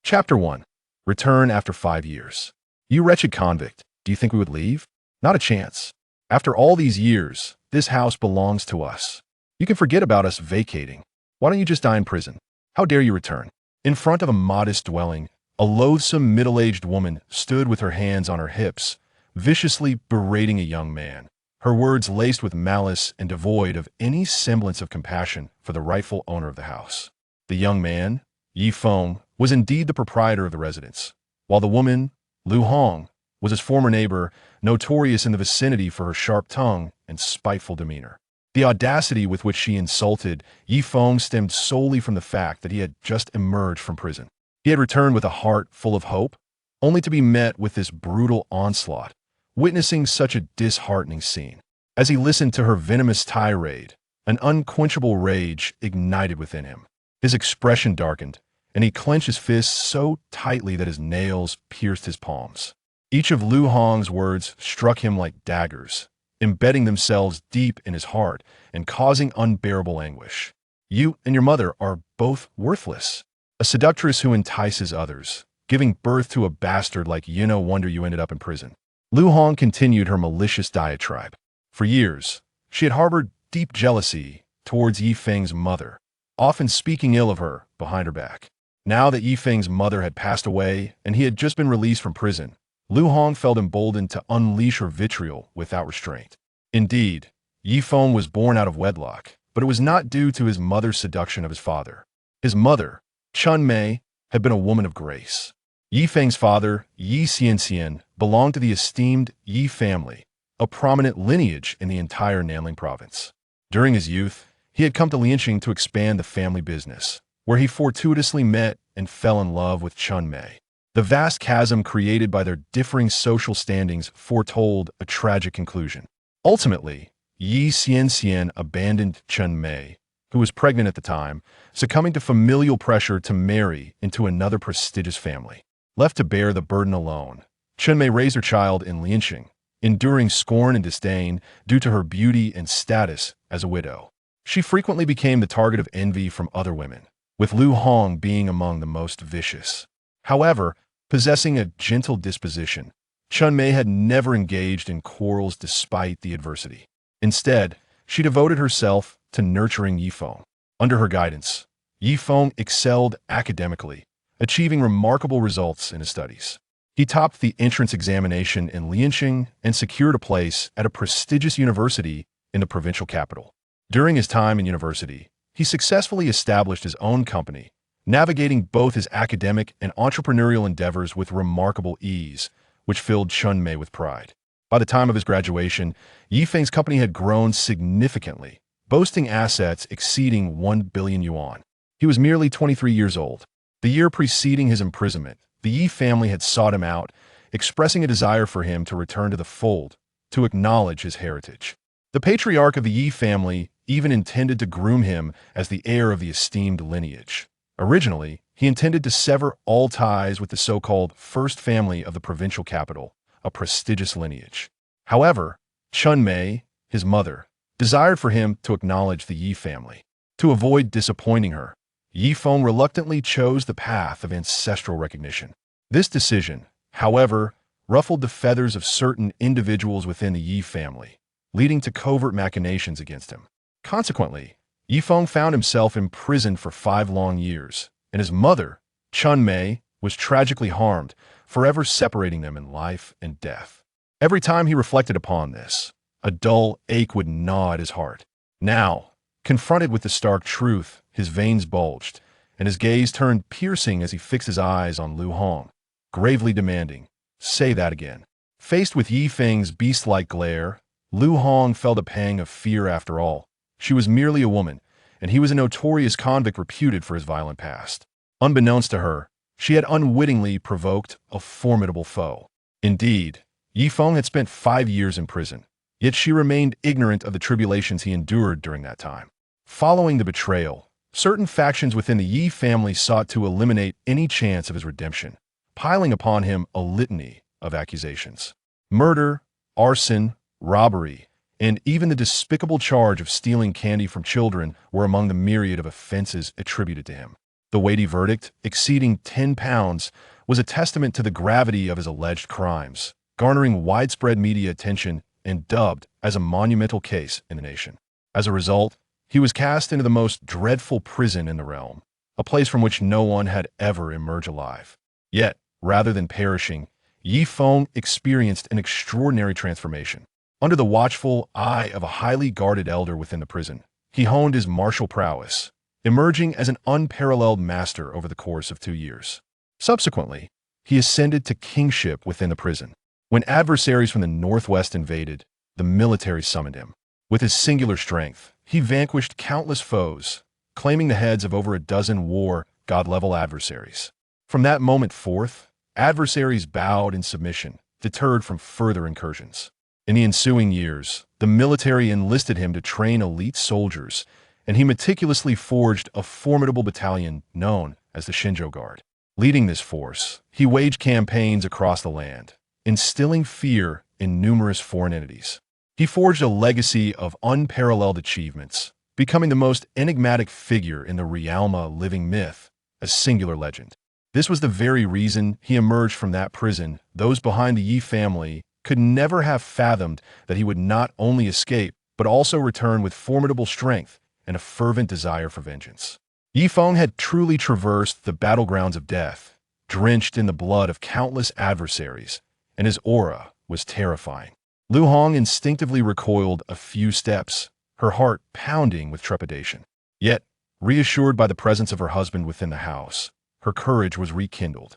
Chapter 1. Return after 5 years. You wretched convict, do you think we would leave? Not a chance. After all these years, this house belongs to us. You can forget about us vacating. Why don't you just die in prison? How dare you return? In front of a modest dwelling, a loathsome middle-aged woman stood with her hands on her hips, viciously berating a young man, her words laced with malice and devoid of any semblance of compassion for the rightful owner of the house. The young man, Yi Feng, was indeed the proprietor of the residence, while the woman, Lu Hong, was his former neighbor, notorious in the vicinity for her sharp tongue and spiteful demeanor. The audacity with which she insulted Yi Feng stemmed solely from the fact that he had just emerged from prison. He had returned with a heart full of hope, only to be met with this brutal onslaught, witnessing such a disheartening scene. As he listened to her venomous tirade, an unquenchable rage ignited within him. His expression darkened, and he clenched his fists so tightly that his nails pierced his palms. Each of Lu Hong's words struck him like daggers, embedding themselves deep in his heart and causing unbearable anguish. You and your mother are both worthless. A seductress who entices others, giving birth to a bastard like you. No wonder you ended up in prison. Lu Hong continued her malicious diatribe. For years, she had harbored deep jealousy towards Yi Feng's mother, often speaking ill of her behind her back. Now that Yi Feng's mother had passed away and he had just been released from prison, Lu Hong felt emboldened to unleash her vitriol without restraint. Indeed, Yi Feng was born out of wedlock, but it was not due to his mother's seduction of his father. His mother, Chun Mei, had been a woman of grace. Yi Feng's father, Yi Xianxian, belonged to the esteemed Yi family, a prominent lineage in the entire Nanling province. During his youth, he had come to Lianqing to expand the family business, where he fortuitously met and fell in love with Chun Mei. The vast chasm created by their differing social standings foretold a tragic conclusion. Ultimately, Yi Xianxian abandoned Chun Mei, who was pregnant at the time, succumbing to familial pressure to marry into another prestigious family. Left to bear the burden alone, Chun Mei raised her child in Lianqing, enduring scorn and disdain due to her beauty and status as a widow. She frequently became the target of envy from other women, with Lu Hong being among the most vicious. However, possessing a gentle disposition, Chun Mei had never engaged in quarrels despite the adversity. Instead, she devoted herself to nurturing Yi Feng. Under her guidance, Yi Feng excelled academically, achieving remarkable results in his studies. He topped the entrance examination in Lianqing and secured a place at a prestigious university in the provincial capital. During his time in university, he successfully established his own company, navigating both his academic and entrepreneurial endeavors with remarkable ease, which filled Chun Mei with pride. By the time of his graduation, Yi Feng's company had grown significantly, boasting assets exceeding 1 billion yuan. He was merely 23 years old. The year preceding his imprisonment, the Yi family had sought him out, expressing a desire for him to return to the fold, to acknowledge his heritage. The patriarch of the Yi family even intended to groom him as the heir of the esteemed lineage. Originally, he intended to sever all ties with the so-called first family of the provincial capital, a prestigious lineage. However, Chun Mei, his mother, desired for him to acknowledge the Yi family. To avoid disappointing her, Yi Feng reluctantly chose the path of ancestral recognition. This decision, however, ruffled the feathers of certain individuals within the Yi family, leading to covert machinations against him. Consequently, Yi Feng found himself imprisoned for 5 long years, and his mother, Chun Mei, was tragically harmed, forever separating them in life and death. Every time he reflected upon this, a dull ache would gnaw at his heart. Now, confronted with the stark truth, his veins bulged, and his gaze turned piercing as he fixed his eyes on Lu Hong, gravely demanding, "Say that again." Faced with Yi Feng's beast-like glare, Lu Hong felt a pang of fear. After all, she was merely a woman, and he was a notorious convict reputed for his violent past. Unbeknownst to her, she had unwittingly provoked a formidable foe. Indeed, Yi Feng had spent 5 years in prison, yet she remained ignorant of the tribulations he endured during that time. Following the betrayal, certain factions within the Yi family sought to eliminate any chance of his redemption, piling upon him a litany of accusations. Murder, arson, robbery, and even the despicable charge of stealing candy from children were among the myriad of offenses attributed to him. The weighty verdict, exceeding 10 pounds, was a testament to the gravity of his alleged crimes, garnering widespread media attention and dubbed as a monumental case in the nation. As a result, he was cast into the most dreadful prison in the realm, a place from which no one had ever emerged alive. Yet, rather than perishing, Yifeng experienced an extraordinary transformation. Under the watchful eye of a highly guarded elder within the prison, he honed his martial prowess, emerging as an unparalleled master over the course of 2 years. Subsequently, he ascended to kingship within the prison. When adversaries from the northwest invaded, the military summoned him. With his singular strength, he vanquished countless foes, claiming the heads of over a dozen god-level adversaries. From that moment forth, adversaries bowed in submission, deterred from further incursions. In the ensuing years, the military enlisted him to train elite soldiers, and he meticulously forged a formidable battalion known as the Shinjo Guard. Leading this force, he waged campaigns across the land, instilling fear in numerous foreign entities. He forged a legacy of unparalleled achievements, becoming the most enigmatic figure in the Realma living myth, a singular legend. This was the very reason he emerged from that prison. Those behind the Yi family could never have fathomed that he would not only escape, but also return with formidable strength and a fervent desire for vengeance. Yifeng had truly traversed the battlegrounds of death, drenched in the blood of countless adversaries, and his aura was terrifying. Lu Hong instinctively recoiled a few steps, her heart pounding with trepidation. Yet, reassured by the presence of her husband within the house, her courage was rekindled.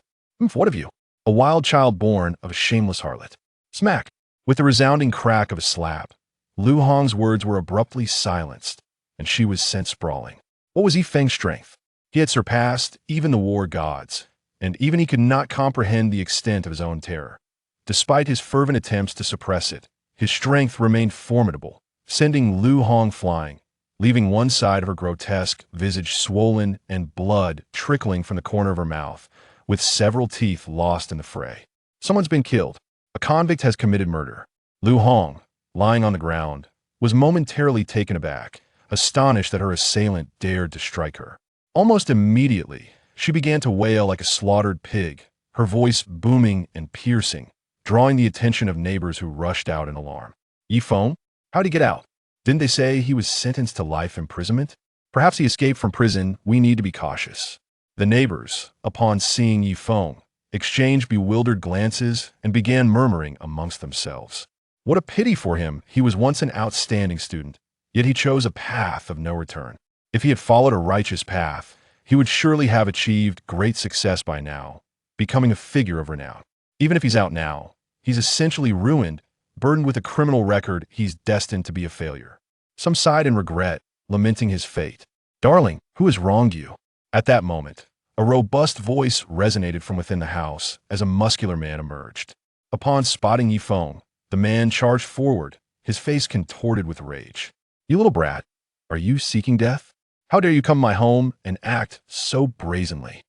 What of you? A wild child born of a shameless harlot. Smack! With the resounding crack of a slap, Lu Hong's words were abruptly silenced, and she was sent sprawling. What was Yifeng's strength? He had surpassed even the war gods, and even he could not comprehend the extent of his own terror. Despite his fervent attempts to suppress it, his strength remained formidable, sending Lu Hong flying, leaving one side of her grotesque visage swollen and blood trickling from the corner of her mouth, with several teeth lost in the fray. Someone's been killed. A convict has committed murder. Lu Hong, lying on the ground, was momentarily taken aback, astonished that her assailant dared to strike her. Almost immediately, she began to wail like a slaughtered pig, her voice booming and piercing, drawing the attention of neighbors who rushed out in alarm. Yifeng? How'd he get out? Didn't they say he was sentenced to life imprisonment? Perhaps he escaped from prison. We need to be cautious. The neighbors, upon seeing Yifeng, exchanged bewildered glances and began murmuring amongst themselves. What a pity for him. He was once an outstanding student, yet he chose a path of no return. If he had followed a righteous path, he would surely have achieved great success by now, becoming a figure of renown. Even if he's out now, he's essentially ruined, burdened with a criminal record. He's destined to be a failure. Some sighed in regret, lamenting his fate. Darling, who has wronged you? At that moment, a robust voice resonated from within the house as a muscular man emerged. Upon spotting Yifeng, the man charged forward, his face contorted with rage. You little brat, are you seeking death? How dare you come to my home and act so brazenly?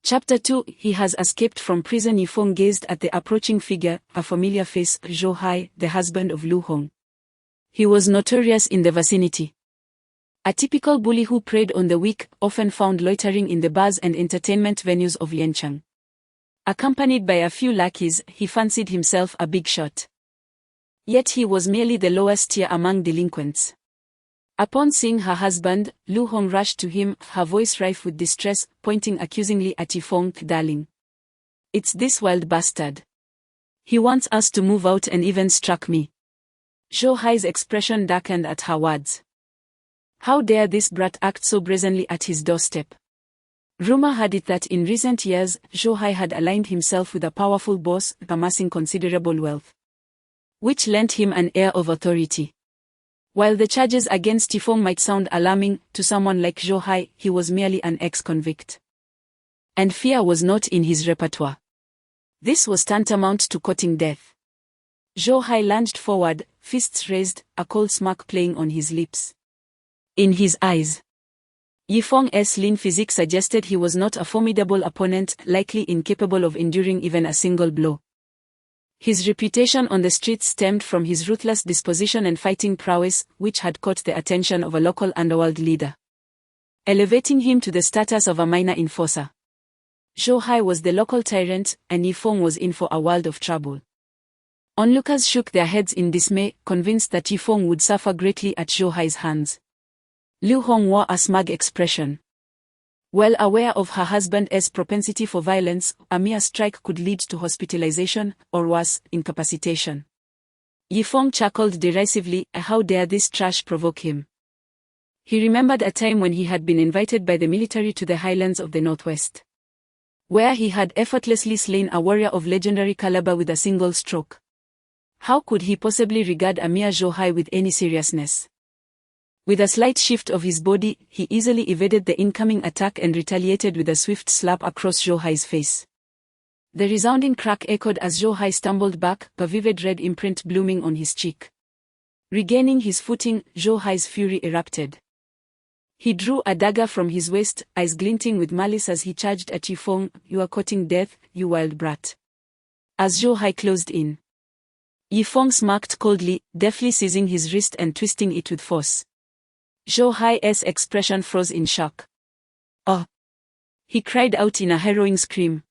Chapter 2. He has escaped from prison. Yifeng gazed at the approaching figure, a familiar face, Zhou Hai, the husband of Lu Hong. He was notorious in the vicinity. A typical bully who preyed on the weak, often found loitering in the bars and entertainment venues of Yancheng. Accompanied by a few lackeys, he fancied himself a big shot. Yet he was merely the lowest tier among delinquents. Upon seeing her husband, Lu Hong rushed to him, her voice rife with distress, pointing accusingly at Yifeng. Darling. It's this wild bastard. He wants us to move out and even struck me. Zhou Hai's expression darkened at her words. How dare this brat act so brazenly at his doorstep? Rumor had it that in recent years, Zhou Hai had aligned himself with a powerful boss, amassing considerable wealth, which lent him an air of authority. While the charges against Yifeng might sound alarming, to someone like Zhou Hai, he was merely an ex-convict. And fear was not in his repertoire. This was tantamount to courting death. Zhou Hai lunged forward, fists raised, a cold smirk playing on his lips. In his eyes, Yifeng's lean physique suggested he was not a formidable opponent, likely incapable of enduring even a single blow. His reputation on the streets stemmed from his ruthless disposition and fighting prowess, which had caught the attention of a local underworld leader. elevating him to the status of a minor enforcer. Zhou Hai was the local tyrant, and Yifeng was in for a world of trouble. Onlookers shook their heads in dismay, convinced that Yifeng would suffer greatly at Zhou Hai's hands. Lu Hong wore a smug expression. Well aware of her husband's propensity for violence, a mere strike could lead to hospitalization, or worse, incapacitation. Yifeng chuckled derisively. How dare this trash provoke him? He remembered a time when he had been invited by the military to the highlands of the northwest, where he had effortlessly slain a warrior of legendary caliber with a single stroke. How could he possibly regard a mere Zhou Hai with any seriousness? With a slight shift of his body, he easily evaded the incoming attack and retaliated with a swift slap across Zhou Hai's face. The resounding crack echoed as Zhou Hai stumbled back, a vivid red imprint blooming on his cheek. Regaining his footing, Zhou Hai's fury erupted. He drew a dagger from his waist, eyes glinting with malice as he charged at Yifeng. You are courting death, you wild brat. As Zhou Hai closed in, Yifeng smirked coldly, deftly seizing his wrist and twisting it with force. Zhou Hai's expression froze in shock. Oh! He cried out in a harrowing scream,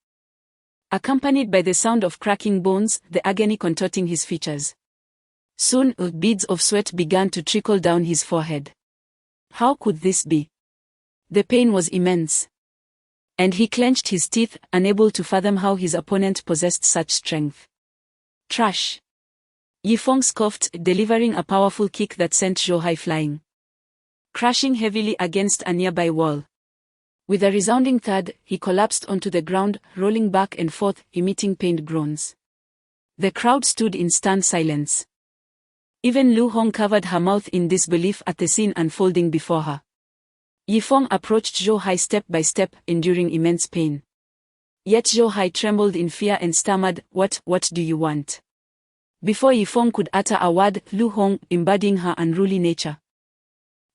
accompanied by the sound of cracking bones, the agony contorting his features. Soon, beads of sweat began to trickle down his forehead. How could this be? The pain was immense. And he clenched his teeth, unable to fathom how his opponent possessed such strength. Trash! Yifeng scoffed, delivering a powerful kick that sent Zhou Hai flying, crashing heavily against a nearby wall. With a resounding thud, he collapsed onto the ground, rolling back and forth, emitting pained groans. The crowd stood in stunned silence. Even Lu Hong covered her mouth in disbelief at the scene unfolding before her. Yifeng approached Zhou Hai step by step, enduring immense pain. Yet Zhou Hai trembled in fear and stammered, What do you want? Before Yifeng could utter a word, Lu Hong, embodying her unruly nature,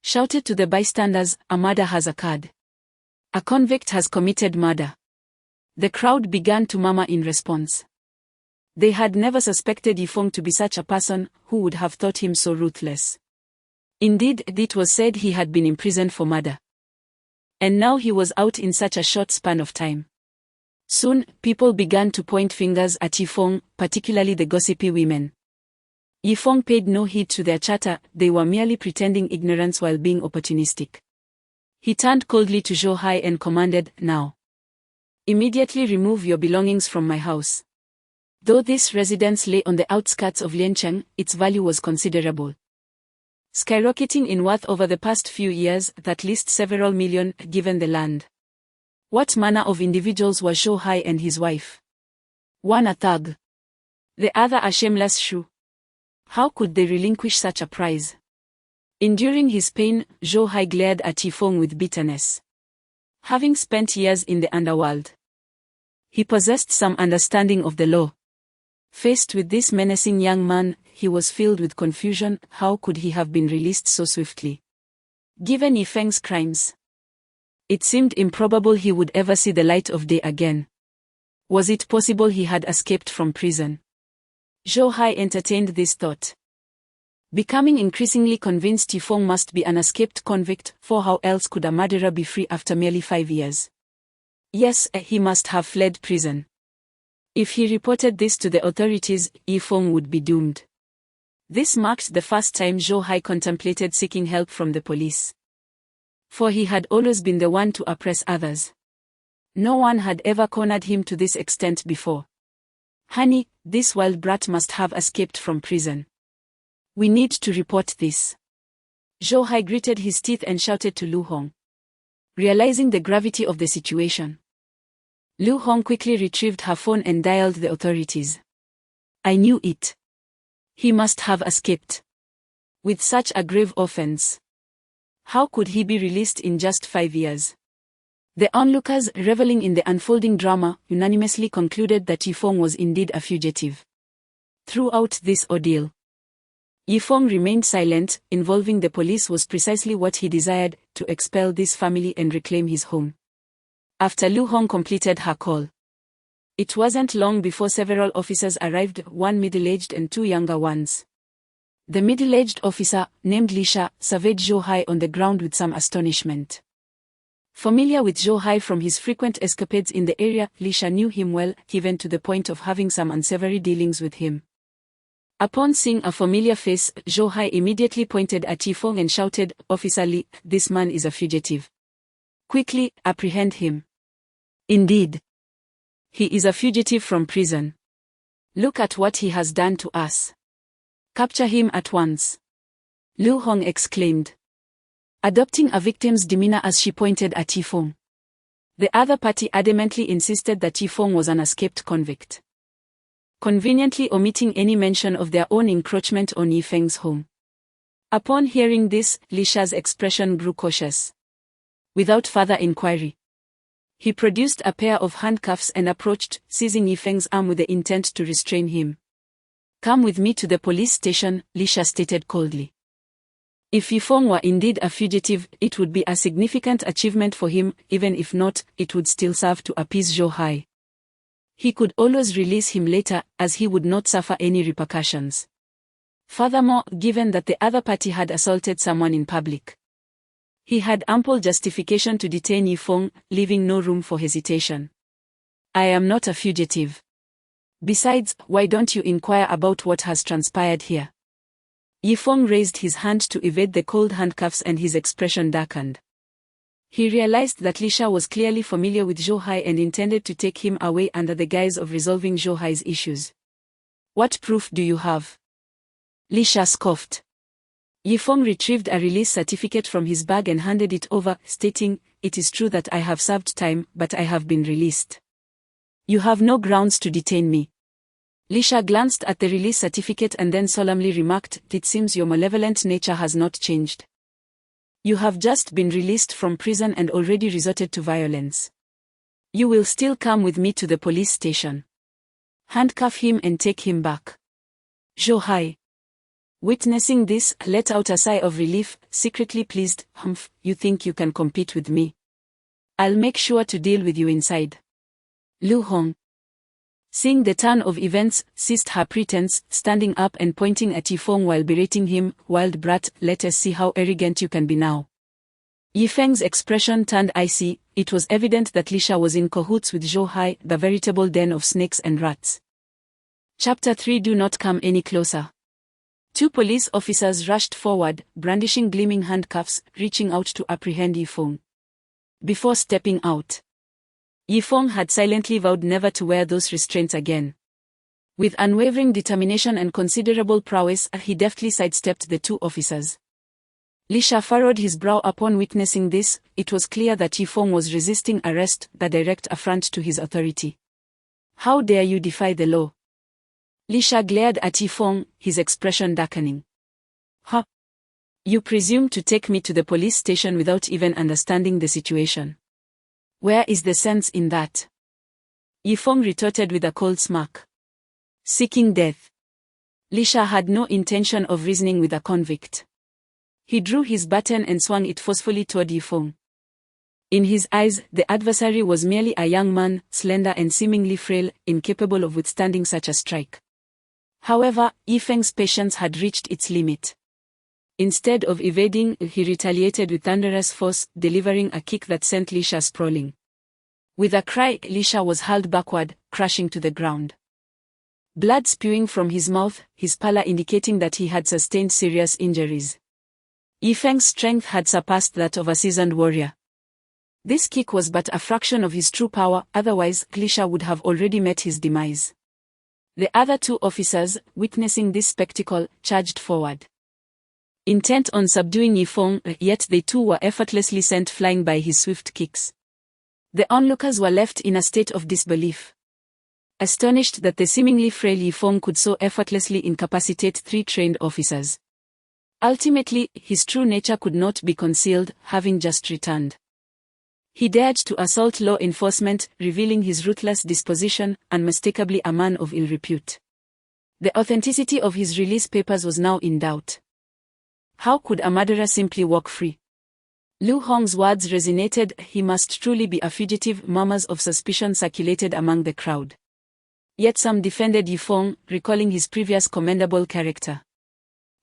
shouted to the bystanders, A murder has occurred. A convict has committed murder. The crowd began to murmur in response. They had never suspected Yifeng to be such a person, who would have thought him so ruthless. Indeed, it was said he had been imprisoned for murder. And now he was out in such a short span of time. Soon, people began to point fingers at Yifeng, particularly the gossipy women. Yifeng paid no heed to their chatter, they were merely pretending ignorance while being opportunistic. He turned coldly to Zhou Hai and commanded, Now, immediately remove your belongings from my house. Though this residence lay on the outskirts of Liancheng, its value was considerable, skyrocketing in worth over the past few years, at least several million, given the land. What manner of individuals were Zhou Hai and his wife? One a thug, the other a shameless shrew. How could they relinquish such a prize? Enduring his pain, Zhou Hai glared at Yifeng with bitterness. Having spent years in the underworld, he possessed some understanding of the law. Faced with this menacing young man, he was filled with confusion. How could he have been released so swiftly? Given Yifeng's crimes, it seemed improbable he would ever see the light of day again. Was it possible he had escaped from prison? Zhou Hai entertained this thought, becoming increasingly convinced Yifeng must be an escaped convict, for how else could a murderer be free after merely 5 years? Yes, he must have fled prison. If he reported this to the authorities, Yifeng would be doomed. This marked the first time Zhou Hai contemplated seeking help from the police. For he had always been the one to oppress others. No one had ever cornered him to this extent before. Honey, this wild brat must have escaped from prison. We need to report this. Zhou Hai gritted his teeth and shouted to Lu Hong. Realizing the gravity of the situation, Lu Hong quickly retrieved her phone and dialed the authorities. I knew it. He must have escaped. With such a grave offense, how could he be released in just 5 years? The onlookers, reveling in the unfolding drama, unanimously concluded that Yifeng was indeed a fugitive. Throughout this ordeal, Yifeng remained silent. Involving the police was precisely what he desired, to expel this family and reclaim his home. After Lu Hong completed her call, it wasn't long before several officers arrived, one middle-aged and 2 younger ones. The middle-aged officer, named Li Sha, surveyed Zhou Hai on the ground with some astonishment. Familiar with Zhou Hai from his frequent escapades in the area, Li Sha knew him well, even to the point of having some unsavory dealings with him. Upon seeing a familiar face, Zhou Hai immediately pointed at Yifeng and shouted, "Officer Li, this man is a fugitive. Quickly, apprehend him." "Indeed. He is a fugitive from prison. Look at what he has done to us. Capture him at once," Lu Hong exclaimed, adopting a victim's demeanor as she pointed at Yifeng. The other party adamantly insisted that Yifeng was an escaped convict, conveniently omitting any mention of their own encroachment on Yifeng's home. Upon hearing this, Li Sha's expression grew cautious. Without further inquiry, he produced a pair of handcuffs and approached, seizing Yifeng's arm with the intent to restrain him. "Come with me to the police station," Li Sha stated coldly. If Yifeng were indeed a fugitive, it would be a significant achievement for him; even if not, it would still serve to appease Zhou Hai. He could always release him later, as he would not suffer any repercussions. Furthermore, given that the other party had assaulted someone in public, he had ample justification to detain Yifeng, leaving no room for hesitation. "I am not a fugitive. Besides, why don't you inquire about what has transpired here?" Yifeng raised his hand to evade the cold handcuffs and his expression darkened. He realized that Li Sha was clearly familiar with Zhou Hai and intended to take him away under the guise of resolving Zhou Hai's issues. "What proof do you have?" Li Sha scoffed. Yifeng retrieved a release certificate from his bag and handed it over, stating, "It is true that I have served time, but I have been released. You have no grounds to detain me." Li Sha glanced at the release certificate and then solemnly remarked, "It seems your malevolent nature has not changed. You have just been released from prison and already resorted to violence. You will still come with me to the police station. Handcuff him and take him back." Zhou Hai, witnessing this, let out a sigh of relief, secretly pleased. "Humph, you think you can compete with me? I'll make sure to deal with you inside." Lu Hong, seeing the turn of events, ceased her pretense, standing up and pointing at Yifeng while berating him, "Wild brat, let us see how arrogant you can be now." Yifeng's expression turned icy. It was evident that Li Sha was in cahoots with Zhou Hai, the veritable den of snakes and rats. Chapter 3. Do not come any closer. Two police officers rushed forward, brandishing gleaming handcuffs, reaching out to apprehend Yifeng. Before stepping out, Yifeng had silently vowed never to wear those restraints again. With unwavering determination and considerable prowess, he deftly sidestepped the two officers. Li Sha furrowed his brow upon witnessing this. It was clear that Yifeng was resisting arrest, the direct affront to his authority. "How dare you defy the law?" Li Sha glared at Yifeng, his expression darkening. "Huh? You presume to take me to the police station without even understanding the situation. Where is the sense in that?" Yifeng retorted with a cold smirk. "Seeking death." Li Sha had no intention of reasoning with a convict. He drew his baton and swung it forcefully toward Yifeng. In his eyes, the adversary was merely a young man, slender and seemingly frail, incapable of withstanding such a strike. However, Yifeng's patience had reached its limit. Instead of evading, he retaliated with thunderous force, delivering a kick that sent Li Sha sprawling. With a cry, Li Sha was hurled backward, crashing to the ground. Blood spewing from his mouth, his pallor indicating that he had sustained serious injuries. Yifeng's strength had surpassed that of a seasoned warrior. This kick was but a fraction of his true power, otherwise, Li Sha would have already met his demise. The other two officers, witnessing this spectacle, charged forward, intent on subduing Yifeng, yet they too were effortlessly sent flying by his swift kicks. The onlookers were left in a state of disbelief, astonished that the seemingly frail Yifeng could so effortlessly incapacitate three trained officers. Ultimately, his true nature could not be concealed, having just returned. He dared to assault law enforcement, revealing his ruthless disposition, unmistakably a man of ill repute. The authenticity of his release papers was now in doubt. How could a murderer simply walk free? Lu Hong's words resonated. He must truly be a fugitive. Murmurs of suspicion circulated among the crowd. Yet some defended Yifeng, recalling his previous commendable character.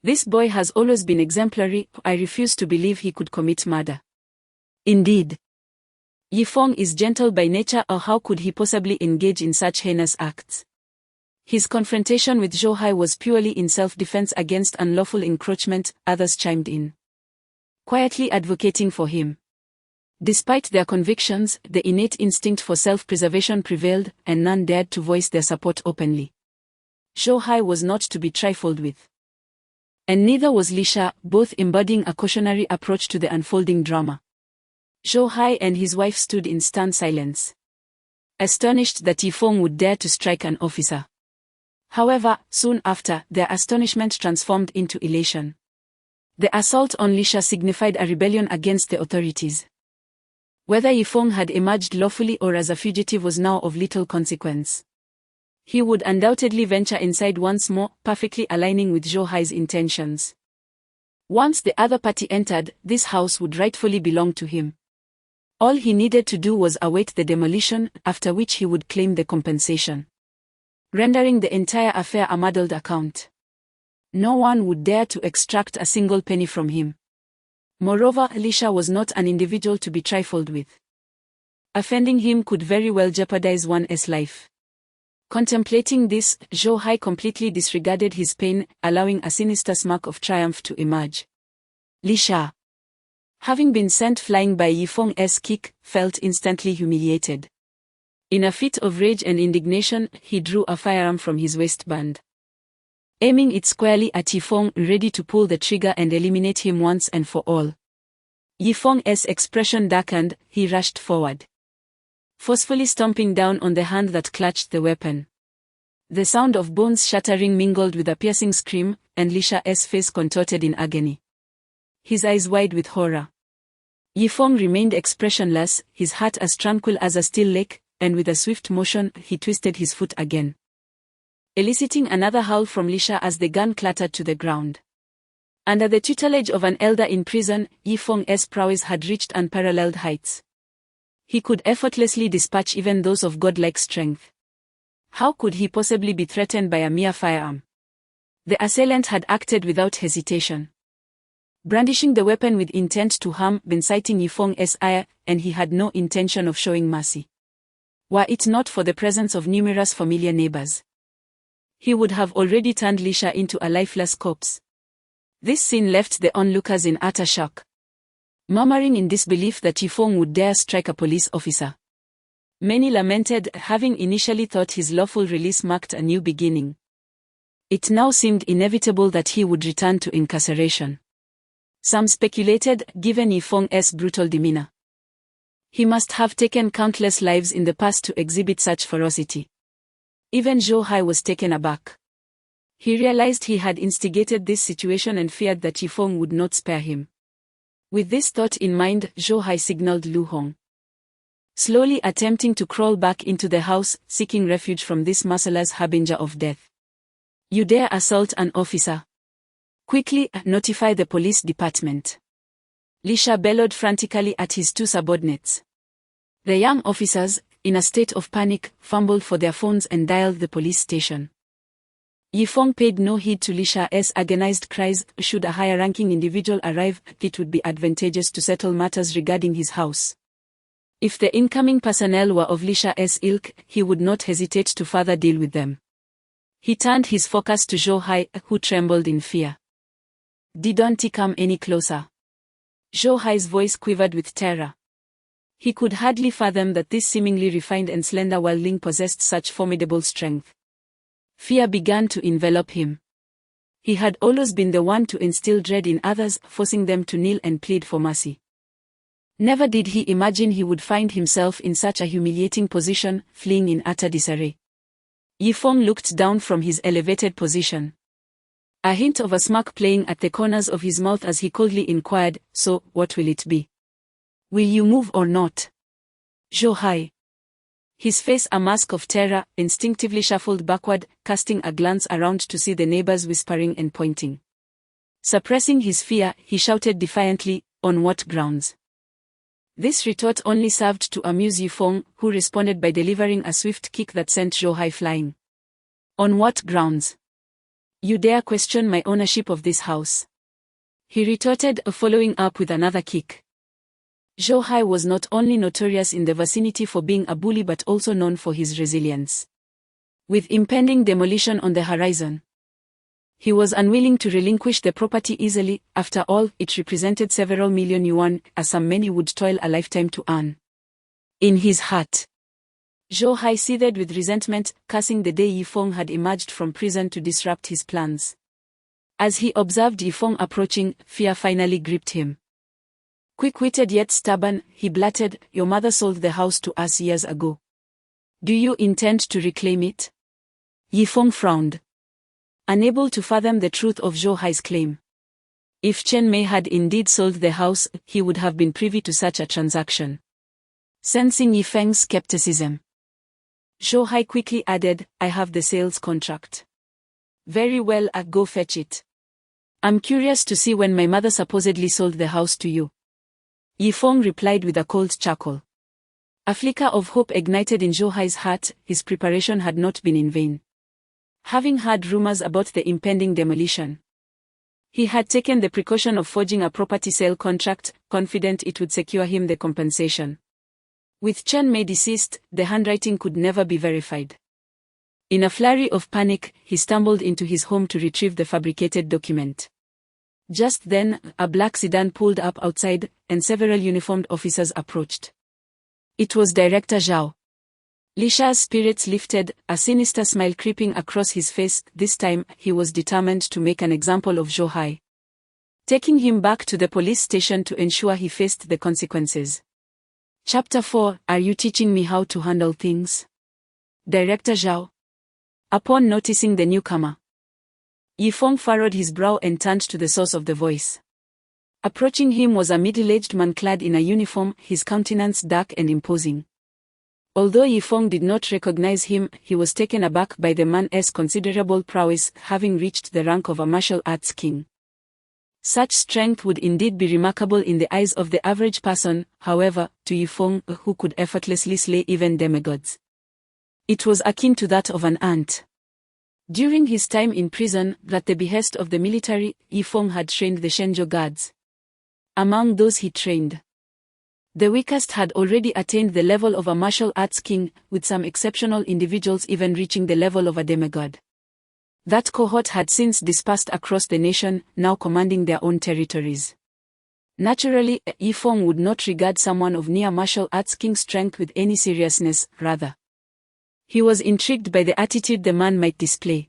"This boy has always been exemplary. I refuse to believe he could commit murder." Indeed, Yifeng is gentle by nature, or how could he possibly engage in such heinous acts? His confrontation with Zhou Hai was purely in self-defense against unlawful encroachment, others chimed in, quietly advocating for him. Despite their convictions, the innate instinct for self-preservation prevailed, and none dared to voice their support openly. Zhou Hai was not to be trifled with. And neither was Li Sha, both embodying a cautionary approach to the unfolding drama. Zhou Hai and his wife stood in stern silence, astonished that Yifeng would dare to strike an officer. However, soon after, their astonishment transformed into elation. The assault on Li Sha signified a rebellion against the authorities. Whether Yifeng had emerged lawfully or as a fugitive was now of little consequence. He would undoubtedly venture inside once more, perfectly aligning with Zhou Hai's intentions. Once the other party entered, this house would rightfully belong to him. All he needed to do was await the demolition, after which he would claim the compensation, rendering the entire affair a muddled account. No one would dare to extract a single penny from him. Moreover, Li Sha was not an individual to be trifled with. Offending him could very well jeopardize one's life. Contemplating this, Zhou Hai completely disregarded his pain, allowing a sinister smirk of triumph to emerge. Li Sha, having been sent flying by Yifeng's kick, felt instantly humiliated. In a fit of rage and indignation, he drew a firearm from his waistband, aiming it squarely at Yifeng, ready to pull the trigger and eliminate him once and for all. Yifeng's expression darkened, he rushed forward, forcefully stomping down on the hand that clutched the weapon. The sound of bones shattering mingled with a piercing scream, and Li Sha's face contorted in agony, his eyes wide with horror. Yifeng remained expressionless, his heart as tranquil as a still lake, and with a swift motion, he twisted his foot again, eliciting another howl from Li Sha as the gun clattered to the ground. Under the tutelage of an elder in prison, Yifeng's prowess had reached unparalleled heights. He could effortlessly dispatch even those of godlike strength. How could he possibly be threatened by a mere firearm? The assailant had acted without hesitation, brandishing the weapon with intent to harm, inciting Yifeng's ire, and he had no intention of showing mercy. Were it not for the presence of numerous familiar neighbors, he would have already turned Li Sha into a lifeless corpse. This scene left the onlookers in utter shock, murmuring in disbelief that Yifeng would dare strike a police officer. Many lamented, having initially thought his lawful release marked a new beginning. It now seemed inevitable that he would return to incarceration. Some speculated, given Yifeng's brutal demeanor, he must have taken countless lives in the past to exhibit such ferocity. Even Zhou Hai was taken aback. He realized he had instigated this situation and feared that Yifeng would not spare him. With this thought in mind, Zhou Hai signaled Lu Hong, slowly attempting to crawl back into the house, seeking refuge from this merciless harbinger of death. You dare assault an officer? Quickly, notify the police department. Li Sha bellowed frantically at his two subordinates. The young officers, in a state of panic, fumbled for their phones and dialed the police station. Yifeng paid no heed to Li Sha's agonized cries. Should a higher-ranking individual arrive, it would be advantageous to settle matters regarding his house. If the incoming personnel were of Li Sha's ilk, he would not hesitate to further deal with them. He turned his focus to Zhou Hai, who trembled in fear. Didn't he come any closer? Zhou Hai's voice quivered with terror. He could hardly fathom that this seemingly refined and slender wildling possessed such formidable strength. Fear began to envelop him. He had always been the one to instill dread in others, forcing them to kneel and plead for mercy. Never did he imagine he would find himself in such a humiliating position, fleeing in utter disarray. Yifeng looked down from his elevated position, a hint of a smirk playing at the corners of his mouth as he coldly inquired, "So, what will it be? Will you move or not?" Zhou Hai, his face a mask of terror, instinctively shuffled backward, casting a glance around to see the neighbors whispering and pointing. Suppressing his fear, he shouted defiantly, "On what grounds?" This retort only served to amuse Yifeng, who responded by delivering a swift kick that sent Zhou Hai flying. "On what grounds? You dare question my ownership of this house?" he retorted, following up with another kick. Zhou Hai was not only notorious in the vicinity for being a bully but also known for his resilience. With impending demolition on the horizon, he was unwilling to relinquish the property easily. After all, it represented several million yuan, a sum many would toil a lifetime to earn. In his heart, Zhou Hai seethed with resentment, cursing the day Yifeng had emerged from prison to disrupt his plans. As he observed Yifeng approaching, fear finally gripped him. Quick-witted yet stubborn, he blurted, "Your mother sold the house to us years ago. Do you intend to reclaim it?" Yifeng frowned, unable to fathom the truth of Zhou Hai's claim. If Chen Mei had indeed sold the house, he would have been privy to such a transaction. Sensing Yifeng's skepticism, Zhou Hai quickly added, "I have the sales contract." "Very well, go fetch it. I'm curious to see when my mother supposedly sold the house to you." Yifeng replied with a cold chuckle. A flicker of hope ignited in Zhou Hai's heart. His preparation had not been in vain. Having heard rumors about the impending demolition, he had taken the precaution of forging a property sale contract, confident it would secure him the compensation. With Chen Mei deceased, the handwriting could never be verified. In a flurry of panic, he stumbled into his home to retrieve the fabricated document. Just then, a black sedan pulled up outside, and several uniformed officers approached. It was Director Zhao. Li Sha's spirits lifted, a sinister smile creeping across his face. This time, he was determined to make an example of Zhou Hai, taking him back to the police station to ensure he faced the consequences. Chapter 4: Are you teaching me how to handle things? Director Zhao. Upon noticing the newcomer, Yifeng furrowed his brow and turned to the source of the voice. Approaching him was a middle-aged man clad in a uniform, his countenance dark and imposing. Although Yifeng did not recognize him, he was taken aback by the man's considerable prowess, having reached the rank of a martial arts king. Such strength would indeed be remarkable in the eyes of the average person, however, to Yifeng, who could effortlessly slay even demigods, it was akin to that of an ant. During his time in prison, at the behest of the military, Yifeng had trained the Shenzhou guards. Among those he trained, the weakest had already attained the level of a martial arts king, with some exceptional individuals even reaching the level of a demigod. That cohort had since dispersed across the nation, now commanding their own territories. Naturally, Yifeng would not regard someone of near martial arts king strength with any seriousness, rather, he was intrigued by the attitude the man might display.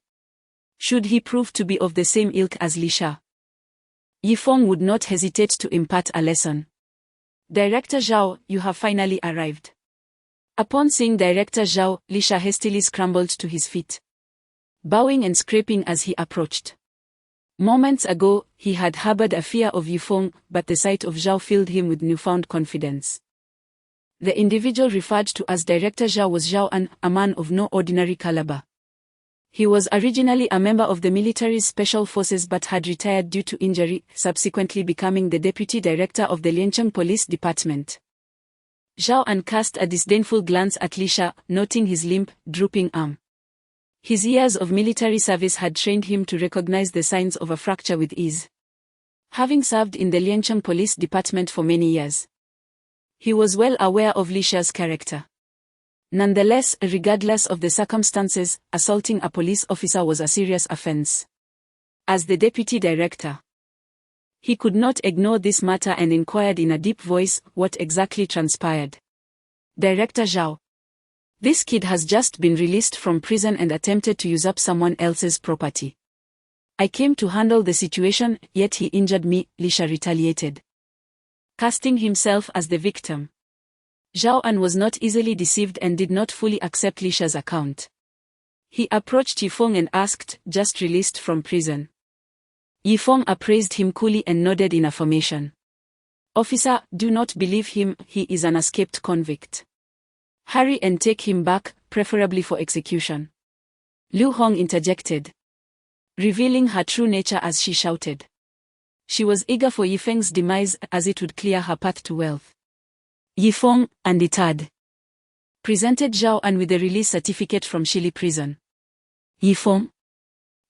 Should he prove to be of the same ilk as Li Sha, Yifeng would not hesitate to impart a lesson. "Director Zhao, you have finally arrived." Upon seeing Director Zhao, Li Sha hastily scrambled to his feet, bowing and scraping as he approached. Moments ago, he had harbored a fear of Yifeng, but the sight of Zhao filled him with newfound confidence. The individual referred to as Director Zhao was Zhao An, a man of no ordinary caliber. He was originally a member of the military's special forces but had retired due to injury, subsequently becoming the deputy director of the Liancheng Police Department. Zhao An cast a disdainful glance at Li Sha, noting his limp, drooping arm. His years of military service had trained him to recognize the signs of a fracture with ease. Having served in the Liancheng Police Department for many years, he was well aware of Li Sha's character. Nonetheless, regardless of the circumstances, assaulting a police officer was a serious offense. As the deputy director, he could not ignore this matter and inquired in a deep voice, "What exactly transpired?" "Director Zhao, this kid has just been released from prison and attempted to usurp someone else's property. I came to handle the situation, yet he injured me," Li Sha retaliated, casting himself as the victim. Zhao An was not easily deceived and did not fully accept Li Sha's account. He approached Yifeng and asked, "Just released from prison?" Yifeng appraised him coolly and nodded in affirmation. "Officer, do not believe him, he is an escaped convict. Hurry and take him back, preferably for execution." Lu Hong interjected, revealing her true nature as she shouted. She was eager for Yifeng's demise, as it would clear her path to wealth. Yifeng, undeterred, presented Zhao An with a release certificate from Shili prison. "Yifeng?"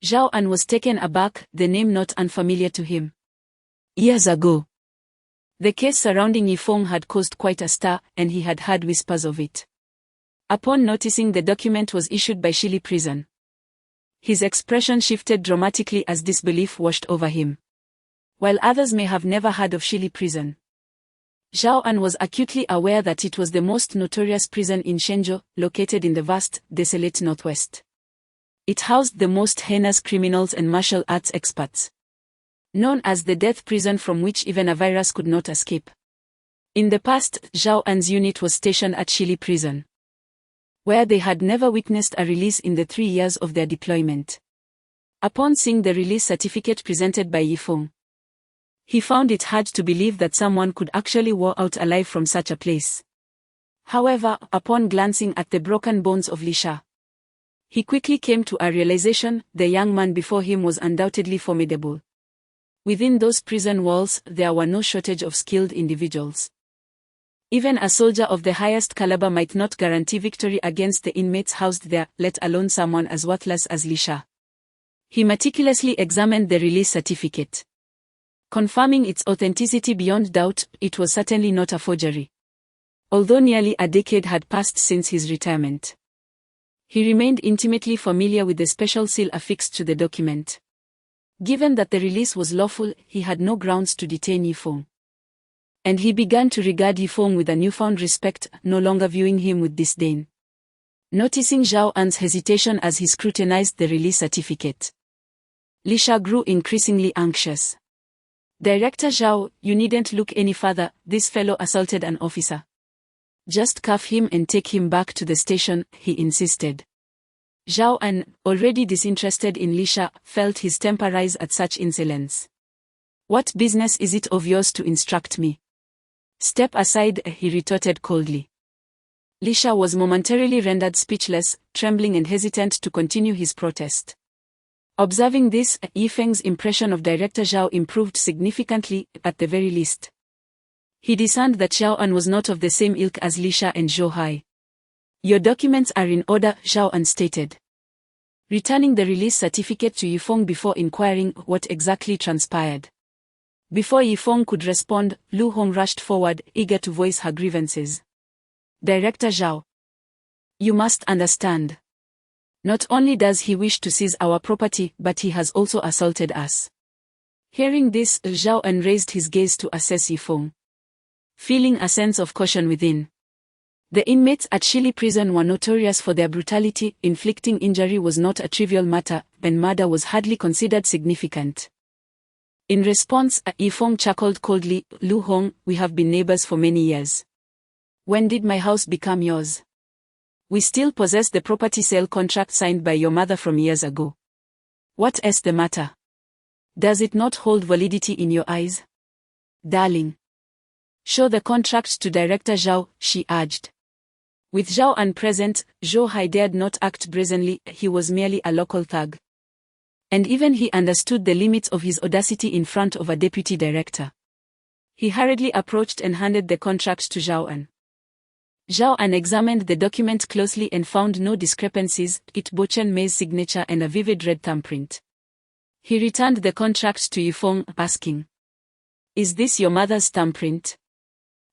Zhao An was taken aback, the name not unfamiliar to him. Years ago, The case surrounding Yifeng had caused quite a stir, and he had heard whispers of it. Upon noticing the document was issued by Shili Prison, his expression shifted dramatically as disbelief washed over him. While others may have never heard of Shili Prison, Zhao An was acutely aware that it was the most notorious prison in Shenzhou, located in the vast, desolate northwest. It housed the most heinous criminals and martial arts experts, known as the death prison from which even a virus could not escape. In the past, Zhao An's unit was stationed at Shili Prison, where they had never witnessed a release in the 3 years of their deployment. Upon seeing the release certificate presented by Yifeng, he found it hard to believe that someone could actually walk out alive from such a place. However, upon glancing at the broken bones of Li Sha, he quickly came to a realization: the young man before him was undoubtedly formidable. Within those prison walls, there were no shortage of skilled individuals. Even a soldier of the highest caliber might not guarantee victory against the inmates housed there, let alone someone as worthless as Li Sha. He meticulously examined the release certificate, confirming its authenticity beyond doubt. It was certainly not a forgery. Although nearly a decade had passed since his retirement, he remained intimately familiar with the special seal affixed to the document. Given that the release was lawful, he had no grounds to detain Yifeng, and he began to regard Yifeng with a newfound respect, no longer viewing him with disdain. Noticing Zhao An's hesitation as he scrutinized the release certificate, Li Sha grew increasingly anxious. "Director Zhao, you needn't look any further. This fellow assaulted an officer. Just cuff him and take him back to the station," he insisted. Zhao An, already disinterested in Li Sha, felt his temper rise at such insolence. "What business is it of yours to instruct me?" "Step aside," he retorted coldly. Li Sha was momentarily rendered speechless, trembling and hesitant to continue his protest. Observing this, Yifeng's impression of Director Zhao improved significantly, at the very least. He discerned that Zhao An was not of the same ilk as Li Sha and Zhou Hai. "Your documents are in order," Zhao An stated, returning the release certificate to Yifeng before inquiring what exactly transpired. Before Yifeng could respond, Lu Hong rushed forward, eager to voice her grievances. "Director Zhao, you must understand. Not only does he wish to seize our property, but he has also assaulted us." Hearing this, Zhao An raised his gaze to assess Yifeng, feeling a sense of caution within. The inmates at Shili Prison were notorious for their brutality. Inflicting injury was not a trivial matter, and murder was hardly considered significant. In response, Yifeng chuckled coldly. "Lu Hong, we have been neighbors for many years. When did my house become yours? We still possess the property sale contract signed by your mother from years ago. What is the matter? Does it not hold validity in your eyes? Darling, show the contract to Director Zhao," she urged. With Zhao An present, Zhou Hai dared not act brazenly. He was merely a local thug, and even he understood the limits of his audacity in front of a deputy director. He hurriedly approached and handed the contract to Zhao An. Zhao An examined the document closely and found no discrepancies. It bore Chen Mei's signature and a vivid red thumbprint. He returned the contract to Yifeng, asking, "Is this your mother's thumbprint?"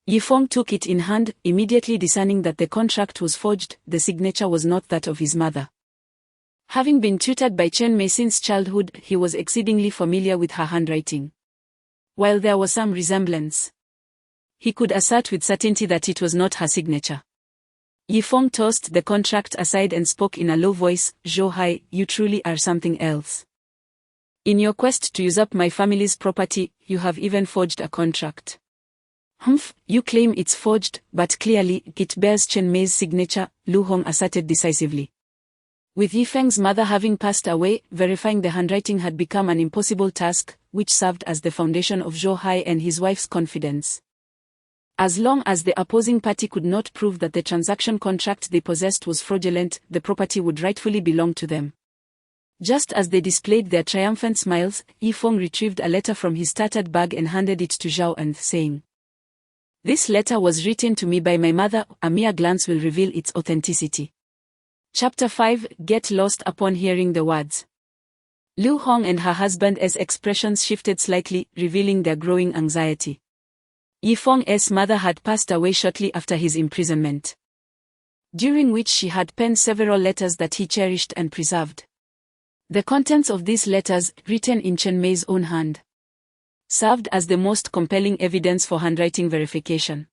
Yifeng took it in hand, immediately discerning that the contract was forged. The signature was not that of his mother. Having been tutored by Chen Mei since childhood, he was exceedingly familiar with her handwriting. While there was some resemblance, he could assert with certainty that it was not her signature. Yifeng tossed the contract aside and spoke in a low voice. "Zhou Hai, you truly are something else. In your quest to usurp my family's property, you have even forged a contract." "Humph, you claim it's forged, but clearly, it bears Chen Mei's signature," Lu Hong asserted decisively. With Yifeng's mother having passed away, verifying the handwriting had become an impossible task, which served as the foundation of Zhou Hai and his wife's confidence. As long as the opposing party could not prove that the transaction contract they possessed was fraudulent, the property would rightfully belong to them. Just as they displayed their triumphant smiles, Yifeng retrieved a letter from his tattered bag and handed it to Zhao An, saying, "This letter was written to me by my mother. A mere glance will reveal its authenticity." Chapter 5. Get lost. Upon hearing the words, Lu Hong and her husband's expressions shifted slightly, revealing their growing anxiety. Yifeng's mother had passed away shortly after his imprisonment, during which she had penned several letters that he cherished and preserved. The contents of these letters, written in Chen Mei's own hand, served as the most compelling evidence for handwriting verification.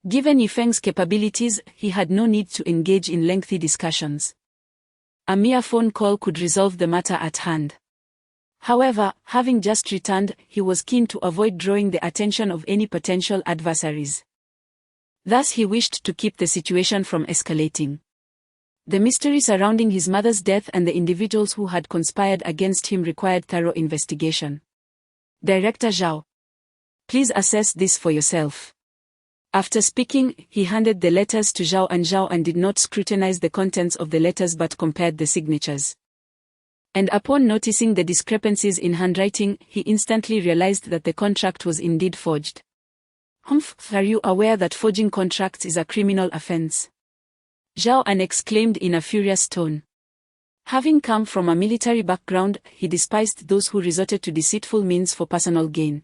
Given Yifeng's capabilities, he had no need to engage in lengthy discussions. A mere phone call could resolve the matter at hand. However, having just returned, he was keen to avoid drawing the attention of any potential adversaries. Thus he wished to keep the situation from escalating. The mystery surrounding his mother's death and the individuals who had conspired against him required thorough investigation. Director Zhao, please assess this for yourself. After speaking, he handed the letters to Zhao and did not scrutinize the contents of the letters but compared the signatures. And upon noticing the discrepancies in handwriting, he instantly realized that the contract was indeed forged. Are you aware that forging contracts is a criminal offense? Zhao An exclaimed in a furious tone. Having come from a military background, he despised those who resorted to deceitful means for personal gain.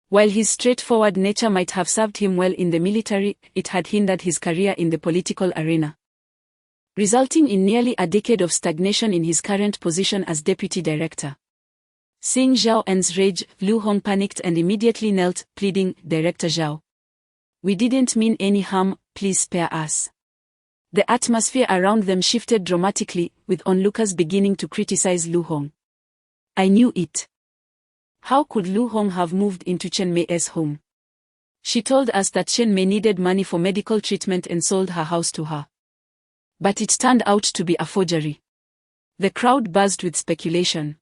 While his straightforward nature might have served him well in the military, it had hindered his career in the political arena, resulting in nearly a decade of stagnation in his current position as deputy director. Seeing Zhao An's rage, Lu Hong panicked and immediately knelt, pleading, "Director Zhao, we didn't mean any harm, please spare us." The atmosphere around them shifted dramatically, with onlookers beginning to criticize Lu Hong. "I knew it. How could Lu Hong have moved into Chen Mei's home? She told us that Chen Mei needed money for medical treatment and sold her house to her. But it turned out to be a forgery." The crowd buzzed with speculation.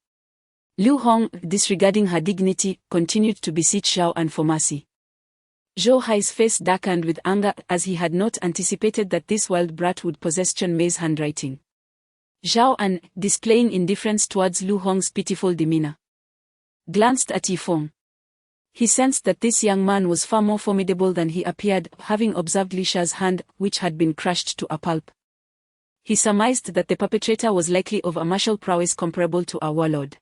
Lu Hong, disregarding her dignity, continued to beseech Zhao An for mercy. Zhou Hai's face darkened with anger, as he had not anticipated that this wild brat would possess Chen Mei's handwriting. Zhao An, displaying indifference towards Lu Hong's pitiful demeanor, glanced at Yifeng. He sensed that this young man was far more formidable than he appeared, having observed Li Sha's hand, which had been crushed to a pulp. He surmised that the perpetrator was likely of a martial prowess comparable to a warlord.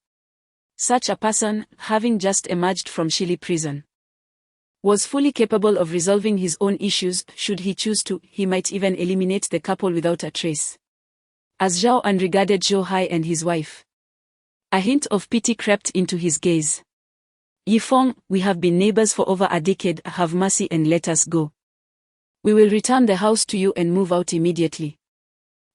Such a person, having just emerged from Shili prison, was fully capable of resolving his own issues. Should he choose to, he might even eliminate the couple without a trace. As Zhao An regarded Zhou Hai and his wife, a hint of pity crept into his gaze. "Yifeng, we have been neighbors for over a decade. Have mercy and let us go. We will return the house to you and move out immediately."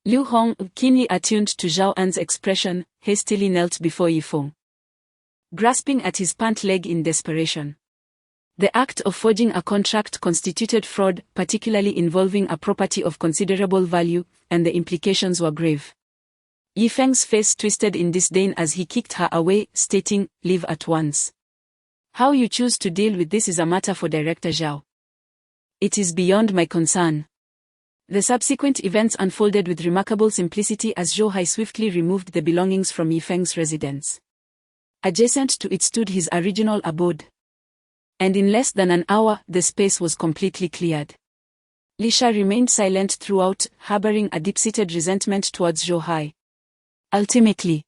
Lu Hong, keenly attuned to Zhao An's expression, hastily knelt before Yifeng, grasping at his pant leg in desperation. The act of forging a contract constituted fraud, particularly involving a property of considerable value, and the implications were grave. Yifeng's face twisted in disdain as he kicked her away, stating, "Leave at once. How you choose to deal with this is a matter for Director Zhao. It is beyond my concern." The subsequent events unfolded with remarkable simplicity as Zhou Hai swiftly removed the belongings from Yifeng's residence. Adjacent to it stood his original abode. And in less than an hour, the space was completely cleared. Li Sha remained silent throughout, harboring a deep-seated resentment towards Zhou Hai. Ultimately,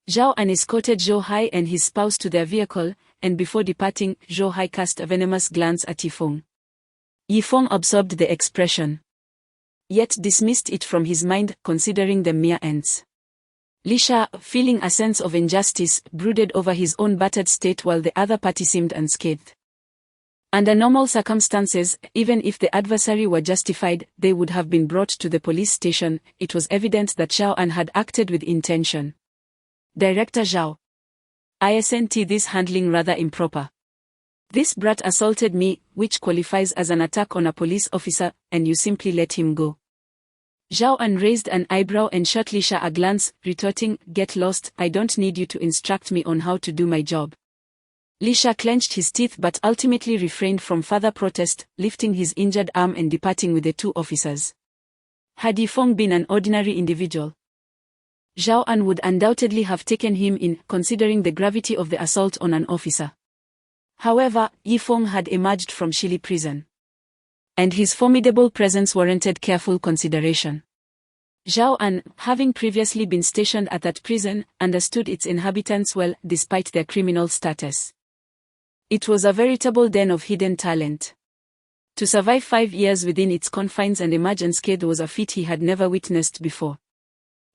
Zhao An escorted Zhou Hai and his spouse to their vehicle, and before departing, Zhou Hai cast a venomous glance at Yifeng. Yifeng absorbed the expression, yet dismissed it from his mind, considering them mere ends. Li Sha, feeling a sense of injustice, brooded over his own battered state while the other party seemed unscathed. Under normal circumstances, even if the adversary were justified, they would have been brought to the police station. It was evident that Zhao An had acted with intention. "Director Zhao, isn't this handling rather improper? This brat assaulted me, which qualifies as an attack on a police officer, and you simply let him go." Zhao An raised an eyebrow and shot Li Sha a glance, retorting, "Get lost, I don't need you to instruct me on how to do my job." Li Sha clenched his teeth but ultimately refrained from further protest, lifting his injured arm and departing with the two officers. Had Yifeng been an ordinary individual, Zhao An would undoubtedly have taken him in, considering the gravity of the assault on an officer. However, Yifeng had emerged from Shili prison, and his formidable presence warranted careful consideration. Zhao An, having previously been stationed at that prison, understood its inhabitants well, despite their criminal status. It was a veritable den of hidden talent. To survive 5 years within its confines and emerge unscathed was a feat he had never witnessed before.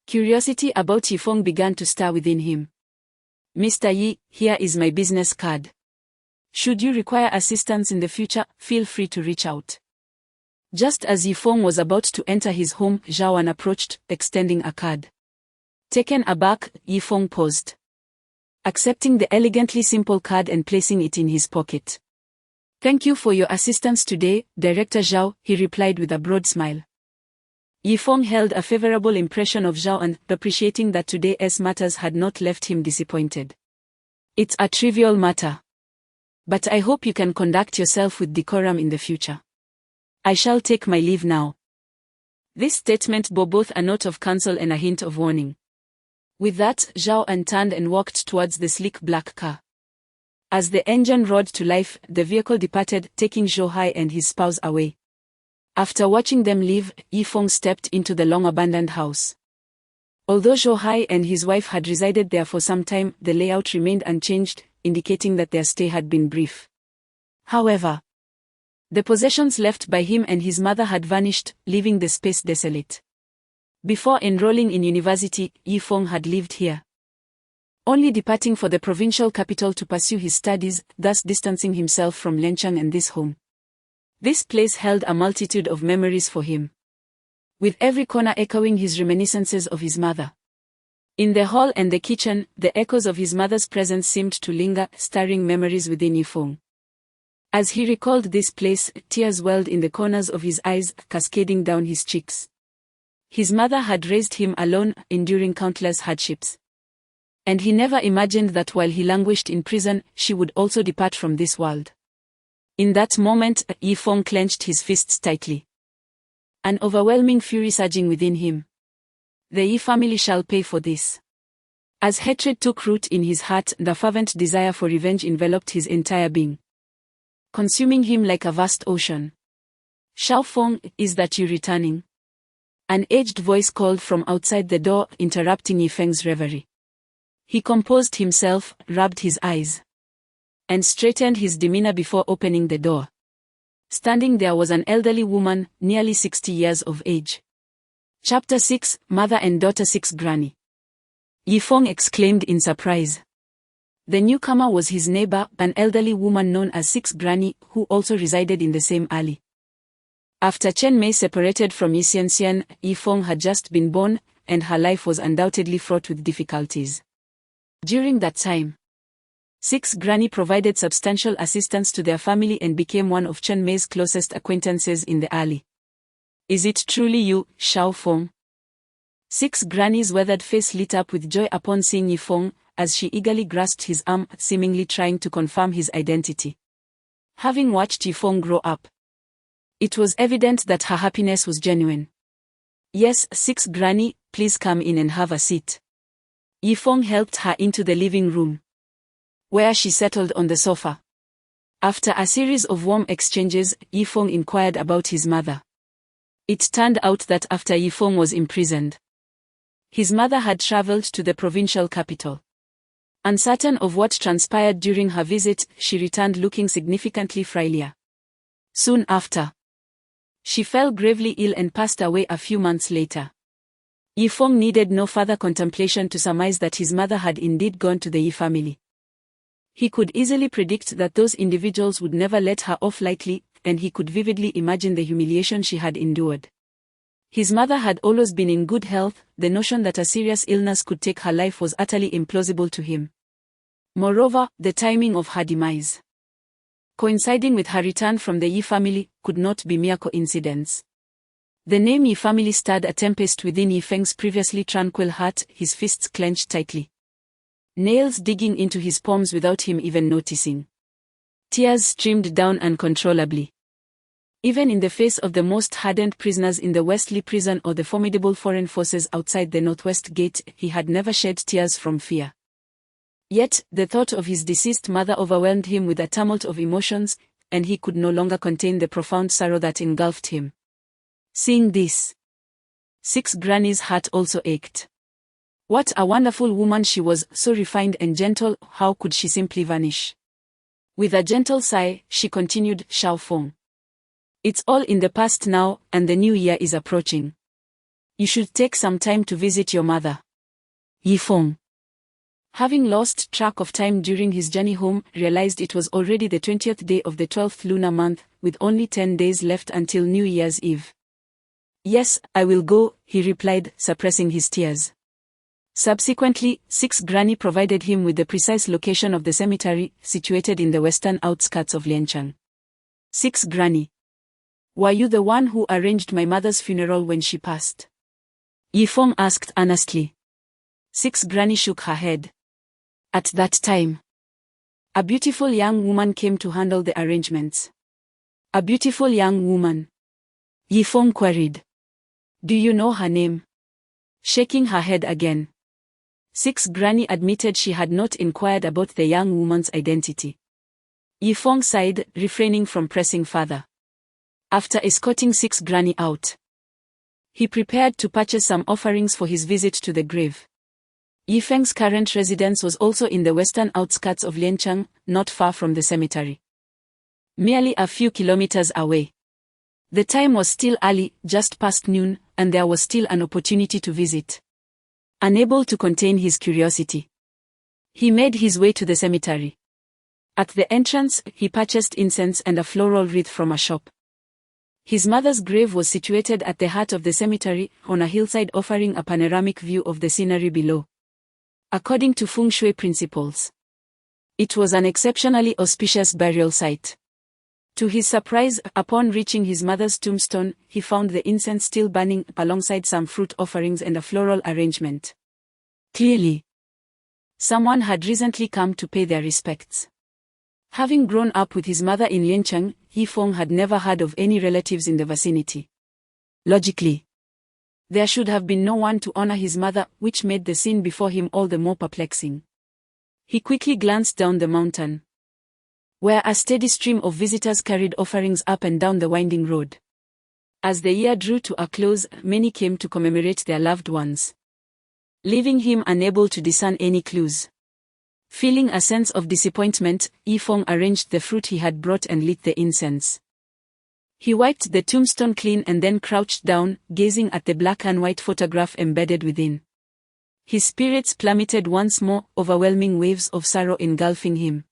Curiosity about Yifeng began to stir within him. "Mr. Yi, here is my business card. Should you require assistance in the future, feel free to reach out." Just as Yifeng was about to enter his home, Zhao An approached, extending a card. Taken aback, Yifeng paused, accepting the elegantly simple card and placing it in his pocket. "Thank you for your assistance today, Director Zhao," he replied with a broad smile. Yifeng held a favorable impression of Zhao An, appreciating that today's matters had not left him disappointed. "It's a trivial matter. But I hope you can conduct yourself with decorum in the future. I shall take my leave now." This statement bore both a note of counsel and a hint of warning. With that, Zhao An turned and walked towards the sleek black car. As the engine roared to life, the vehicle departed, taking Zhou Hai and his spouse away. After watching them leave, Yifeng stepped into the long-abandoned house. Although Zhou Hai and his wife had resided there for some time, the layout remained unchanged, indicating that their stay had been brief. However, the possessions left by him and his mother had vanished, leaving the space desolate. Before enrolling in university, Yifeng had lived here, only departing for the provincial capital to pursue his studies, thus distancing himself from Liancheng and this home. This place held a multitude of memories for him, with every corner echoing his reminiscences of his mother. In the hall and the kitchen, the echoes of his mother's presence seemed to linger, stirring memories within Yifeng. As he recalled this place, tears welled in the corners of his eyes, cascading down his cheeks. His mother had raised him alone, enduring countless hardships. And he never imagined that while he languished in prison, she would also depart from this world. In that moment, Yifeng clenched his fists tightly, an overwhelming fury surging within him. The Yi family shall pay for this. As hatred took root in his heart, the fervent desire for revenge enveloped his entire being, consuming him like a vast ocean. "Shao Feng, is that you returning?" An aged voice called from outside the door, interrupting Yifeng's reverie. He composed himself, rubbed his eyes, and straightened his demeanor before opening the door. Standing there was an elderly woman, nearly 60 years of age. Chapter 6, Mother and Daughter. Six Granny. Yifeng exclaimed in surprise. The newcomer was his neighbor, an elderly woman known as Six Granny, who also resided in the same alley. After Chen Mei separated from Yi Xianxian, Yifeng had just been born, and her life was undoubtedly fraught with difficulties. During that time, Six Granny provided substantial assistance to their family and became one of Chen Mei's closest acquaintances in the alley. "Is it truly you, Shao Feng?" Six Granny's weathered face lit up with joy upon seeing Yifeng, as she eagerly grasped his arm, seemingly trying to confirm his identity. Having watched Yifeng grow up, it was evident that her happiness was genuine. "Yes, Six Granny, please come in and have a seat." Yifeng helped her into the living room, where she settled on the sofa. After a series of warm exchanges, Yifeng inquired about his mother. It turned out that after Yifeng was imprisoned, his mother had traveled to the provincial capital. Uncertain of what transpired during her visit, she returned looking significantly frailer. Soon after, she fell gravely ill and passed away a few months later. Yifeng needed no further contemplation to surmise that his mother had indeed gone to the Yi family. He could easily predict that those individuals would never let her off lightly, and he could vividly imagine the humiliation she had endured. His mother had always been in good health, the notion that a serious illness could take her life was utterly implausible to him. Moreover, the timing of her demise, coinciding with her return from the Yi family, could not be mere coincidence. The name Yi family stirred a tempest within Yifeng's previously tranquil heart, his fists clenched tightly, nails digging into his palms without him even noticing. Tears streamed down uncontrollably. Even in the face of the most hardened prisoners in the Westly prison or the formidable foreign forces outside the Northwest Gate, he had never shed tears from fear. Yet, the thought of his deceased mother overwhelmed him with a tumult of emotions, and he could no longer contain the profound sorrow that engulfed him. Seeing this, Six Granny's heart also ached. What a wonderful woman she was, so refined and gentle, how could she simply vanish? With a gentle sigh, she continued, Xiaofeng. It's all in the past now, and the new year is approaching. You should take some time to visit your mother. Yifeng, having lost track of time during his journey home, realized it was already the 20th day of the 12th lunar month, with only 10 days left until New Year's Eve. Yes, I will go, he replied, suppressing his tears. Subsequently, Six Granny provided him with the precise location of the cemetery, situated in the western outskirts of Liancheng. Six Granny. Were you the one who arranged my mother's funeral when she passed? Yifeng asked earnestly. Six Granny shook her head. At that time, a beautiful young woman came to handle the arrangements. A beautiful young woman? Yifeng queried. Do you know her name? Shaking her head again. Six Granny admitted she had not inquired about the young woman's identity. Yifeng sighed, refraining from pressing further. After escorting Six Granny out, he prepared to purchase some offerings for his visit to the grave. Yifeng's current residence was also in the western outskirts of Liancheng, not far from the cemetery. Merely a few kilometers away. The time was still early, just past noon, and there was still an opportunity to visit. Unable to contain his curiosity, he made his way to the cemetery. At the entrance, he purchased incense and a floral wreath from a shop. His mother's grave was situated at the heart of the cemetery, on a hillside offering a panoramic view of the scenery below. According to feng shui principles, it was an exceptionally auspicious burial site. To his surprise, upon reaching his mother's tombstone, he found the incense still burning alongside some fruit offerings and a floral arrangement. Clearly, someone had recently come to pay their respects. Having grown up with his mother in Liancheng, Yifeng had never heard of any relatives in the vicinity. Logically, there should have been no one to honor his mother, which made the scene before him all the more perplexing. He quickly glanced down the mountain, where a steady stream of visitors carried offerings up and down the winding road. As the year drew to a close, many came to commemorate their loved ones, leaving him unable to discern any clues. Feeling a sense of disappointment, Yifeng arranged the fruit he had brought and lit the incense. He wiped the tombstone clean and then crouched down, gazing at the black and white photograph embedded within. His spirits plummeted once more, overwhelming waves of sorrow engulfing him,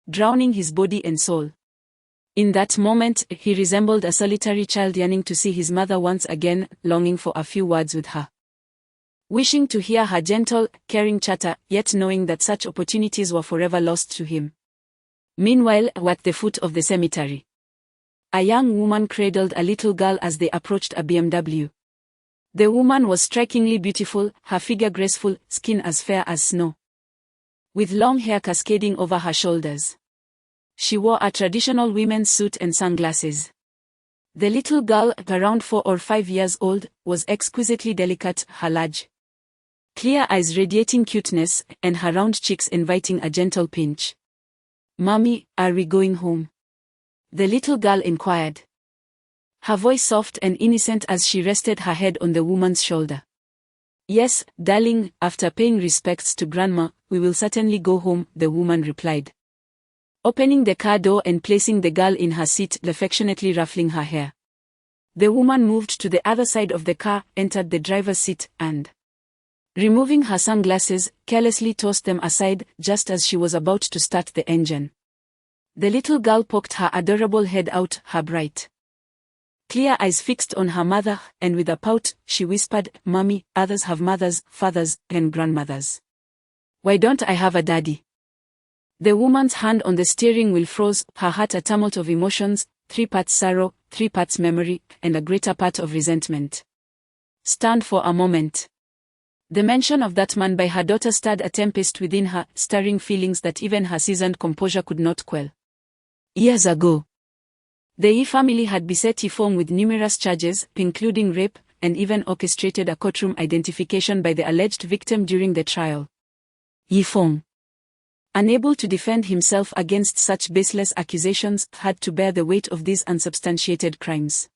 drowning his body and soul. In that moment, he resembled a solitary child yearning to see his mother once again, longing for a few words with her. Wishing to hear her gentle, caring chatter, yet knowing that such opportunities were forever lost to him. Meanwhile, at the foot of the cemetery, a young woman cradled a little girl as they approached a BMW. The woman was strikingly beautiful, her figure graceful, skin as fair as snow, with long hair cascading over her shoulders. She wore a traditional women's suit and sunglasses. The little girl, around 4 or 5 years old, was exquisitely delicate, her large, clear eyes radiating cuteness, and her round cheeks inviting a gentle pinch. "Mommy, are we going home?" the little girl inquired, her voice soft and innocent as she rested her head on the woman's shoulder. "Yes, darling, after paying respects to Grandma, we will certainly go home," the woman replied, opening the car door and placing the girl in her seat, affectionately ruffling her hair. The woman moved to the other side of the car, entered the driver's seat, and, removing her sunglasses, carelessly tossed them aside, just as she was about to start the engine. The little girl poked her adorable head out, her bright, clear eyes fixed on her mother, and with a pout, she whispered, "Mommy, others have mothers, fathers, and grandmothers. Why don't I have a daddy?" The woman's hand on the steering wheel froze, her heart a tumult of emotions, 3 parts sorrow, 3 parts memory, and a greater part of resentment. Stunned for a moment, the mention of that man by her daughter stirred a tempest within her, stirring feelings that even her seasoned composure could not quell. Years ago, the Yi family had beset Yifeng with numerous charges, including rape, and even orchestrated a courtroom identification by the alleged victim during the trial. Yifeng, unable to defend himself against such baseless accusations, had to bear the weight of these unsubstantiated crimes.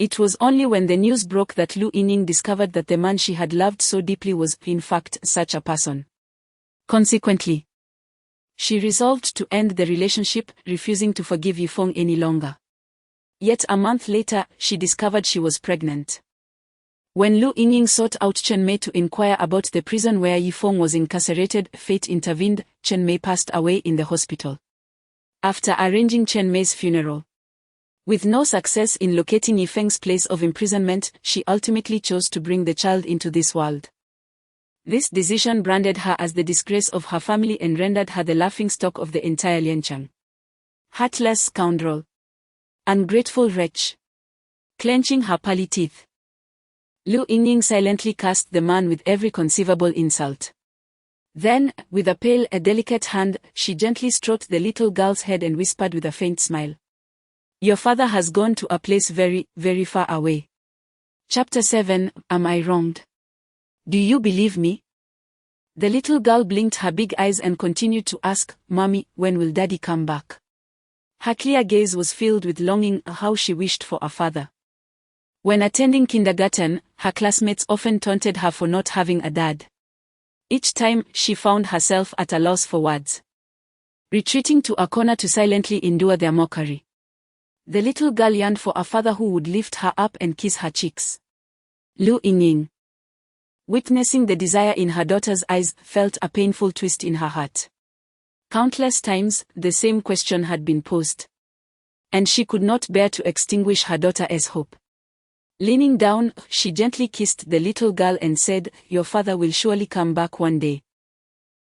It was only when the news broke that Lu Yining discovered that the man she had loved so deeply was, in fact, such a person. Consequently, She resolved to end the relationship, refusing to forgive Yifeng any longer. Yet a month later, she discovered she was pregnant. When Lu Yingying sought out Chen Mei to inquire about the prison where Yifeng was incarcerated, fate intervened. Chen Mei passed away in the hospital. After arranging Chen Mei's funeral, with no success in locating Yifeng's place of imprisonment, she ultimately chose to bring the child into this world. This decision branded her as the disgrace of her family and rendered her the laughingstock of the entire Liancheng. Heartless scoundrel. Ungrateful wretch. Clenching her pearly teeth, Lu Yingying silently cursed the man with every conceivable insult. Then, with a pale, delicate hand, she gently stroked the little girl's head and whispered with a faint smile, "Your father has gone to a place very, very far away." Chapter 7. Am I wronged? Do you believe me? The little girl blinked her big eyes and continued to ask, "Mommy, when will Daddy come back?" Her clear gaze was filled with longing. How she wished for a father. When attending kindergarten, her classmates often taunted her for not having a dad. Each time, she found herself at a loss for words, retreating to a corner to silently endure their mockery. The little girl yearned for a father who would lift her up and kiss her cheeks. Lu Yingying, witnessing the desire in her daughter's eyes, felt a painful twist in her heart. Countless times, the same question had been posed, and she could not bear to extinguish her daughter's hope. Leaning down, she gently kissed the little girl and said, "Your father will surely come back one day.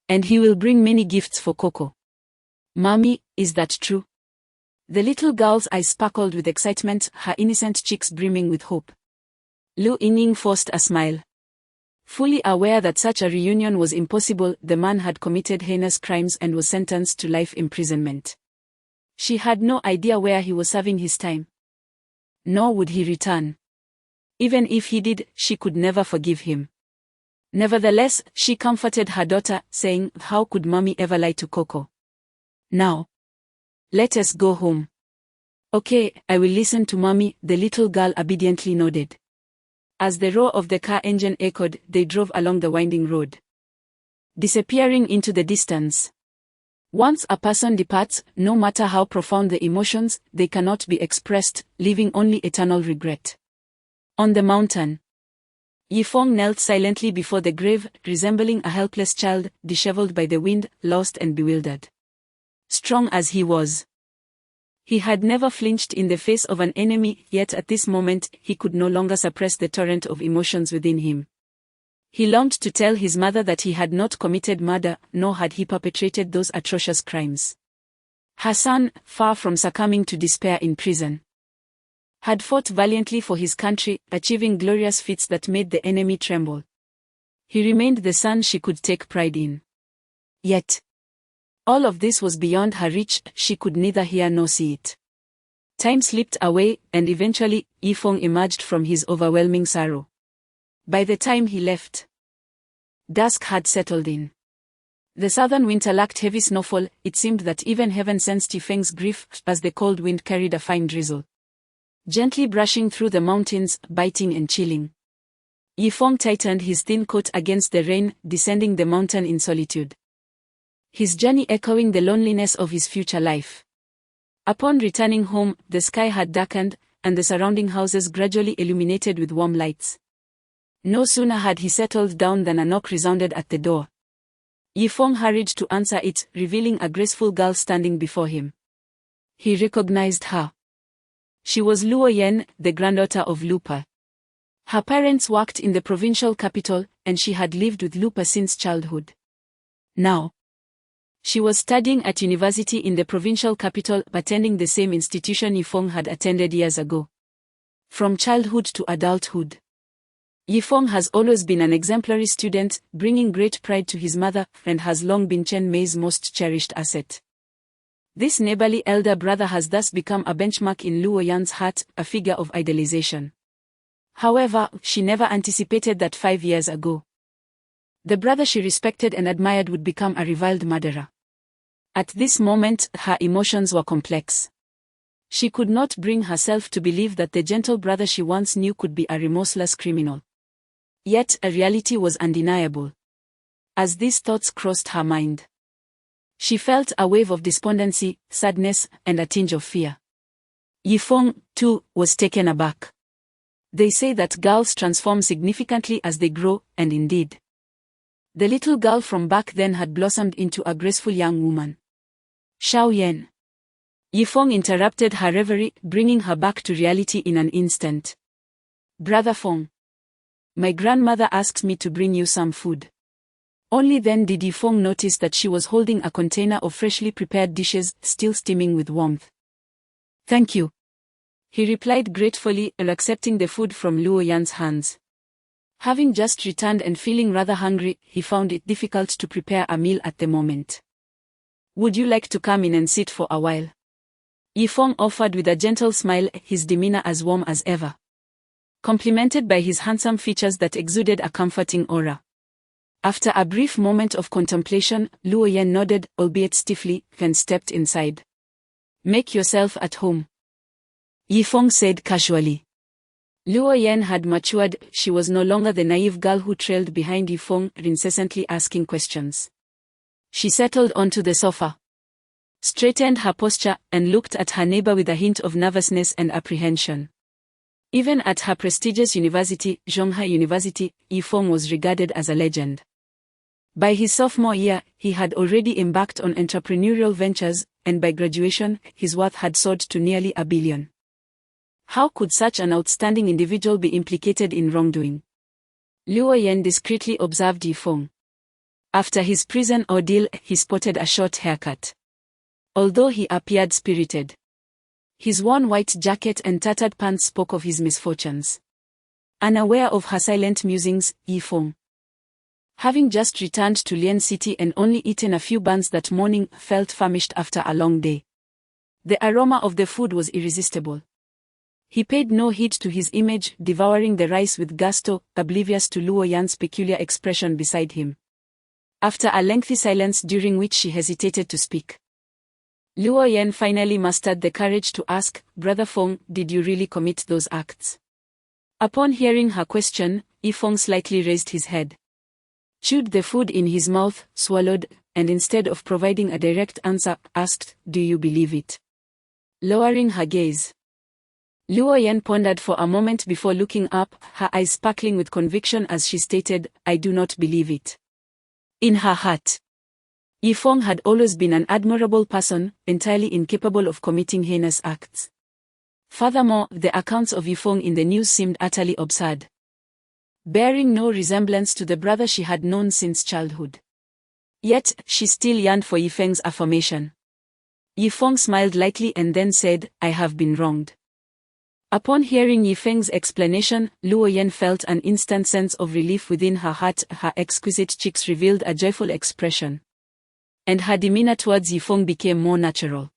And he will bring many gifts for Coco." "Mommy, is that true?" The little girl's eyes sparkled with excitement, her innocent cheeks brimming with hope. Lu Yingying forced a smile. Fully aware that such a reunion was impossible, the man had committed heinous crimes and was sentenced to life imprisonment. She had no idea where he was serving his time. Nor would he return. Even if he did, she could never forgive him. Nevertheless, she comforted her daughter, saying, "How could Mommy ever lie to Coco? Now, let us go home." "Okay, I will listen to Mommy," the little girl obediently nodded. As the roar of the car engine echoed, they drove along the winding road, disappearing into the distance. Once a person departs, no matter how profound the emotions, they cannot be expressed, leaving only eternal regret. On the mountain, Yifeng knelt silently before the grave, resembling a helpless child, disheveled by the wind, lost and bewildered. Strong as he was, he had never flinched in the face of an enemy, yet at this moment, he could no longer suppress the torrent of emotions within him. He longed to tell his mother that he had not committed murder, nor had he perpetrated those atrocious crimes. Her son, far from succumbing to despair in prison, had fought valiantly for his country, achieving glorious feats that made the enemy tremble. He remained the son she could take pride in. Yet, all of this was beyond her reach, she could neither hear nor see it. Time slipped away, and eventually, Yifeng emerged from his overwhelming sorrow. By the time he left, dusk had settled in. The southern winter lacked heavy snowfall. It seemed that even heaven sensed Yifeng's grief, as the cold wind carried a fine drizzle, gently brushing through the mountains, biting and chilling. Yifeng tightened his thin coat against the rain, descending the mountain in solitude, his journey echoing the loneliness of his future life. Upon returning home, the sky had darkened, and the surrounding houses gradually illuminated with warm lights. No sooner had he settled down than a knock resounded at the door. Yifeng hurried to answer it, revealing a graceful girl standing before him. He recognized her. She was Luo Yan, the granddaughter of Lupa. Her parents worked in the provincial capital, and she had lived with Lupa since childhood. Now, she was studying at university in the provincial capital, attending the same institution Yifeng had attended years ago. From childhood to adulthood, Yifeng has always been an exemplary student, bringing great pride to his mother, and has long been Chen Mei's most cherished asset. This neighborly elder brother has thus become a benchmark in Luo Yan's heart, a figure of idolization. However, she never anticipated that 5 years ago, the brother she respected and admired would become a reviled murderer. At this moment, her emotions were complex. She could not bring herself to believe that the gentle brother she once knew could be a remorseless criminal. Yet, a reality was undeniable. As these thoughts crossed her mind, She felt a wave of despondency, sadness, and a tinge of fear. Yifeng, too, was taken aback. They say that girls transform significantly as they grow, and indeed. The little girl from back then had blossomed into a graceful young woman. Xiaoyan. Yifeng interrupted her reverie, bringing her back to reality in an instant. Brother Feng. My grandmother asked me to bring you some food. Only then did Yifeng notice that she was holding a container of freshly prepared dishes, still steaming with warmth. Thank you. He replied gratefully, accepting the food from Luo Yan's hands. Having just returned and feeling rather hungry, he found it difficult to prepare a meal at the moment. Would you like to come in and sit for a while? Yifeng offered with a gentle smile, his demeanor as warm as ever. Complemented by his handsome features that exuded a comforting aura. After a brief moment of contemplation, Luo Yan nodded, albeit stiffly, and stepped inside. Make yourself at home. Yifeng said casually. Luo Yan had matured, she was no longer the naive girl who trailed behind Yifeng, incessantly asking questions. She settled onto the sofa, straightened her posture, and looked at her neighbor with a hint of nervousness and apprehension. Even at her prestigious university, Zhonghai University, Yifeng was regarded as a legend. By his sophomore year, he had already embarked on entrepreneurial ventures, and by graduation, his worth had soared to nearly $1 billion. How could such an outstanding individual be implicated in wrongdoing? Luo Yan discreetly observed Yifeng. After his prison ordeal, he sported a short haircut. Although he appeared spirited, his worn white jacket and tattered pants spoke of his misfortunes. Unaware of her silent musings, Yifeng, having just returned to Lian City and only eaten a few buns that morning, felt famished after a long day. The aroma of the food was irresistible. He paid no heed to his image, devouring the rice with gusto, oblivious to Luo Yan's peculiar expression beside him. After a lengthy silence during which she hesitated to speak, Luo Yan finally mustered the courage to ask, Brother Feng, did you really commit those acts? Upon hearing her question, Yifeng slightly raised his head, chewed the food in his mouth, swallowed, and instead of providing a direct answer, asked, do you believe it? Lowering her gaze, Luo Yan pondered for a moment before looking up, her eyes sparkling with conviction as she stated, I do not believe it. In her heart, Yifeng had always been an admirable person, entirely incapable of committing heinous acts. Furthermore, the accounts of Yifeng in the news seemed utterly absurd, bearing no resemblance to the brother she had known since childhood. Yet, she still yearned for Yifeng's affirmation. Yifeng smiled lightly and then said, I have been wronged. Upon hearing Yifeng's explanation, Luo Yan felt an instant sense of relief within her heart. Her exquisite cheeks revealed a joyful expression, and her demeanor towards Yifeng became more natural.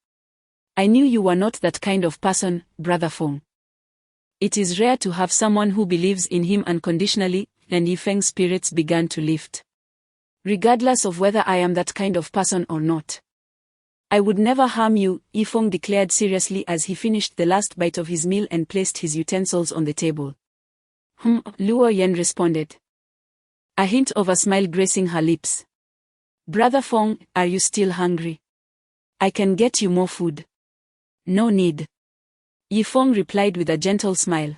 I knew you were not that kind of person, Brother Feng. It is rare to have someone who believes in him unconditionally, and Yifeng's spirits began to lift. Regardless of whether I am that kind of person or not, I would never harm you, Yifeng declared seriously as he finished the last bite of his meal and placed his utensils on the table. Luo Yan responded, a hint of a smile gracing her lips. Brother Feng, are you still hungry? I can get you more food. No need. Yifeng replied with a gentle smile.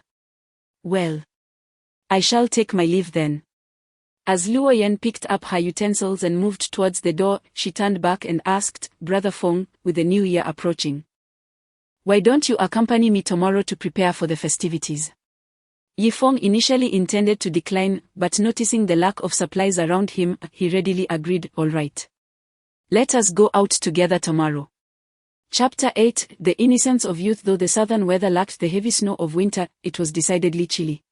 Well, I shall take my leave then. As Luo Yan picked up her utensils and moved towards the door, she turned back and asked, Brother Feng, with the new year approaching, why don't you accompany me tomorrow to prepare for the festivities? Yifeng initially intended to decline, but noticing the lack of supplies around him, he readily agreed, all right. Let us go out together tomorrow. Chapter 8, The Innocence of Youth. Though the southern weather lacked the heavy snow of winter, it was decidedly chilly,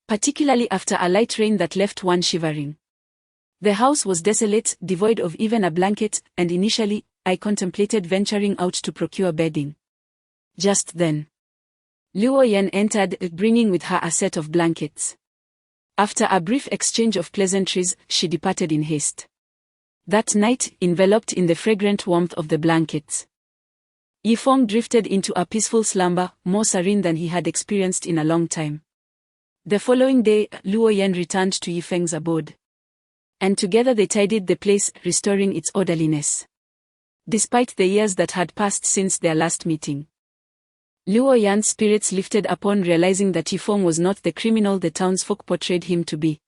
particularly after a light rain that left one shivering. The house was desolate, devoid of even a blanket, and initially, I contemplated venturing out to procure bedding. Just then, Luo Yan entered, bringing with her a set of blankets. After a brief exchange of pleasantries, she departed in haste. That night, enveloped in the fragrant warmth of the blankets, Yifeng drifted into a peaceful slumber, more serene than he had experienced in a long time. The following day, Luo Yan returned to Yifeng's abode, and together they tidied the place, restoring its orderliness. despite the years that had passed since their last meeting. Luo Yan's spirits lifted upon realizing that Yifeng was not the criminal the townsfolk portrayed him to be.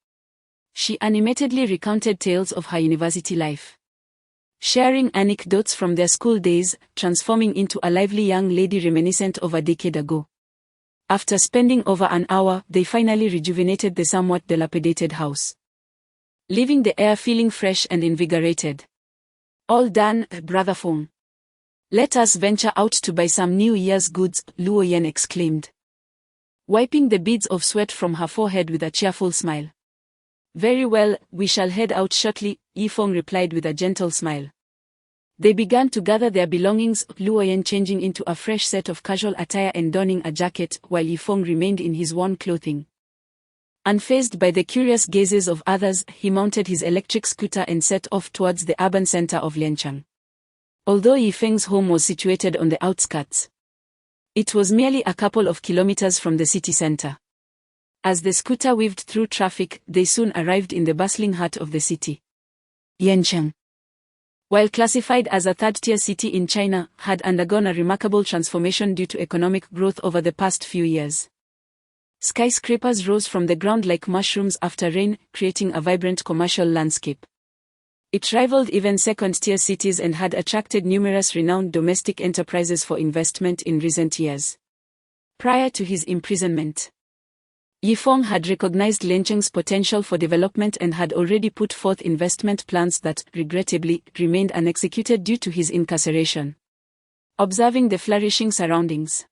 She animatedly recounted tales of her university life, sharing anecdotes from their school days, transforming into a lively young lady reminiscent of a decade ago. After spending over an hour, they finally rejuvenated the somewhat dilapidated house, leaving the air feeling fresh and invigorated. All done, Brother Feng. Let us venture out to buy some New Year's goods, Luo Yan exclaimed, wiping the beads of sweat from her forehead with a cheerful smile. Very well, we shall head out shortly, Yifeng replied with a gentle smile. They began to gather their belongings, Luo Yan changing into a fresh set of casual attire and donning a jacket, while Yifeng remained in his worn clothing. Unfazed by the curious gazes of others, he mounted his electric scooter and set off towards the urban center of Liancheng. Although Yifeng's home was situated on the outskirts, it was merely a couple of kilometers from the city center. As the scooter weaved through traffic, they soon arrived in the bustling heart of the city. Liancheng, while classified as a third-tier city in China, had undergone a remarkable transformation due to economic growth over the past few years. Skyscrapers rose from the ground like mushrooms after rain, creating a vibrant commercial landscape. It rivaled even second-tier cities and had attracted numerous renowned domestic enterprises for investment in recent years. Prior to his imprisonment, Yifeng had recognized Liancheng's potential for development and had already put forth investment plans that, regrettably, remained unexecuted due to his incarceration. Observing the flourishing surroundings,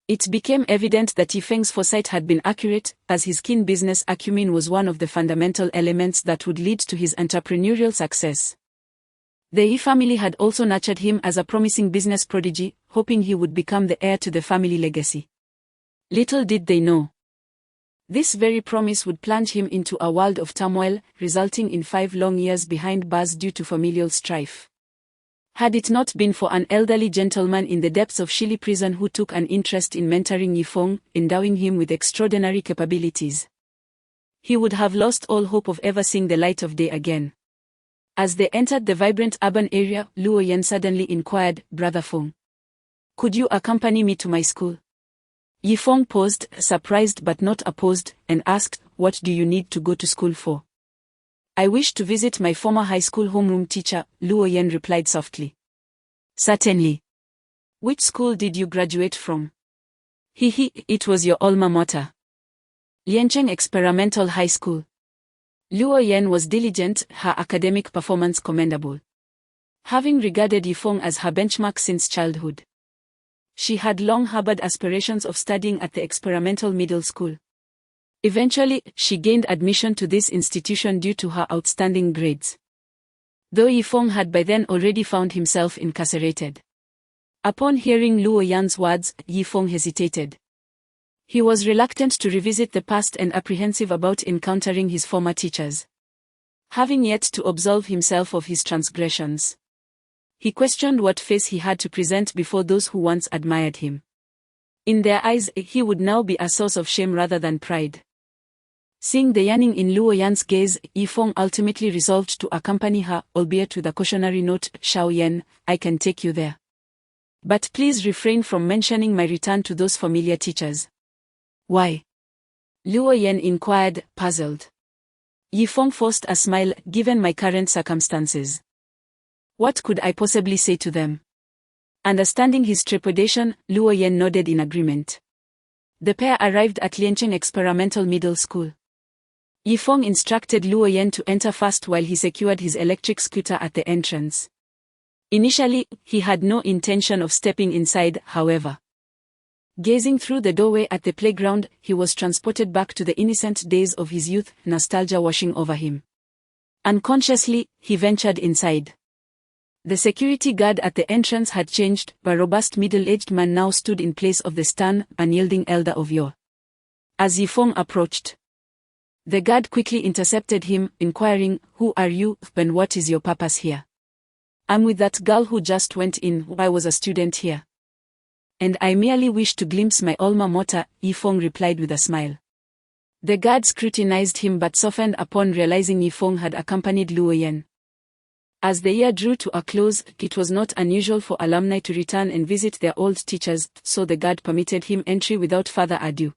it became evident that Yifeng's foresight had been accurate, as his keen business acumen was one of the fundamental elements that would lead to his entrepreneurial success. The Yi family had also nurtured him as a promising business prodigy, hoping he would become the heir to the family legacy. Little did they know, this very promise would plunge him into a world of turmoil, resulting in 5 long years behind bars due to familial strife. Had it not been for an elderly gentleman in the depths of Shili prison who took an interest in mentoring Yifeng, endowing him with extraordinary capabilities, he would have lost all hope of ever seeing the light of day again. As they entered the vibrant urban area, Luo Yan suddenly inquired, Brother Feng, could you accompany me to my school? Yifeng paused, surprised but not opposed, and asked, what do you need to go to school for? I wish to visit my former high school homeroom teacher, Luo Yan replied softly. Certainly. Which school did you graduate from? It was your alma mater. Liancheng Experimental High School. Luo Yan was diligent, her academic performance commendable, having regarded Yifeng as her benchmark since childhood. She had long harbored aspirations of studying at the experimental middle school. Eventually, she gained admission to this institution due to her outstanding grades, though Yifeng had by then already found himself incarcerated. Upon hearing Luo Yan's words, Yifeng hesitated. He was reluctant to revisit the past and apprehensive about encountering his former teachers, having yet to absolve himself of his transgressions. He questioned what face he had to present before those who once admired him. In their eyes, he would now be a source of shame rather than pride. Seeing the yearning in Luo Yan's gaze, Yifeng ultimately resolved to accompany her, albeit with a cautionary note, Xiao Yan, I can take you there, but please refrain from mentioning my return to those familiar teachers. Why? Luo Yan inquired, puzzled. Yifeng forced a smile, given my current circumstances. What could I possibly say to them? Understanding his trepidation, Luo Yan nodded in agreement. The pair arrived at Liancheng Experimental Middle School. Yifeng instructed Luo Yan to enter first while he secured his electric scooter at the entrance. Initially, he had no intention of stepping inside, however. Gazing through the doorway at the playground, he was transported back to the innocent days of his youth, nostalgia washing over him. Unconsciously, he ventured inside. The security guard at the entrance had changed, a robust middle-aged man now stood in place of the stern, unyielding elder of yore. As Yifeng approached, the guard quickly intercepted him, inquiring, Who are you, and what is your purpose here? I'm with that girl who just went in. I was a student here, and I merely wish to glimpse my alma mater, Yifeng replied with a smile. The guard scrutinized him but softened upon realizing Yifeng had accompanied Luo Yan. As the year drew to a close, it was not unusual for alumni to return and visit their old teachers, so the guard permitted him entry without further ado.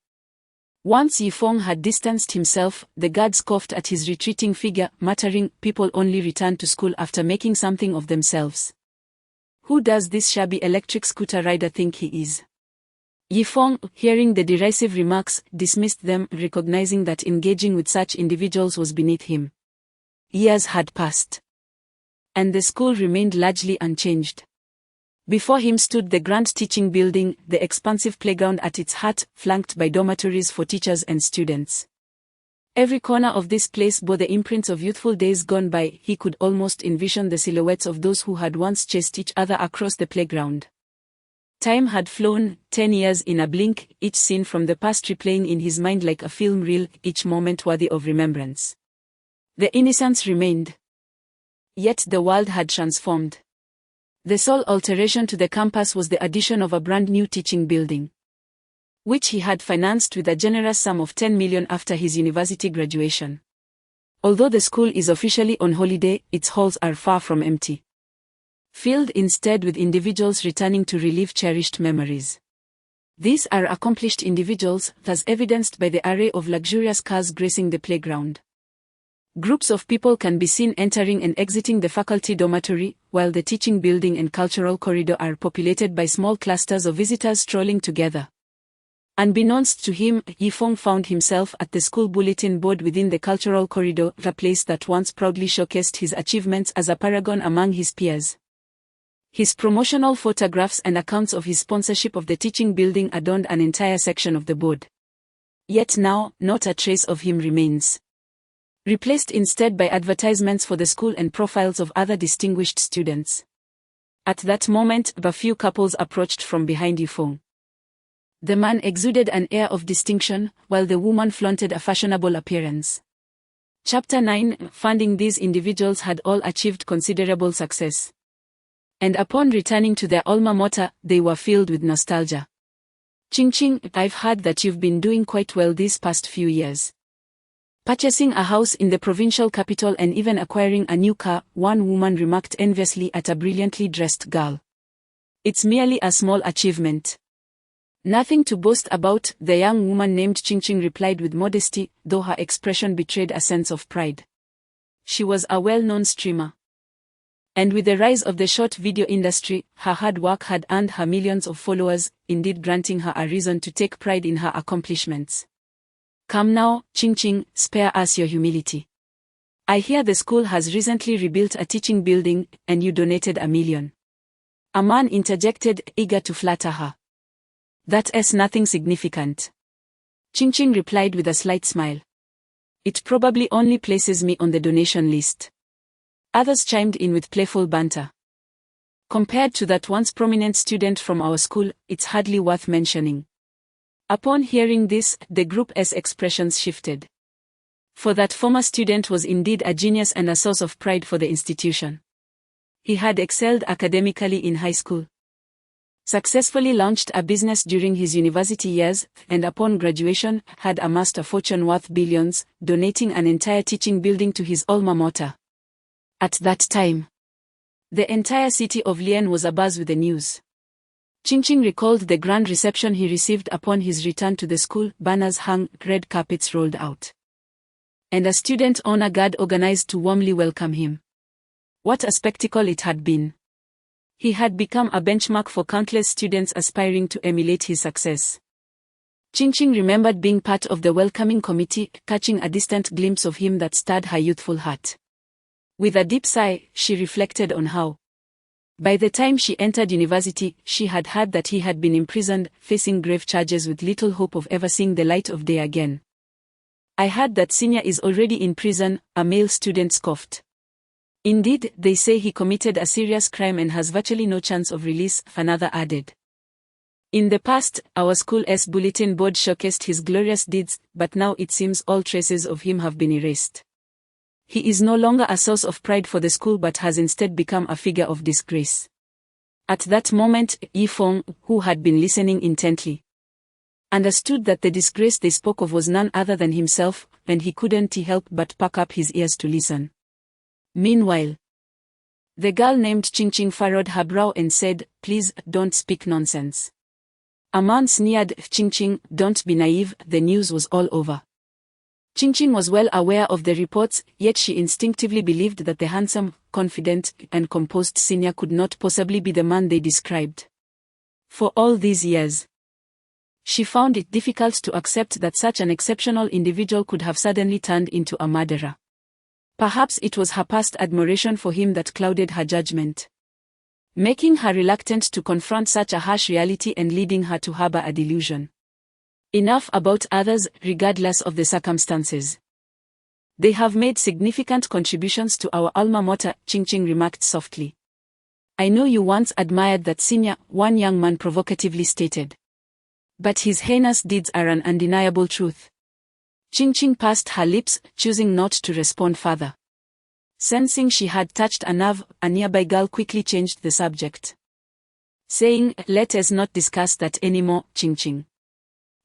Once Yifeng had distanced himself, the guard scoffed at his retreating figure, muttering, "People only return to school after making something of themselves. Who does this shabby electric scooter rider think he is?" Yifeng, hearing the derisive remarks, dismissed them, recognizing that engaging with such individuals was beneath him. Years had passed, and the school remained largely unchanged. Before him stood the grand teaching building, the expansive playground at its heart, flanked by dormitories for teachers and students. Every corner of this place bore the imprints of youthful days gone by. He could almost envision the silhouettes of those who had once chased each other across the playground. Time had flown, 10 years in a blink, each scene from the past replaying in his mind like a film reel, each moment worthy of remembrance. The innocence remained. Yet the world had transformed. The sole alteration to the campus was the addition of a brand new teaching building, which he had financed with a generous sum of 10 million after his university graduation. Although the school is officially on holiday, its halls are far from empty, filled instead with individuals returning to relive cherished memories. These are accomplished individuals, thus evidenced by the array of luxurious cars gracing the playground. Groups of people can be seen entering and exiting the faculty dormitory, while the teaching building and cultural corridor are populated by small clusters of visitors strolling together. Unbeknownst to him, Yifeng found himself at the school bulletin board within the cultural corridor, the place that once proudly showcased his achievements as a paragon among his peers. His promotional photographs and accounts of his sponsorship of the teaching building adorned an entire section of the board. Yet now, not a trace of him remains, replaced instead by advertisements for the school and profiles of other distinguished students. At that moment, a few couples approached from behind Yifeng. The man exuded an air of distinction, while the woman flaunted a fashionable appearance. Chapter 9. Funding. These individuals had all achieved considerable success, and upon returning to their alma mater, they were filled with nostalgia. "Ching, I've heard that you've been doing quite well these past few years. Purchasing a house in the provincial capital and even acquiring a new car," one woman remarked enviously at a brilliantly dressed girl. "It's merely a small achievement. Nothing to boast about," the young woman named Ching replied with modesty, though her expression betrayed a sense of pride. She was a well-known streamer, and with the rise of the short video industry, her hard work had earned her millions of followers, indeed granting her a reason to take pride in her accomplishments. "Come now, Ching, spare us your humility. I hear the school has recently rebuilt a teaching building, and you donated 1 million. A man interjected, eager to flatter her. "That's nothing significant," Ching replied with a slight smile. "It probably only places me on the donation list." Others chimed in with playful banter. "Compared to that once prominent student from our school, it's hardly worth mentioning." Upon hearing this, the group's expressions shifted. For that former student was indeed a genius and a source of pride for the institution. He had excelled academically in high school, successfully launched a business during his university years, and upon graduation, had amassed a fortune worth billions, donating an entire teaching building to his alma mater. At that time, the entire city of Lian was abuzz with the news. Ching recalled the grand reception he received upon his return to the school. Banners hung, red carpets rolled out, and a student honor guard organized to warmly welcome him. What a spectacle it had been! He had become a benchmark for countless students aspiring to emulate his success. Ching remembered being part of the welcoming committee, catching a distant glimpse of him that stirred her youthful heart. With a deep sigh, she reflected on how, by the time she entered university, she had heard that he had been imprisoned, facing grave charges with little hope of ever seeing the light of day again. "I heard that Senior is already in prison," a male student scoffed. "Indeed, they say he committed a serious crime and has virtually no chance of release," another added. "In the past, our school's bulletin board showcased his glorious deeds, but now it seems all traces of him have been erased. He is no longer a source of pride for the school but has instead become a figure of disgrace." At that moment, Yifeng, who had been listening intently, understood that the disgrace they spoke of was none other than himself, and he couldn't help but perk up his ears to listen. Meanwhile, The girl named Ching Ching furrowed her brow and said, "Please, don't speak nonsense." Aman sneered, "Ching Ching, don't be naive, the news was all over." Ching Ching was well aware of the reports, yet she instinctively believed that the handsome, confident, and composed senior could not possibly be the man they described. For all these years, she found it difficult to accept that such an exceptional individual could have suddenly turned into a murderer. Perhaps it was her past admiration for him that clouded her judgment, making her reluctant to confront such a harsh reality and leading her to harbor a delusion. Enough about others, regardless of the circumstances. They have made significant contributions to our alma mater, Ching Ching remarked softly. I know you once admired that senior, one young man provocatively stated. But his heinous deeds are an undeniable truth. Ching Ching pursed her lips, choosing not to respond further. Sensing she had touched a nerve, a nearby girl quickly changed the subject, saying, "Let us not discuss that anymore, Ching Ching.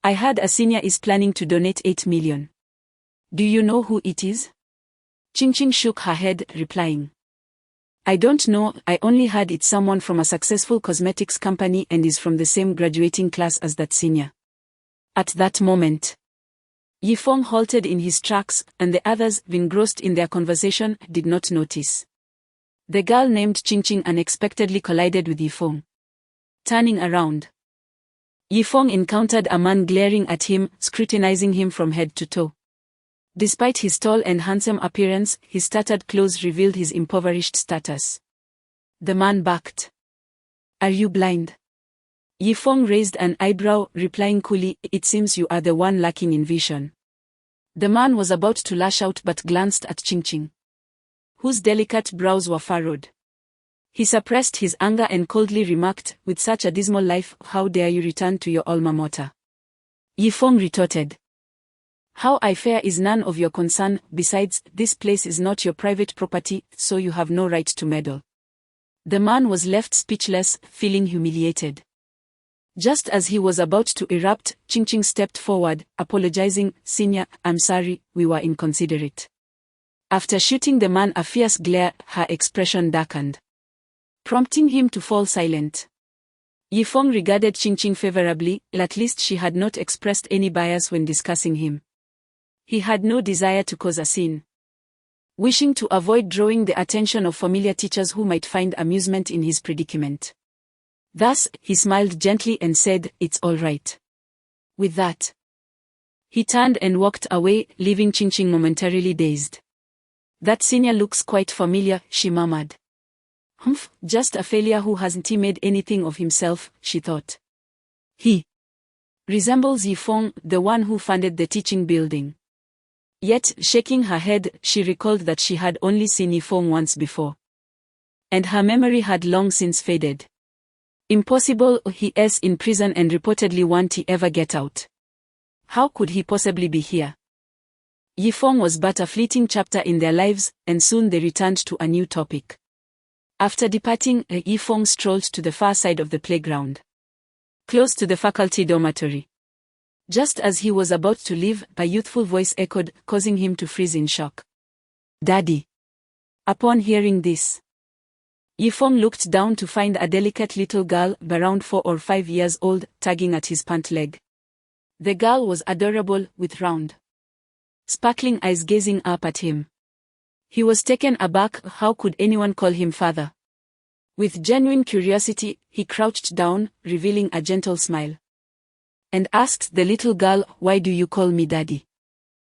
I heard a senior is planning to donate 8 million. Do you know who it is?" Ching Ching shook her head, replying, "I don't know, I only heard it's someone from a successful cosmetics company and is from the same graduating class as that senior." At that moment, Yifeng halted in his tracks, and the others, engrossed in their conversation, did not notice. The girl named Ching Ching unexpectedly collided with Yifeng. Turning around, Yifeng encountered a man glaring at him, scrutinizing him from head to toe. Despite his tall and handsome appearance, his tattered clothes revealed his impoverished status. The man backed. "Are you blind?" Yifeng raised an eyebrow, replying coolly, "It seems you are the one lacking in vision." The man was about to lash out but glanced at Ching Ching, whose delicate brows were furrowed. He suppressed his anger and coldly remarked, "With such a dismal life, how dare you return to your alma mater?" Yifeng retorted, "How I fare is none of your concern, besides, this place is not your private property, so you have no right to meddle." The man was left speechless, feeling humiliated. Just as he was about to erupt, Ching Ching stepped forward, apologizing, "Senior, I'm sorry, we were inconsiderate." After shooting the man a fierce glare, her expression darkened, prompting him to fall silent. Yifeng regarded Ching Ching favorably, at least she had not expressed any bias when discussing him. He had no desire to cause a scene, wishing to avoid drawing the attention of familiar teachers who might find amusement in his predicament. Thus, he smiled gently and said, "It's all right." With that, he turned and walked away, leaving Ching Ching momentarily dazed. "That senior looks quite familiar," she murmured. "Humph, just a failure who hasn't made anything of himself," she thought. "He resembles Yifeng, the one who funded the teaching building." Yet, shaking her head, she recalled that she had only seen Yifeng once before, and her memory had long since faded. Impossible, he is in prison and reportedly won't ever get out. How could he possibly be here? Yifeng was but a fleeting chapter in their lives, and soon they returned to a new topic. After departing, Yifeng strolled to the far side of the playground, close to the faculty dormitory. Just as he was about to leave, a youthful voice echoed, causing him to freeze in shock. "Daddy." Upon hearing this, Yifeng looked down to find a delicate little girl, around 4 or 5 years old, tugging at his pant leg. The girl was adorable, with round, sparkling eyes gazing up at him. He was taken aback. How could anyone call him father? With genuine curiosity, he crouched down, revealing a gentle smile, and asked the little girl, "Why do you call me daddy?"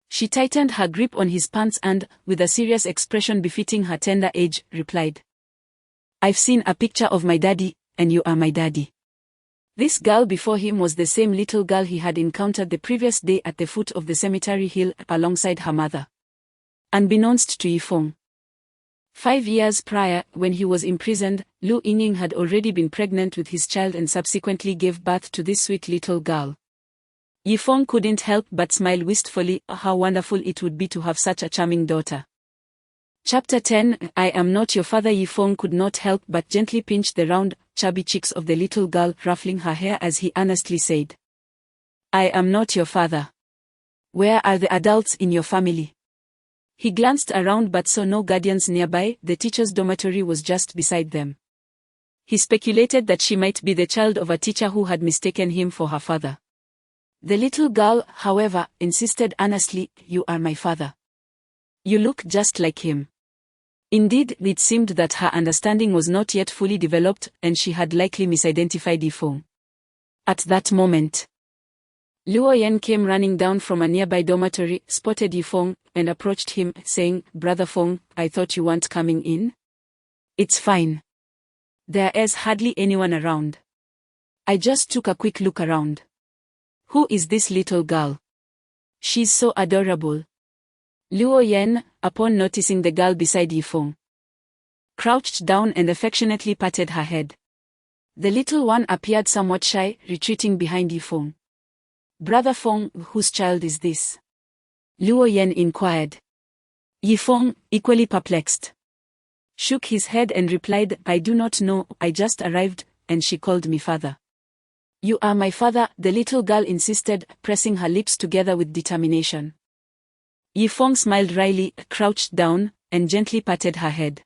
She tightened her grip on his pants and, with a serious expression befitting her tender age, replied, "I've seen a picture of my daddy, and you are my daddy." This girl before him was the same little girl he had encountered the previous day at the foot of the cemetery hill, alongside her mother. Unbeknownst to Yifeng, 5 years prior, when he was imprisoned, Lu Yingning had already been pregnant with his child and subsequently gave birth to this sweet little girl. Yifeng couldn't help but smile wistfully. How wonderful it would be to have such a charming daughter. Chapter 10, I am not your father. Yifeng could not help but gently pinch the round, chubby cheeks of the little girl, ruffling her hair as he earnestly said, "I am not your father. Where are the adults in your family?" He glanced around but saw no guardians nearby. The teacher's dormitory was just beside them. He speculated that she might be the child of a teacher who had mistaken him for her father. The little girl, however, insisted earnestly, "You are my father. You look just like him." Indeed, it seemed that her understanding was not yet fully developed, and she had likely misidentified Yifeng. At that moment, Luo Yan came running down from a nearby dormitory, spotted Yifeng, and approached him, saying, "Brother Feng, I thought you weren't coming in." "It's fine. There is hardly anyone around. I just took a quick look around." "Who is this little girl? She's so adorable." Luo Yan, upon noticing the girl beside Yifeng, crouched down and affectionately patted her head. The little one appeared somewhat shy, retreating behind Yifeng. "Brother Feng, whose child is this?" Luo Yan inquired. Yifeng, equally perplexed, shook his head and replied, "I do not know, I just arrived, and she called me father." "You are my father," the little girl insisted, pressing her lips together with determination. Yifeng smiled wryly, crouched down, and gently patted her head.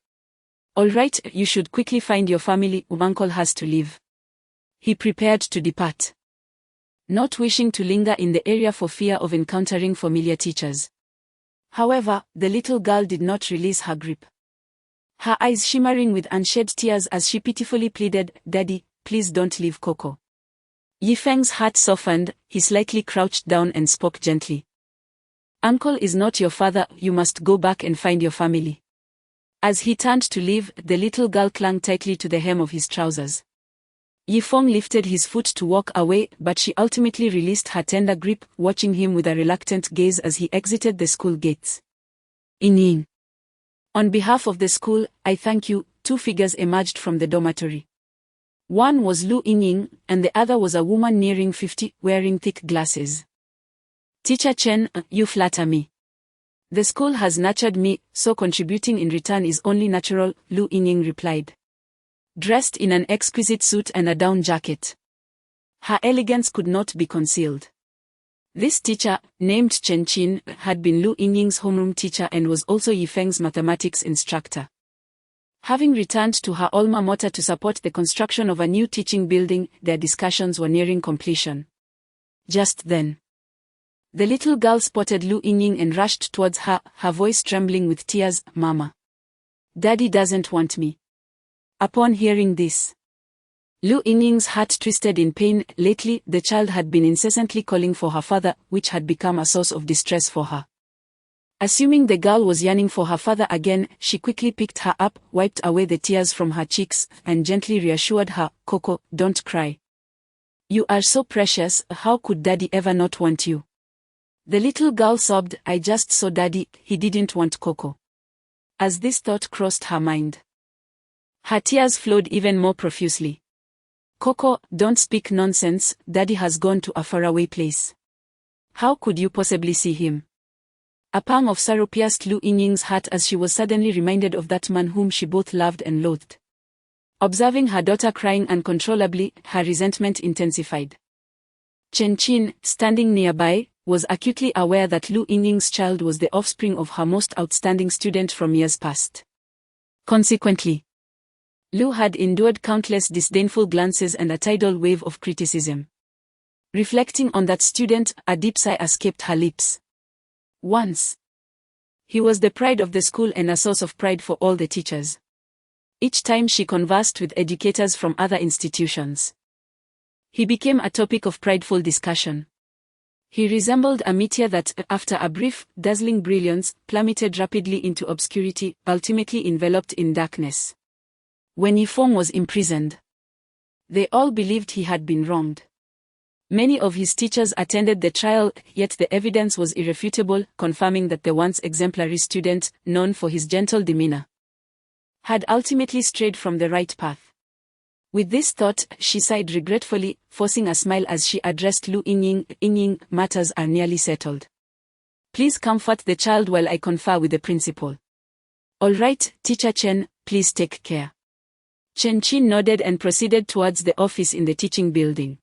"All right, you should quickly find your family, uncle has to leave." He prepared to depart, not wishing to linger in the area for fear of encountering familiar teachers. However, the little girl did not release her grip, her eyes shimmering with unshed tears as she pitifully pleaded, "Daddy, please don't leave Coco." Yifeng's heart softened, he slightly crouched down and spoke gently. "Uncle is not your father, you must go back and find your family." As he turned to leave, the little girl clung tightly to the hem of his trousers. Yifeng lifted his foot to walk away, but she ultimately released her tender grip, watching him with a reluctant gaze as he exited the school gates. "Inying. On behalf of the school, I thank you." Two figures emerged from the dormitory. One was Lu Inying, and the other was a woman nearing 50, wearing thick glasses. "Teacher Chen, you flatter me. The school has nurtured me, so contributing in return is only natural," Lu Inying replied. Dressed in an exquisite suit and a down jacket, her elegance could not be concealed. This teacher, named Chen Qin, had been Lu Inying's homeroom teacher and was also Yifeng's mathematics instructor. Having returned to her alma mater to support the construction of a new teaching building, their discussions were nearing completion. Just then, the little girl spotted Lu Inying and rushed towards her, her voice trembling with tears, "Mama. Daddy doesn't want me." Upon hearing this, Lu Inying's heart twisted in pain. Lately, the child had been incessantly calling for her father, which had become a source of distress for her. Assuming the girl was yearning for her father again, she quickly picked her up, wiped away the tears from her cheeks, and gently reassured her, "Coco, don't cry. You are so precious, how could Daddy ever not want you?" The little girl sobbed, "I just saw Daddy, he didn't want Coco." As this thought crossed her mind, her tears flowed even more profusely. "Coco, don't speak nonsense, Daddy has gone to a faraway place. How could you possibly see him?" A pang of sorrow pierced Lu Inying's heart as she was suddenly reminded of that man whom she both loved and loathed. Observing her daughter crying uncontrollably, her resentment intensified. Chen Qin, standing nearby, was acutely aware that Lu Inying's child was the offspring of her most outstanding student from years past. Consequently, Lu had endured countless disdainful glances and a tidal wave of criticism. Reflecting on that student, a deep sigh escaped her lips. Once, he was the pride of the school and a source of pride for all the teachers. Each time she conversed with educators from other institutions, he became a topic of prideful discussion. He resembled a meteor that, after a brief, dazzling brilliance, plummeted rapidly into obscurity, ultimately enveloped in darkness. When Yifeng was imprisoned, they all believed he had been wronged. Many of his teachers attended the trial, yet the evidence was irrefutable, confirming that the once exemplary student, known for his gentle demeanor, had ultimately strayed from the right path. With this thought, she sighed regretfully, forcing a smile as she addressed Lu Inying. "Inying, matters are nearly settled. Please comfort the child while I confer with the principal." "All right, Teacher Chen, please take care." Chen Qin nodded and proceeded towards the office in the teaching building.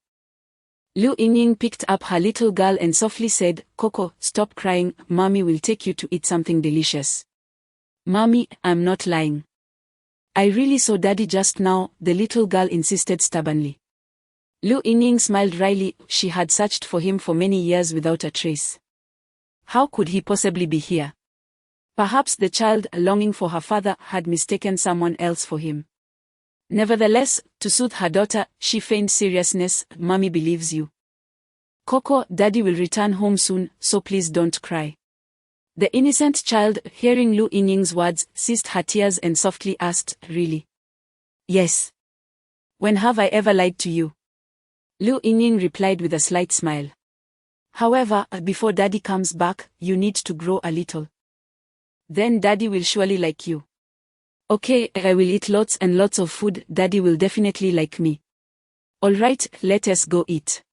Lu Yingying picked up her little girl and softly said, "Coco, stop crying, Mommy will take you to eat something delicious." "Mommy, I'm not lying. I really saw Daddy just now," the little girl insisted stubbornly. Lu Yingying smiled wryly. She had searched for him for many years without a trace. How could he possibly be here? Perhaps the child, longing for her father, had mistaken someone else for him. Nevertheless, to soothe her daughter, she feigned seriousness. "Mommy believes you. Coco, Daddy will return home soon, so please don't cry." The innocent child, hearing Lu Yingying's words, ceased her tears and softly asked, "Really?" "Yes. When have I ever lied to you?" Lu Yingying replied with a slight smile. "However, before Daddy comes back, you need to grow a little. Then Daddy will surely like you." "Okay, I will eat lots and lots of food. Daddy will definitely like me." "All right, let us go eat."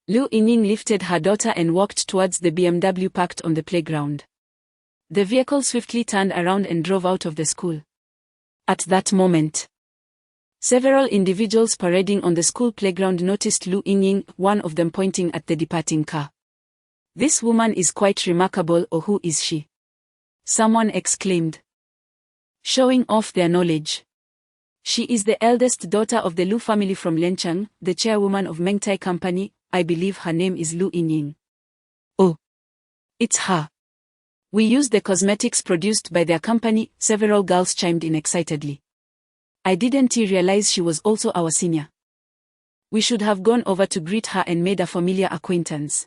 Lu Yingying lifted her daughter and walked towards the BMW parked on the playground. The vehicle swiftly turned around and drove out of the school. At that moment, several individuals parading on the school playground noticed Lu Yingying, one of them pointing at the departing car. "This woman is quite remarkable, or who is she?" someone exclaimed, showing off their knowledge. "She is the eldest daughter of the Lu family from Liancheng, the chairwoman of Mengtai Company. I believe her name is Lu Yingying." "Oh, it's her. We use the cosmetics produced by their company," several girls chimed in excitedly. "I didn't realize she was also our senior. We should have gone over to greet her and made a familiar acquaintance."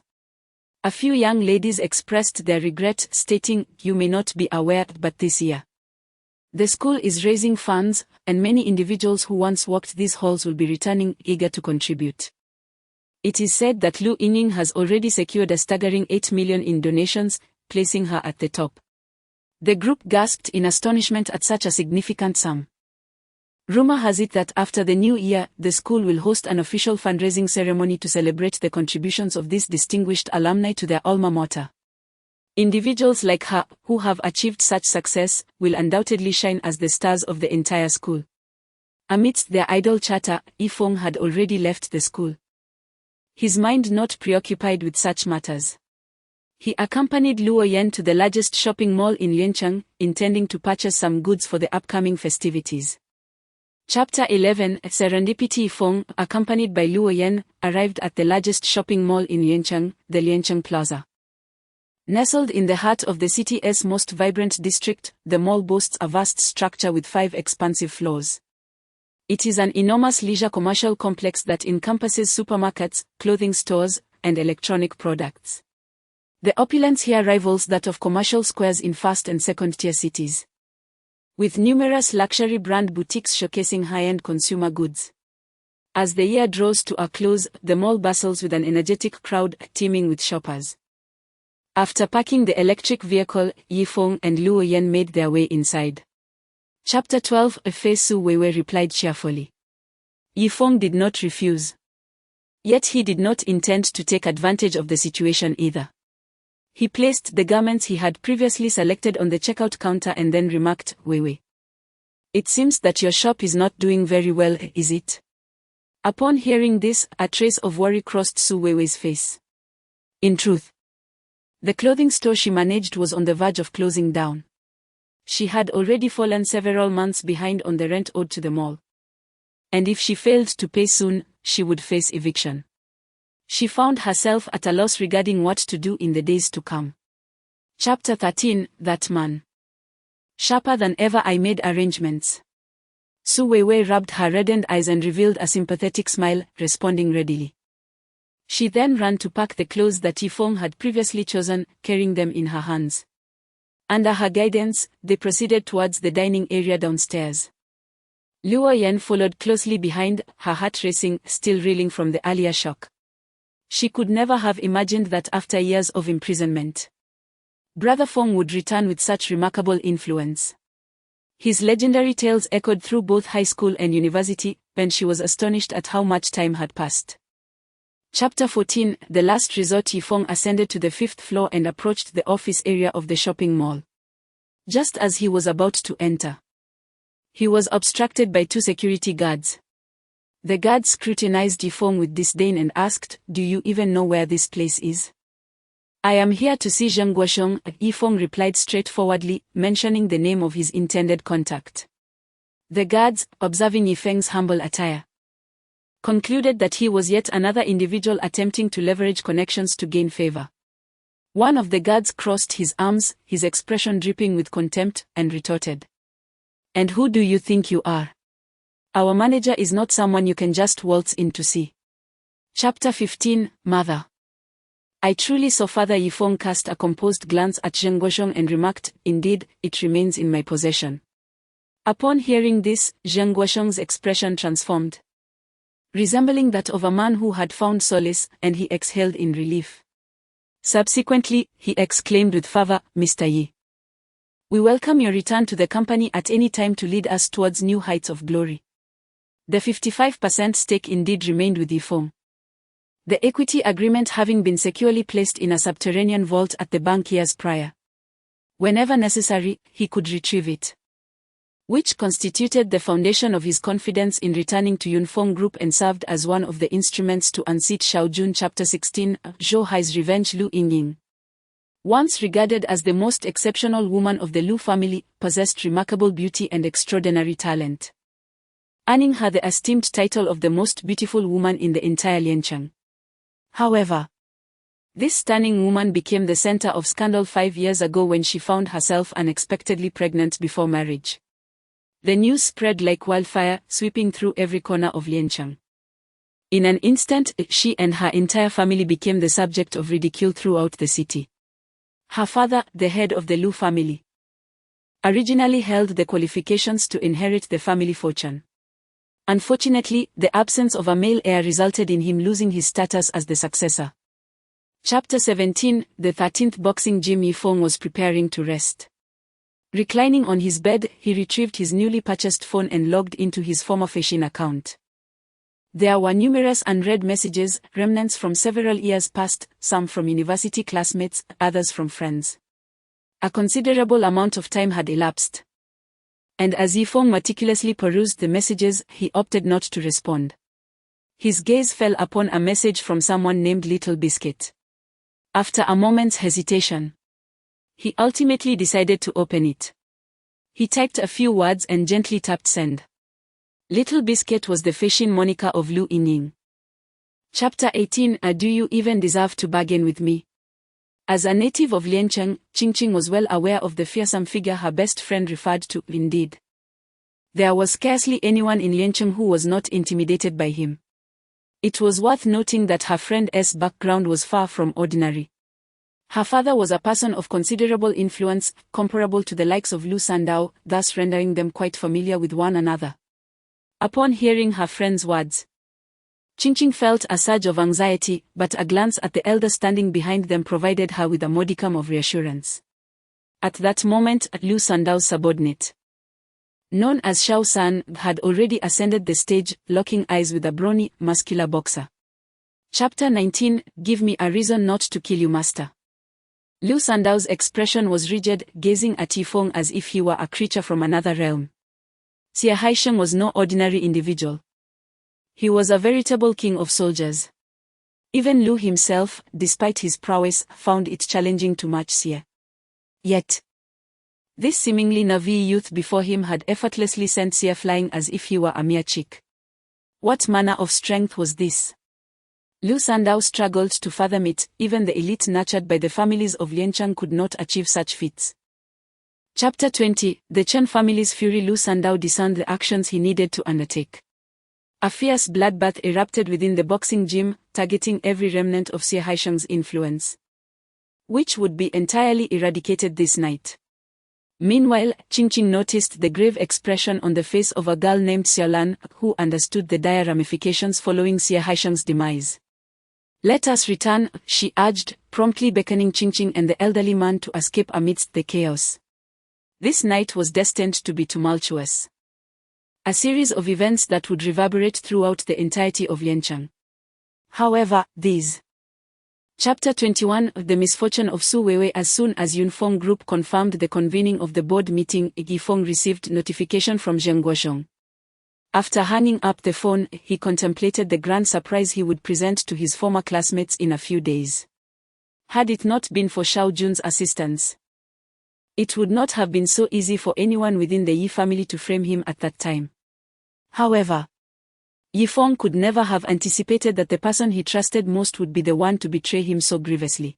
A few young ladies expressed their regret, stating, "You may not be aware, but this year the school is raising funds, and many individuals who once walked these halls will be returning, eager to contribute." It is said that Lu Yingying has already secured a staggering 8 million in donations, placing her at the top. The group gasped in astonishment at such a significant sum. Rumor has it that after the new year, the school will host an official fundraising ceremony to celebrate the contributions of these distinguished alumni to their alma mater. Individuals like her, who have achieved such success, will undoubtedly shine as the stars of the entire school. Amidst their idle chatter, Yifeng had already left the school. His mind not preoccupied with such matters. He accompanied Luo Yan to the largest shopping mall in Liancheng, intending to purchase some goods for the upcoming festivities. Chapter 11. Serendipity. Yifeng, accompanied by Luo Yan, arrived at the largest shopping mall in Liancheng, the Liancheng Plaza. Nestled in the heart of the city's most vibrant district, the mall boasts a vast structure with 5 expansive floors. It is an enormous leisure commercial complex that encompasses supermarkets, clothing stores, and electronic products. The opulence here rivals that of commercial squares in first and second-tier cities, with numerous luxury brand boutiques showcasing high-end consumer goods. As the year draws to a close, the mall bustles with an energetic crowd teeming with shoppers. After parking the electric vehicle, Yifeng and Luo Yan made their way inside. Chapter 12. Fei Su Weiwei replied cheerfully. Yifeng did not refuse. Yet he did not intend to take advantage of the situation either. He placed the garments he had previously selected on the checkout counter and then remarked, "Weiwei, it seems that your shop is not doing very well, is it?" Upon hearing this, a trace of worry crossed Su Weiwei's face. In truth, the clothing store she managed was on the verge of closing down. She had already fallen several months behind on the rent owed to the mall. And if she failed to pay soon, she would face eviction. She found herself at a loss regarding what to do in the days to come. Chapter 13. That man. Sharper than ever I made arrangements. Su Weiwei rubbed her reddened eyes and revealed a sympathetic smile, responding readily. She then ran to pack the clothes that Yifeng had previously chosen, carrying them in her hands. Under her guidance, they proceeded towards the dining area downstairs. Luo Yan followed closely behind, her heart racing, still reeling from the earlier shock. She could never have imagined that after years of imprisonment, Brother Feng would return with such remarkable influence. His legendary tales echoed through both high school and university, when she was astonished at how much time had passed. Chapter 14. The last resort. Yifeng ascended to the 5th floor and approached the office area of the shopping mall. Just as he was about to enter, he was obstructed by 2 security guards. The guard scrutinized Yifeng with disdain and asked, "Do you even know where this place is?" "I am here to see Zheng Guosheng," Yifeng replied straightforwardly, mentioning the name of his intended contact. The guards, observing Yifeng's humble attire, concluded that he was yet another individual attempting to leverage connections to gain favor. One of the guards crossed his arms, his expression dripping with contempt, and retorted, "And who do you think you are? Our manager is not someone you can just waltz in to see." Chapter 15, Mother. I truly saw Father Yifeng cast a composed glance at Zheng Guosheng and remarked, "Indeed, it remains in my possession." Upon hearing this, Zheng Guosheng's expression transformed, resembling that of a man who had found solace, and he exhaled in relief. Subsequently, he exclaimed with fervor, "Mr. Yi, we welcome your return to the company at any time to lead us towards new heights of glory." The 55% stake indeed remained with Yifeng, the equity agreement having been securely placed in a subterranean vault at the bank years prior. Whenever necessary, he could retrieve it, which constituted the foundation of his confidence in returning to Yunfeng Group and served as one of the instruments to unseat Xiaojun. Chapter 16, Zhou Hai's Revenge. Lu Yingying, once regarded as the most exceptional woman of the Lu family, possessed remarkable beauty and extraordinary talent, earning her the esteemed title of the most beautiful woman in the entire Liancheng. However, this stunning woman became the center of scandal 5 years ago when she found herself unexpectedly pregnant before marriage. The news spread like wildfire, sweeping through every corner of Liancheng. In an instant, she and her entire family became the subject of ridicule throughout the city. Her father, the head of the Lu family, originally held the qualifications to inherit the family fortune. Unfortunately, the absence of a male heir resulted in him losing his status as the successor. Chapter 17, the 13th boxing gym. Yifeng was preparing to rest. Reclining on his bed, he retrieved his newly purchased phone and logged into his former Feishin account. There were numerous unread messages, remnants from several years past, some from university classmates, others from friends. A considerable amount of time had elapsed, and as Yifeng meticulously perused the messages, he opted not to respond. His gaze fell upon a message from someone named Little Biscuit. After a moment's hesitation, he ultimately decided to open it. He typed a few words and gently tapped send. Little Biscuit was the Feishin moniker of Lu Yingying. Chapter 18, Do you even deserve to bargain with me? As a native of Liancheng, Qingqing was well aware of the fearsome figure her best friend referred to. Indeed, there was scarcely anyone in Liancheng who was not intimidated by him. It was worth noting that her friend's background was far from ordinary. Her father was a person of considerable influence, comparable to the likes of Lu Sandao, thus rendering them quite familiar with one another. Upon hearing her friend's words, Qingqing felt a surge of anxiety, but a glance at the elder standing behind them provided her with a modicum of reassurance. At that moment, Lu Sandao's subordinate, known as Xiao San, had already ascended the stage, locking eyes with a brawny, muscular boxer. Chapter 19, Give me a reason not to kill you, master. Lu Sandao's expression was rigid, gazing at Yifeng as if he were a creature from another realm. Xie Haisheng was no ordinary individual. He was a veritable king of soldiers. Even Lu himself, despite his prowess, found it challenging to match Xie. Yet, this seemingly naive youth before him had effortlessly sent Xie flying as if he were a mere chick. What manner of strength was this? Lu Sandao struggled to fathom it. Even the elite nurtured by the families of Liancheng could not achieve such feats. Chapter 20, The Chen family's fury. Lu Sandao discerned the actions he needed to undertake. A fierce bloodbath erupted within the boxing gym, targeting every remnant of Xie Haisheng's influence, which would be entirely eradicated this night. Meanwhile, Qingqing noticed the grave expression on the face of a girl named Xiaolan, who understood the dire ramifications following Xie Haisheng's demise. Let us return, she urged, promptly beckoning Qingqing and the elderly man to escape amidst the chaos. This night was destined to be tumultuous. A series of events that would reverberate throughout the entirety of Liancheng. However, these. Chapter 21, The misfortune of Su Weiwei. As soon as Yunfeng Group confirmed the convening of the board meeting, Yifeng received notification from Zheng Guosheng. After hanging up the phone, he contemplated the grand surprise he would present to his former classmates in a few days. Had it not been for Xiao Jun's assistance, it would not have been so easy for anyone within the Yi family to frame him at that time. However, Yifeng could never have anticipated that the person he trusted most would be the one to betray him so grievously.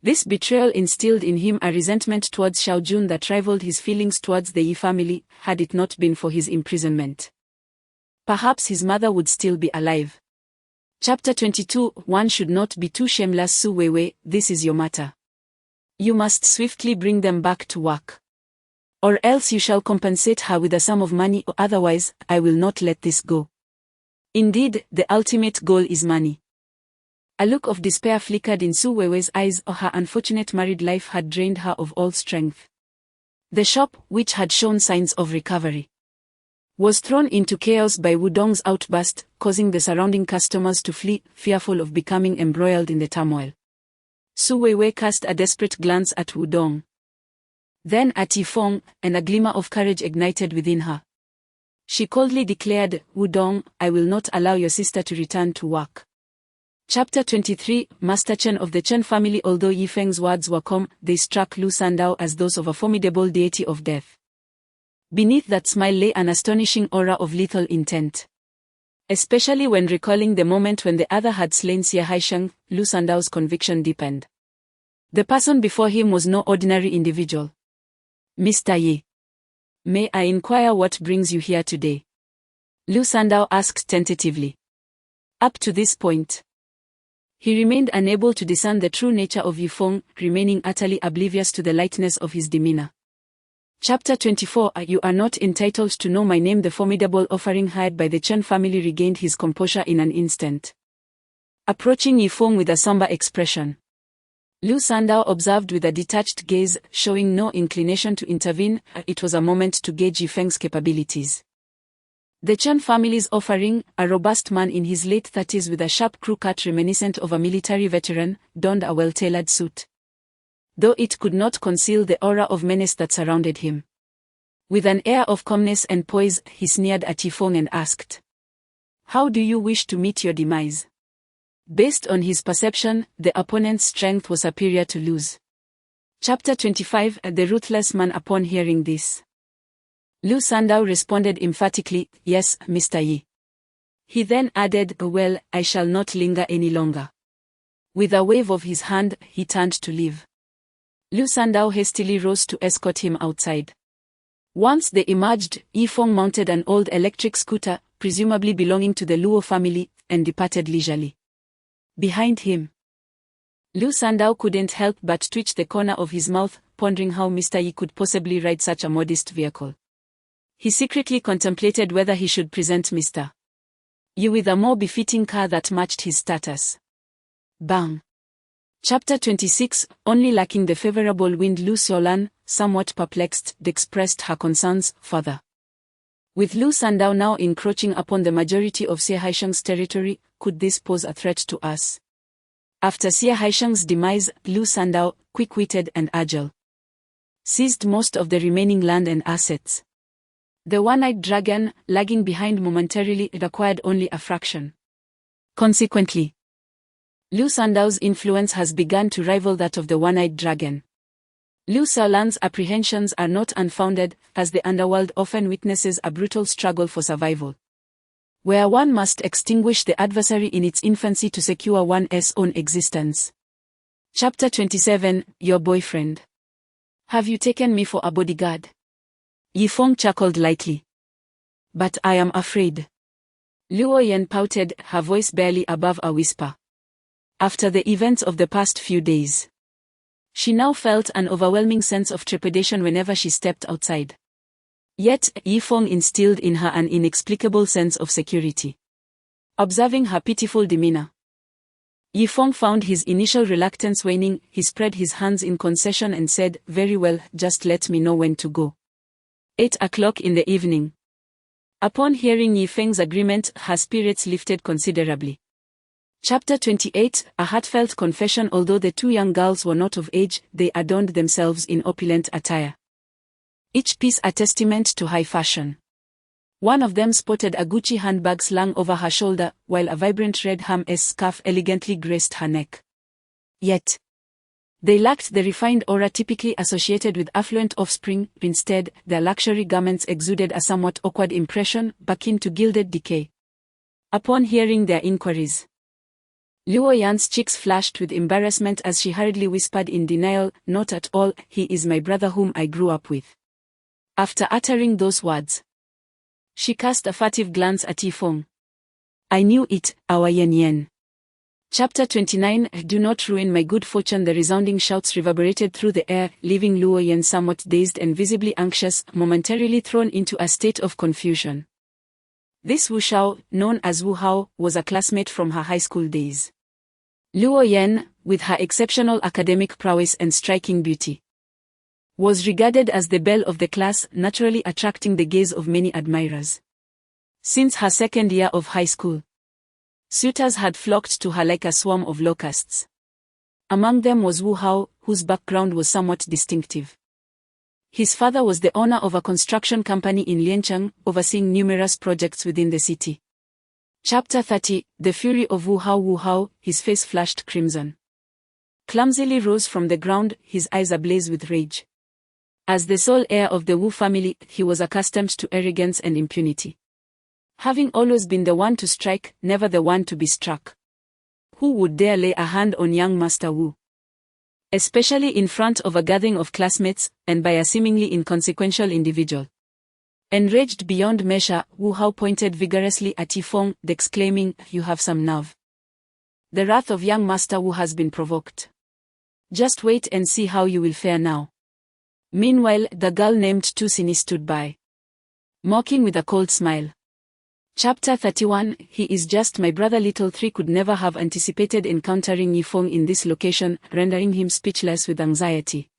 This betrayal instilled in him a resentment towards Xiao Jun that rivaled his feelings towards the Yi family, had it not been for his imprisonment. Perhaps his mother would still be alive. Chapter 22. One should not be too shameless. Su Weiwei, this is your matter. You must swiftly bring them back to work. Or else you shall compensate her with a sum of money, or otherwise, I will not let this go. Indeed, the ultimate goal is money. A look of despair flickered in Su Weiwei's eyes. Her unfortunate married life had drained her of all strength. The shop, which had shown signs of recovery, was thrown into chaos by Wudong's outburst, causing the surrounding customers to flee, fearful of becoming embroiled in the turmoil. Su Weiwei cast a desperate glance at Wudong, then at Yifeng, and a glimmer of courage ignited within her. She coldly declared, Wudong, I will not allow your sister to return to work. Chapter 23. Master Chen of the Chen family. Although Yifeng's words were calm, they struck Lu Sandao as those of a formidable deity of death. Beneath that smile lay an astonishing aura of lethal intent. Especially when recalling the moment when the other had slain Xie Haisheng, Lu Sandao's conviction deepened. The person before him was no ordinary individual. Mr. Yi, may I inquire what brings you here today? Lu Sandao asked tentatively. Up to this point, he remained unable to discern the true nature of Yifeng, remaining utterly oblivious to the lightness of his demeanor. Chapter 24. You are not entitled to know my name. The formidable offering hired by the Chen family regained his composure in an instant. Approaching Yifeng with a somber expression, Lu Sandao observed with a detached gaze, showing no inclination to intervene. It was a moment to gauge Yifeng's capabilities. The Chen family's offering, a robust man in his late 30s with a sharp crew cut reminiscent of a military veteran, donned a well-tailored suit, though it could not conceal the aura of menace that surrounded him. With an air of calmness and poise, he sneered at Yifeng and asked, How do you wish to meet your demise? Based on his perception, the opponent's strength was superior to Lu's. Chapter 25. The ruthless man. Upon hearing this, Lu Sandao responded emphatically, Yes, Mr. Yi. He then added, Well, I shall not linger any longer. With a wave of his hand, he turned to leave. Lu Sandao hastily rose to escort him outside. Once they emerged, Yifeng mounted an old electric scooter, presumably belonging to the Luo family, and departed leisurely. Behind him, Lu Sandao couldn't help but twitch the corner of his mouth, pondering how Mr. Yi could possibly ride such a modest vehicle. He secretly contemplated whether he should present Mr. Yi with a more befitting car that matched his status. Bang! Chapter 26. Only lacking the favorable wind. Lu Xiaolan, somewhat perplexed, expressed her concerns further. With Lu Sandao now encroaching upon the majority of Xie Haisheng's territory, could this pose a threat to us? After Xie Haisheng's demise, Lu Sandao, quick-witted and agile, seized most of the remaining land and assets. The one-eyed dragon, lagging behind momentarily, acquired only a fraction. Consequently, Lu Sandao's influence has begun to rival that of the one-eyed dragon. Lu Xiaolan's apprehensions are not unfounded, as the underworld often witnesses a brutal struggle for survival, where one must extinguish the adversary in its infancy to secure one's own existence. Chapter 27. Your boyfriend. Have you taken me for a bodyguard? Yifeng chuckled lightly. But I am afraid. Luo Yan pouted, her voice barely above a whisper. After the events of the past few days, she now felt an overwhelming sense of trepidation whenever she stepped outside. Yet, Yifeng instilled in her an inexplicable sense of security. Observing her pitiful demeanor, Yifeng found his initial reluctance waning. He spread his hands in concession and said, Very well, just let me know when to go. 8 o'clock in the evening. Upon hearing Yifeng's agreement, her spirits lifted considerably. Chapter 28. A heartfelt confession. Although the two young girls were not of age, they adorned themselves in opulent attire, each piece a testament to high fashion. One of them sported a Gucci handbag slung over her shoulder, while a vibrant red Hermes scarf elegantly graced her neck. Yet, they lacked the refined aura typically associated with affluent offspring. Instead, their luxury garments exuded a somewhat awkward impression, akin to gilded decay. Upon hearing their inquiries, Luo Yan's cheeks flashed with embarrassment as she hurriedly whispered in denial, "Not at all, he is my brother whom I grew up with." After uttering those words, she cast a furtive glance at Yifeng. "I knew it, our Yan Yan." Chapter 29. Do not ruin my good fortune. The resounding shouts reverberated through the air, leaving Luo Yan somewhat dazed and visibly anxious, momentarily thrown into a state of confusion. This Wu Shao, known as Wu Hao, was a classmate from her high school days. Luo Yan, with her exceptional academic prowess and striking beauty, was regarded as the belle of the class, naturally attracting the gaze of many admirers. Since her second year of high school, suitors had flocked to her like a swarm of locusts. Among them was Wu Hao, whose background was somewhat distinctive. His father was the owner of a construction company in Liancheng, overseeing numerous projects within the city. Chapter 30. The fury of Wu Hao. Wu Hao, his face flushed crimson, clumsily rose from the ground, his eyes ablaze with rage. As the sole heir of the Wu family, he was accustomed to arrogance and impunity. Having always been the one to strike, never the one to be struck. Who would dare lay a hand on young Master Wu? Especially in front of a gathering of classmates, and by a seemingly inconsequential individual. Enraged beyond measure, Wu Hao pointed vigorously at Yifeng, exclaiming, "You have some nerve. The wrath of young Master Wu has been provoked. Just wait and see how you will fare now." Meanwhile, the girl named Tu Sini stood by, mocking with a cold smile. Chapter 31. He is just my brother. Little Three could never have anticipated encountering Yifeng in this location, rendering him speechless with anxiety.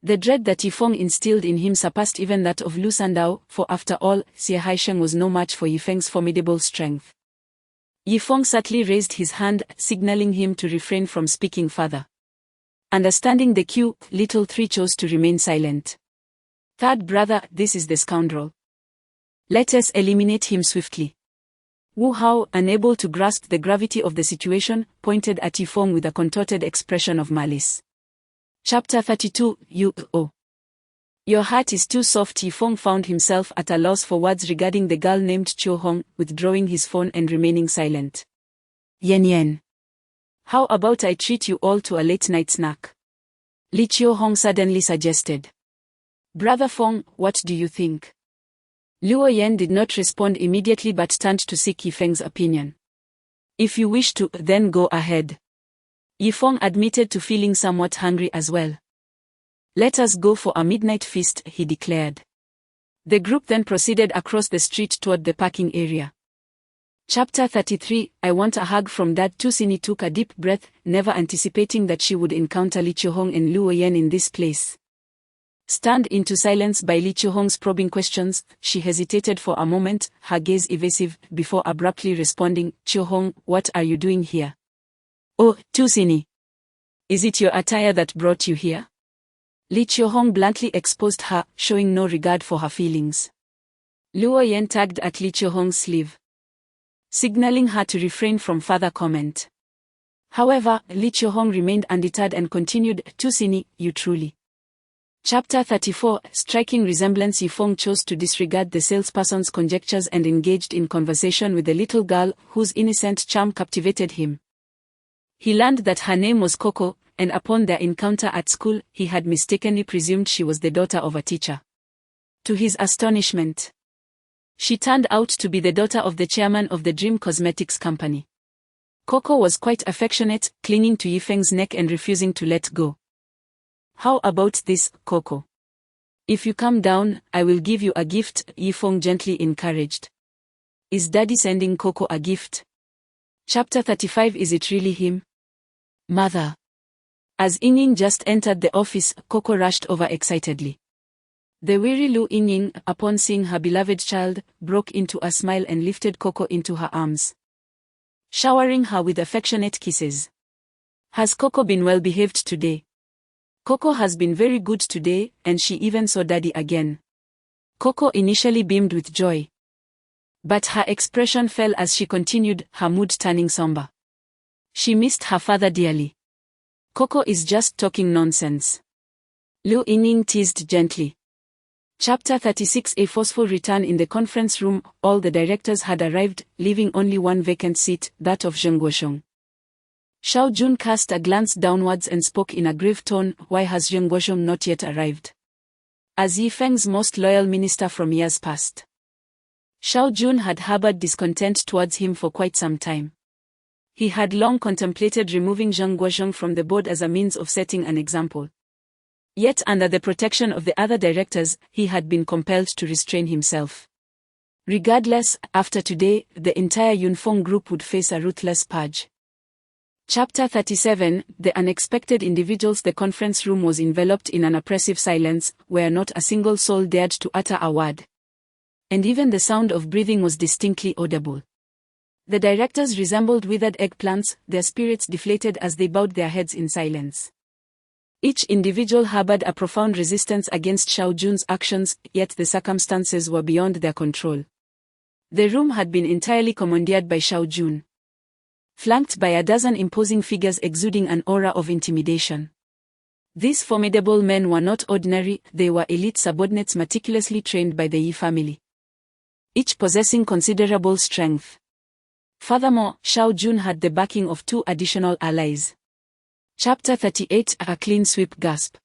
The dread that Yifeng instilled in him surpassed even that of Lu Sandao, for after all, Xie Haisheng was no match for Yifeng's formidable strength. Yifeng subtly raised his hand, signaling him to refrain from speaking further. Understanding the cue, Little Three chose to remain silent. "Third brother, this is the scoundrel. Let us eliminate him swiftly." Wu Hao, unable to grasp the gravity of the situation, pointed at Yifeng with a contorted expression of malice. Chapter 32. Your heart is too soft. Yifeng found himself at a loss for words regarding the girl named Qiu Hong, withdrawing his phone and remaining silent. "Yan Yan, how about I treat you all to a late-night snack?" Li Qiu Hong suddenly suggested. "Brother Feng, what do you think?" Luo Yan did not respond immediately but turned to seek Yifeng's opinion. "If you wish to, then go ahead." Yifeng admitted to feeling somewhat hungry as well. "Let us go for a midnight feast," he declared. The group then proceeded across the street toward the parking area. Chapter 33. I want a hug from Dad. Tu Sini took a deep breath, never anticipating that she would encounter Li Qiuhong and Luo Yan in this place. Stunned into silence by Li Qiuhong's probing questions, she hesitated for a moment, her gaze evasive, before abruptly responding, "Qiuhong, what are you doing here?" "Oh, Tu Sini. Is it your attire that brought you here?" Li Qiuhong bluntly exposed her, showing no regard for her feelings. Luo Yan tugged at Li Qiuhong's sleeve, signaling her to refrain from further comment. However, Li Qiuhong remained undeterred and continued, "Tu Sini, you truly." Chapter 34. Striking resemblance. Yifeng chose to disregard the salesperson's conjectures and engaged in conversation with the little girl, whose innocent charm captivated him. He learned that her name was Coco, and upon their encounter at school, he had mistakenly presumed she was the daughter of a teacher. To his astonishment, she turned out to be the daughter of the chairman of the Dream Cosmetics Company. Coco was quite affectionate, clinging to Yifeng's neck and refusing to let go. "How about this, Coco? If you calm down, I will give you a gift," Yifeng gently encouraged. "Is Daddy sending Coco a gift?" Chapter 35. Is it really him? Mother. As Yingying just entered the office, Coco rushed over excitedly. The weary Lu Yingying, upon seeing her beloved child, broke into a smile and lifted Coco into her arms, showering her with affectionate kisses. "Has Coco been well behaved today?" "Coco has been very good today, and she even saw Daddy again." Coco initially beamed with joy. But her expression fell as she continued, her mood turning somber. She missed her father dearly. Coco is just talking nonsense. Liu Yingning teased gently. Chapter 36. A forceful return. In the conference room, all the directors had arrived, leaving only one vacant seat, that of Zheng Guosheng. Xiao Jun cast a glance downwards and spoke in a grave tone, "Why has Zheng Guosheng not yet arrived?" As Yifeng's most loyal minister from years past. Xiao Jun had harbored discontent towards him for quite some time. He had long contemplated removing Zheng Guosheng from the board as a means of setting an example. Yet under the protection of the other directors, he had been compelled to restrain himself. Regardless, after today, the entire Yunfeng group would face a ruthless purge. Chapter 37. The unexpected individuals. The conference room was enveloped in an oppressive silence, where not a single soul dared to utter a word. And even the sound of breathing was distinctly audible. The directors resembled withered eggplants, their spirits deflated as they bowed their heads in silence. Each individual harbored a profound resistance against Xiao Jun's actions, yet the circumstances were beyond their control. The room had been entirely commandeered by Xiao Jun, flanked by a dozen imposing figures exuding an aura of intimidation. These formidable men were not ordinary, they were elite subordinates meticulously trained by the Yi family, each possessing considerable strength. Furthermore, Xiao Jun had the backing of 2 additional allies. Chapter 38. A clean sweep. Gasp.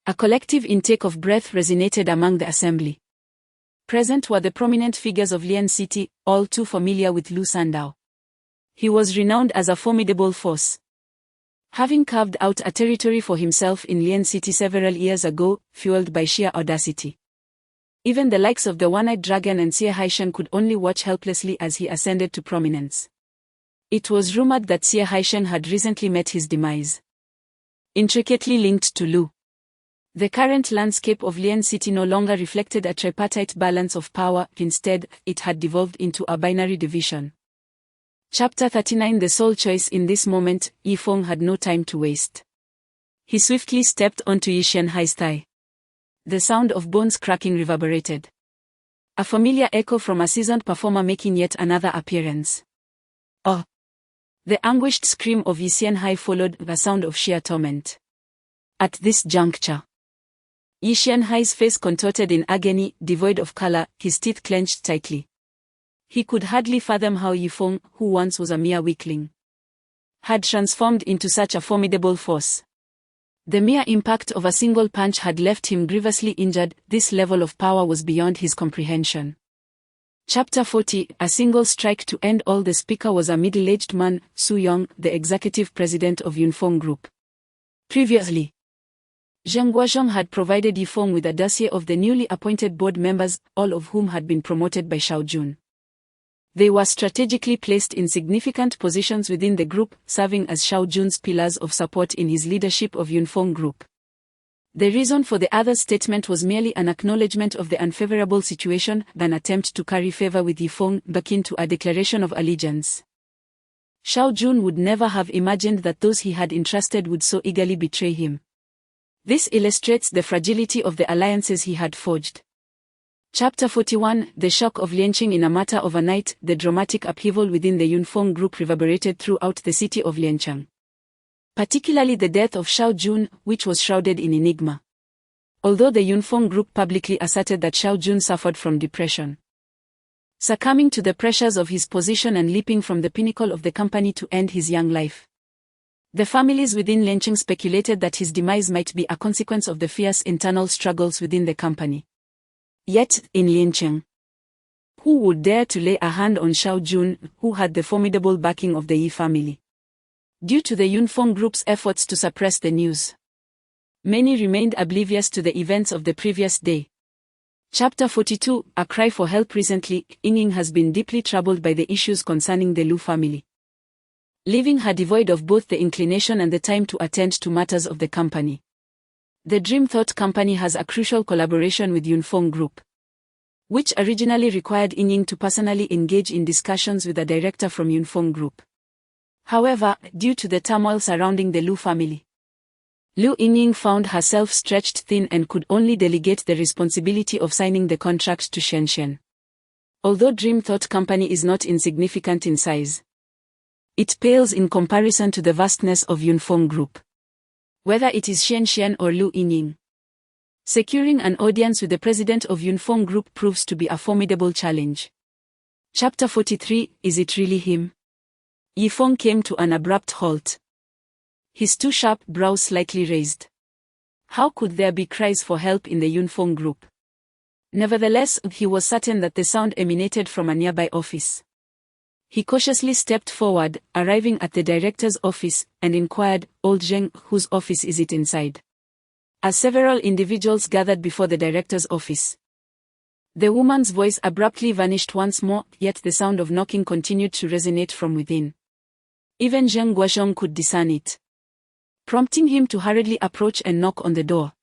A collective intake of breath resonated among the assembly. Present were the prominent figures of Lian City, all too familiar with Lu Sandao. He was renowned as a formidable force, having carved out a territory for himself in Lian City several years ago, fueled by sheer audacity. Even the likes of the One-Eyed Dragon and Xie Haishen could only watch helplessly as he ascended to prominence. It was rumored that Xie Haishen had recently met his demise, intricately linked to Lu. The current landscape of Lian City no longer reflected a tripartite balance of power, instead, it had devolved into a binary division. Chapter 39. The sole choice. In this moment, Yifeng had no time to waste. He swiftly stepped onto Yi Xianhai's thigh. The sound of bones cracking reverberated. A familiar echo from a seasoned performer making yet another appearance. Oh! The anguished scream of Yi Xianhai followed the sound of sheer torment. At this juncture, Yi Xianhai's face contorted in agony, devoid of color, his teeth clenched tightly. He could hardly fathom how Yifeng, who once was a mere weakling, had transformed into such a formidable force. The mere impact of a single punch had left him grievously injured. This level of power was beyond his comprehension. Chapter 40. A single strike to end all. The speaker was a middle-aged man, Su Yong, the executive president of Yunfeng Group. Previously, Zheng Guosheng had provided Yifeng with a dossier of the newly appointed board members, all of whom had been promoted by Xiao Jun. They were strategically placed in significant positions within the group, serving as Xiao Jun's pillars of support in his leadership of Yunfeng Group. The reason for the other statement was merely an acknowledgement of the unfavorable situation, an attempt to curry favor with Yifeng, akin to a declaration of allegiance. Xiao Jun would never have imagined that those he had entrusted would so eagerly betray him. This illustrates the fragility of the alliances he had forged. Chapter 41. The shock of Lianqing. In a matter of a night, the dramatic upheaval within the Yunfeng Group reverberated throughout the city of Liancheng. Particularly the death of Xiao Jun, which was shrouded in enigma. Although the Yunfeng Group publicly asserted that Xiao Jun suffered from depression, succumbing to the pressures of his position and leaping from the pinnacle of the company to end his young life, the families within Liancheng speculated that his demise might be a consequence of the fierce internal struggles within the company. Yet, in Liancheng, who would dare to lay a hand on Xiao Jun, who had the formidable backing of the Yi family? Due to the Yunfeng Group's efforts to suppress the news, many remained oblivious to the events of the previous day. Chapter 42. A cry for help. Recently, Yingning has been deeply troubled by the issues concerning the Lu family, leaving her devoid of both the inclination and the time to attend to matters of the company. The Dream Thought Company has a crucial collaboration with Yunfeng Group, which originally required Yingning to personally engage in discussions with a director from Yunfeng Group. However, due to the turmoil surrounding the Lu family, Liu Yingning found herself stretched thin and could only delegate the responsibility of signing the contract to Shen Shen. Although Dream Thought Company is not insignificant in size, it pales in comparison to the vastness of Yunfeng Group. Whether it is Xian Xian or Lu Yingying, securing an audience with the president of Yunfeng Group proves to be a formidable challenge. Chapter 43, Is it really him? Yifeng came to an abrupt halt, his two sharp brows slightly raised. How could there be cries for help in the Yunfeng Group? Nevertheless, he was certain that the sound emanated from a nearby office. He cautiously stepped forward, arriving at the director's office, and inquired, "Old Zheng, whose office is it inside?" As several individuals gathered before the director's office, the woman's voice abruptly vanished once more, yet the sound of knocking continued to resonate from within. Even Zheng Guozhong could discern it, prompting him to hurriedly approach and knock on the door.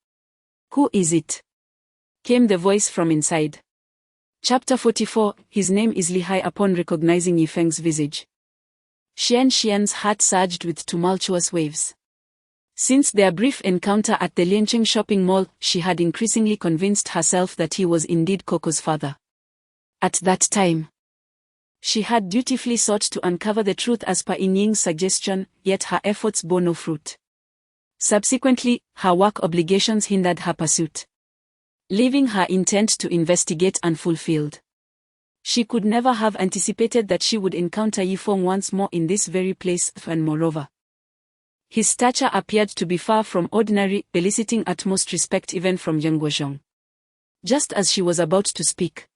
"Who is it?" came the voice from inside. Chapter 44, His name is Li Hai. Upon recognizing Yifeng's visage, Xian Xian's heart surged with tumultuous waves. Since their brief encounter at the Liancheng shopping mall, she had increasingly convinced herself that he was indeed Coco's father. At that time, she had dutifully sought to uncover the truth as per Yingying's suggestion, yet her efforts bore no fruit. Subsequently, her work obligations hindered her pursuit, leaving her intent to investigate unfulfilled. She could never have anticipated that she would encounter Yifeng once more in this very place, and moreover, his stature appeared to be far from ordinary, eliciting utmost respect even from Zheng Guozhong. Just as she was about to speak.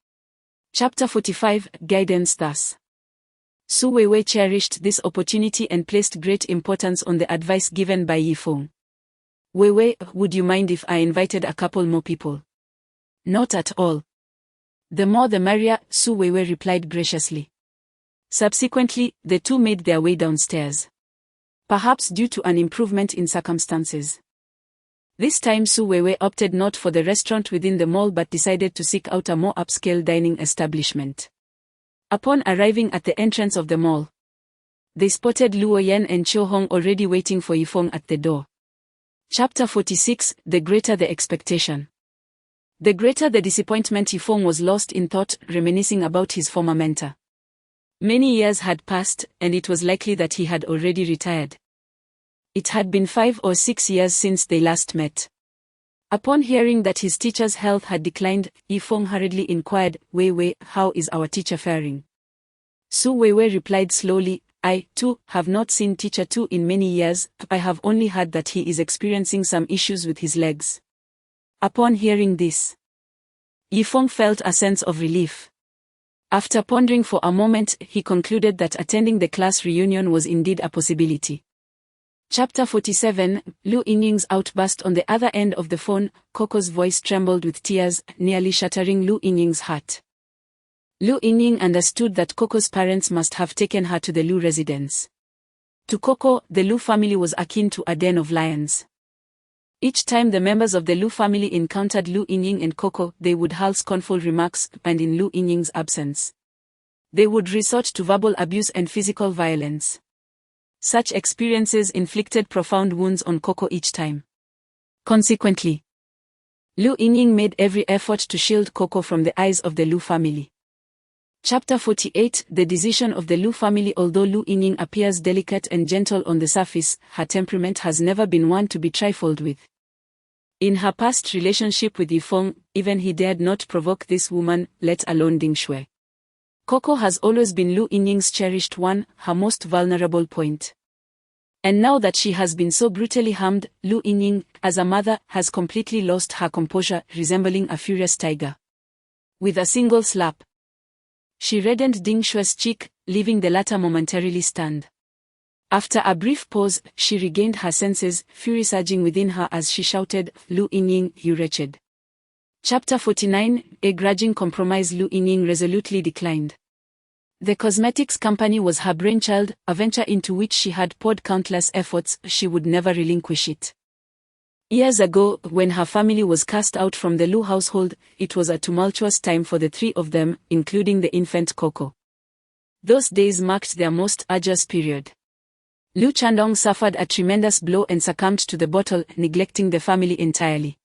Chapter 45, Guidance. Thus, Su Weiwei cherished this opportunity and placed great importance on the advice given by Yifeng. "Weiwei, would you mind if I invited a couple more people?" "Not at all. The more the merrier," Su Weiwei replied graciously. Subsequently, the two made their way downstairs, perhaps due to an improvement in circumstances. This time Su Weiwei opted not for the restaurant within the mall but decided to seek out a more upscale dining establishment. Upon arriving at the entrance of the mall, they spotted Luo Yan and Qiu Hong already waiting for Yifeng at the door. Chapter 46, The greater the expectation, the greater the disappointment. Yifeng was lost in thought, reminiscing about his former mentor. Many years had passed, and it was likely that he had already retired. It had been 5 or 6 years since they last met. Upon hearing that his teacher's health had declined, Yifeng hurriedly inquired, "Weiwei, how is our teacher faring?" Su Weiwei replied slowly, "I, too, have not seen teacher 2 in many years. I have only heard that he is experiencing some issues with his legs." Upon hearing this, Yifeng felt a sense of relief. After pondering for a moment, he concluded that attending the class reunion was indeed a possibility. Chapter 47, Lu Yingying's outburst. On the other end of the phone, Coco's voice trembled with tears, nearly shattering Lu Yingying's heart. Lu Yingying understood that Coco's parents must have taken her to the Lu residence. To Coco, the Lu family was akin to a den of lions. Each time the members of the Lu family encountered Lu Yingying and Coco, they would hurl scornful remarks, and in Lu Yingying's absence, they would resort to verbal abuse and physical violence. Such experiences inflicted profound wounds on Coco each time. Consequently, Lu Yingying made every effort to shield Coco from the eyes of the Lu family. Chapter 48, The decision of the Lu family. Although Lu Yingying appears delicate and gentle on the surface, her temperament has never been one to be trifled with. In her past relationship with Yifeng, even he dared not provoke this woman, let alone Ding Shui. Coco has always been Lu Yingying's cherished one, her most vulnerable point. And now that she has been so brutally harmed, Lu Yingying, as a mother, has completely lost her composure, resembling a furious tiger. With a single slap, she reddened Ding Shui's cheek, leaving the latter momentarily stunned. After a brief pause, she regained her senses, fury surging within her as she shouted, "Lu Yingying, you wretched." Chapter 49, A grudging compromise. Lu Yingying resolutely declined. The cosmetics company was her brainchild, a venture into which she had poured countless efforts. She would never relinquish it. Years ago, when her family was cast out from the Lu household, it was a tumultuous time for the 3 of them, including the infant Coco. Those days marked their most arduous period. Lu Chandong suffered a tremendous blow and succumbed to the bottle, neglecting the family entirely.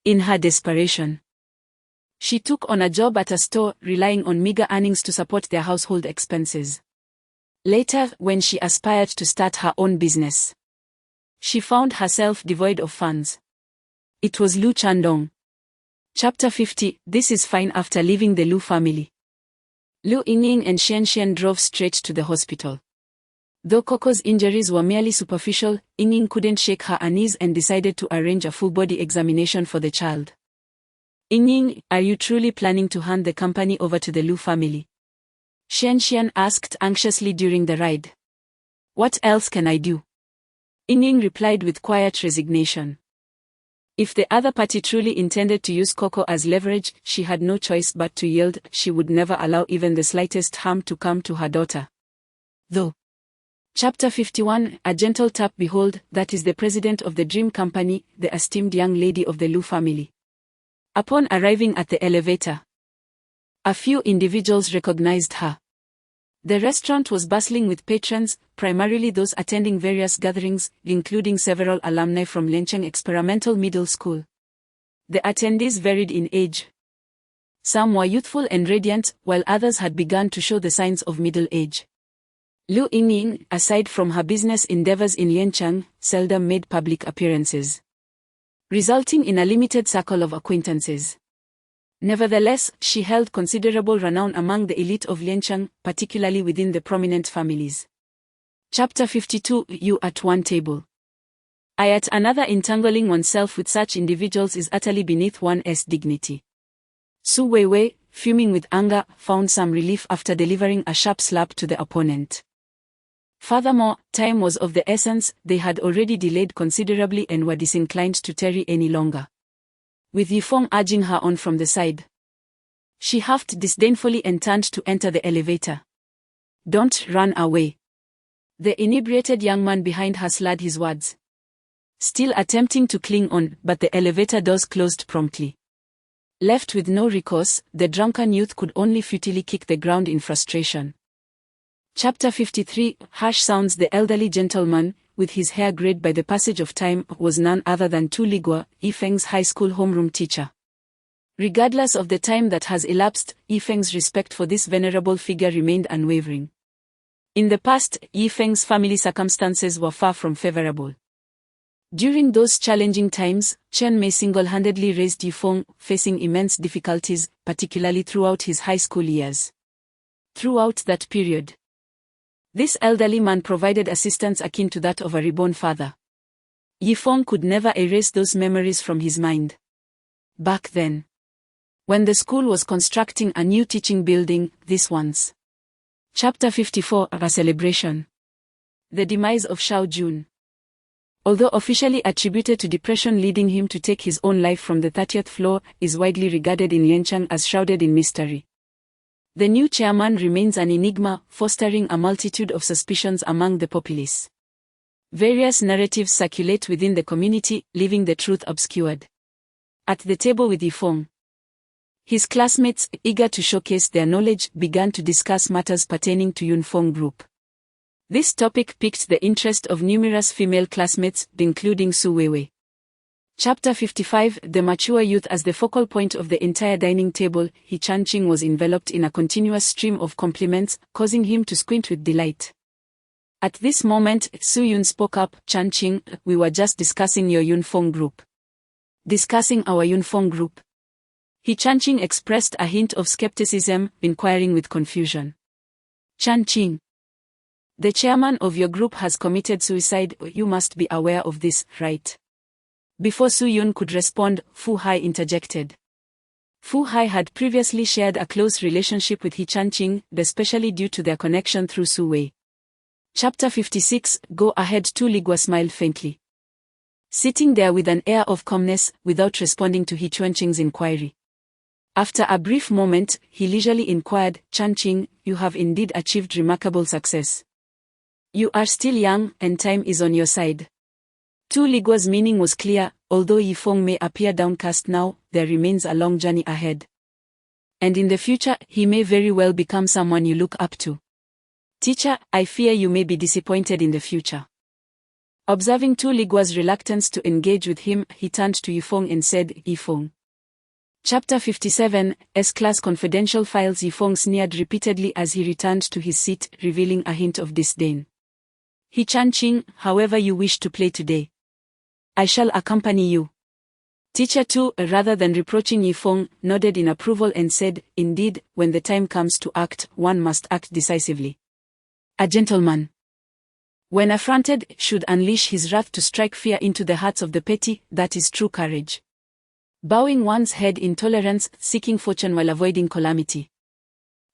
In her desperation, She took on a job at a store, relying on meager earnings to support their household expenses. Later, when she aspired to start her own business, she found herself devoid of funds. It was Lu Chandong. Chapter 50. This is fine. After leaving the Lu family, Lu Yingning and Xian drove straight to the hospital. Though Coco's injuries were merely superficial, Yingning couldn't shake her unease and decided to arrange a full-body examination for the child. Yingning, are you truly planning to hand the company over to the Lu family? Xian asked anxiously during the ride. What else can I do? Yingning replied with quiet resignation. If the other party truly intended to use Coco as leverage, she had no choice but to yield. She would never allow even the slightest harm to come to her daughter. Though. Chapter 51. A gentle tap. Behold, that is the president of the Dream Company, the esteemed young lady of the Lu family. Upon arriving at the elevator, a few individuals recognized her. The restaurant was bustling with patrons, primarily those attending various gatherings, including several alumni from Liancheng Experimental Middle School. The attendees varied in age. Some were youthful and radiant, while others had begun to show the signs of middle age. Lu Yingning, aside from her business endeavors in Liancheng, seldom made public appearances, resulting in a limited circle of acquaintances. Nevertheless, she held considerable renown among the elite of Liancheng, particularly within the prominent families. Chapter 52. You at one table, I at another. Entangling oneself with such individuals is utterly beneath one's dignity. Su Weiwei, fuming with anger, found some relief after delivering a sharp slap to the opponent. Furthermore, time was of the essence. They had already delayed considerably and were disinclined to tarry any longer. With Yifeng urging her on from the side, she huffed disdainfully and turned to enter the elevator. Don't run away. The inebriated young man behind her slurred his words, still attempting to cling on, but the elevator doors closed promptly. Left with no recourse, the drunken youth could only futilely kick the ground in frustration. Chapter 53. Harsh sounds. The elderly gentleman, with his hair grayed by the passage of time, was none other than Tu Ligua, Yifeng's high school homeroom teacher. Regardless of the time that has elapsed, Yifeng's respect for this venerable figure remained unwavering. In the past, Yifeng's family circumstances were far from favorable. During those challenging times, Chen Mei single-handedly raised Yifeng, facing immense difficulties, particularly throughout his high school years. Throughout that period, this elderly man provided assistance akin to that of a reborn father. Yifeng could never erase those memories from his mind. Back then, when the school was constructing a new teaching building, this once. Chapter 54. A celebration. The demise of Shao Jun. Although officially attributed to depression leading him to take his own life from the 30th floor, is widely regarded in Liancheng as shrouded in mystery. The new chairman remains an enigma, fostering a multitude of suspicions among the populace. Various narratives circulate within the community, leaving the truth obscured. At the table with Yifeng, his classmates, eager to showcase their knowledge, began to discuss matters pertaining to Yunfeng Group. This topic piqued the interest of numerous female classmates, including Su Weiwei. Chapter 55. The mature youth. As the focal point of the entire dining table, He Chanqing was enveloped in a continuous stream of compliments, causing him to squint with delight. At this moment, Su Yun spoke up. Chanqing, we were just discussing your Yunfeng Group. Discussing our Yunfeng Group? He Chanqing expressed a hint of skepticism, inquiring with confusion. Chanqing, the chairman of your group has committed suicide. You must be aware of this, right? Before Su Yun could respond, Fu Hai interjected. Fu Hai had previously shared a close relationship with He Chanqing, especially due to their connection through Su Wei. Chapter 56. Go ahead. Tu Ligua smiled faintly, sitting there with an air of calmness, without responding to He Chanqing's inquiry. After a brief moment, he leisurely inquired, Chanqing, you have indeed achieved remarkable success. You are still young, and time is on your side. Tu Ligua's meaning was clear. Although Yifeng may appear downcast now, there remains a long journey ahead. And in the future, he may very well become someone you look up to. Teacher, I fear you may be disappointed in the future. Observing Tu Ligua's reluctance to engage with him, he turned to Yifeng and said, Yifeng, Chapter 57, S-Class Confidential Files. Yifeng sneered repeatedly as he returned to his seat, revealing a hint of disdain. He Chan-Ching, however you wish to play today. I shall accompany you. Teacher Tu, rather than reproaching Yifeng, nodded in approval and said, indeed, when the time comes to act, one must act decisively. A gentleman, when affronted, should unleash his wrath to strike fear into the hearts of the petty. That is true courage. Bowing one's head in tolerance, seeking fortune while avoiding calamity,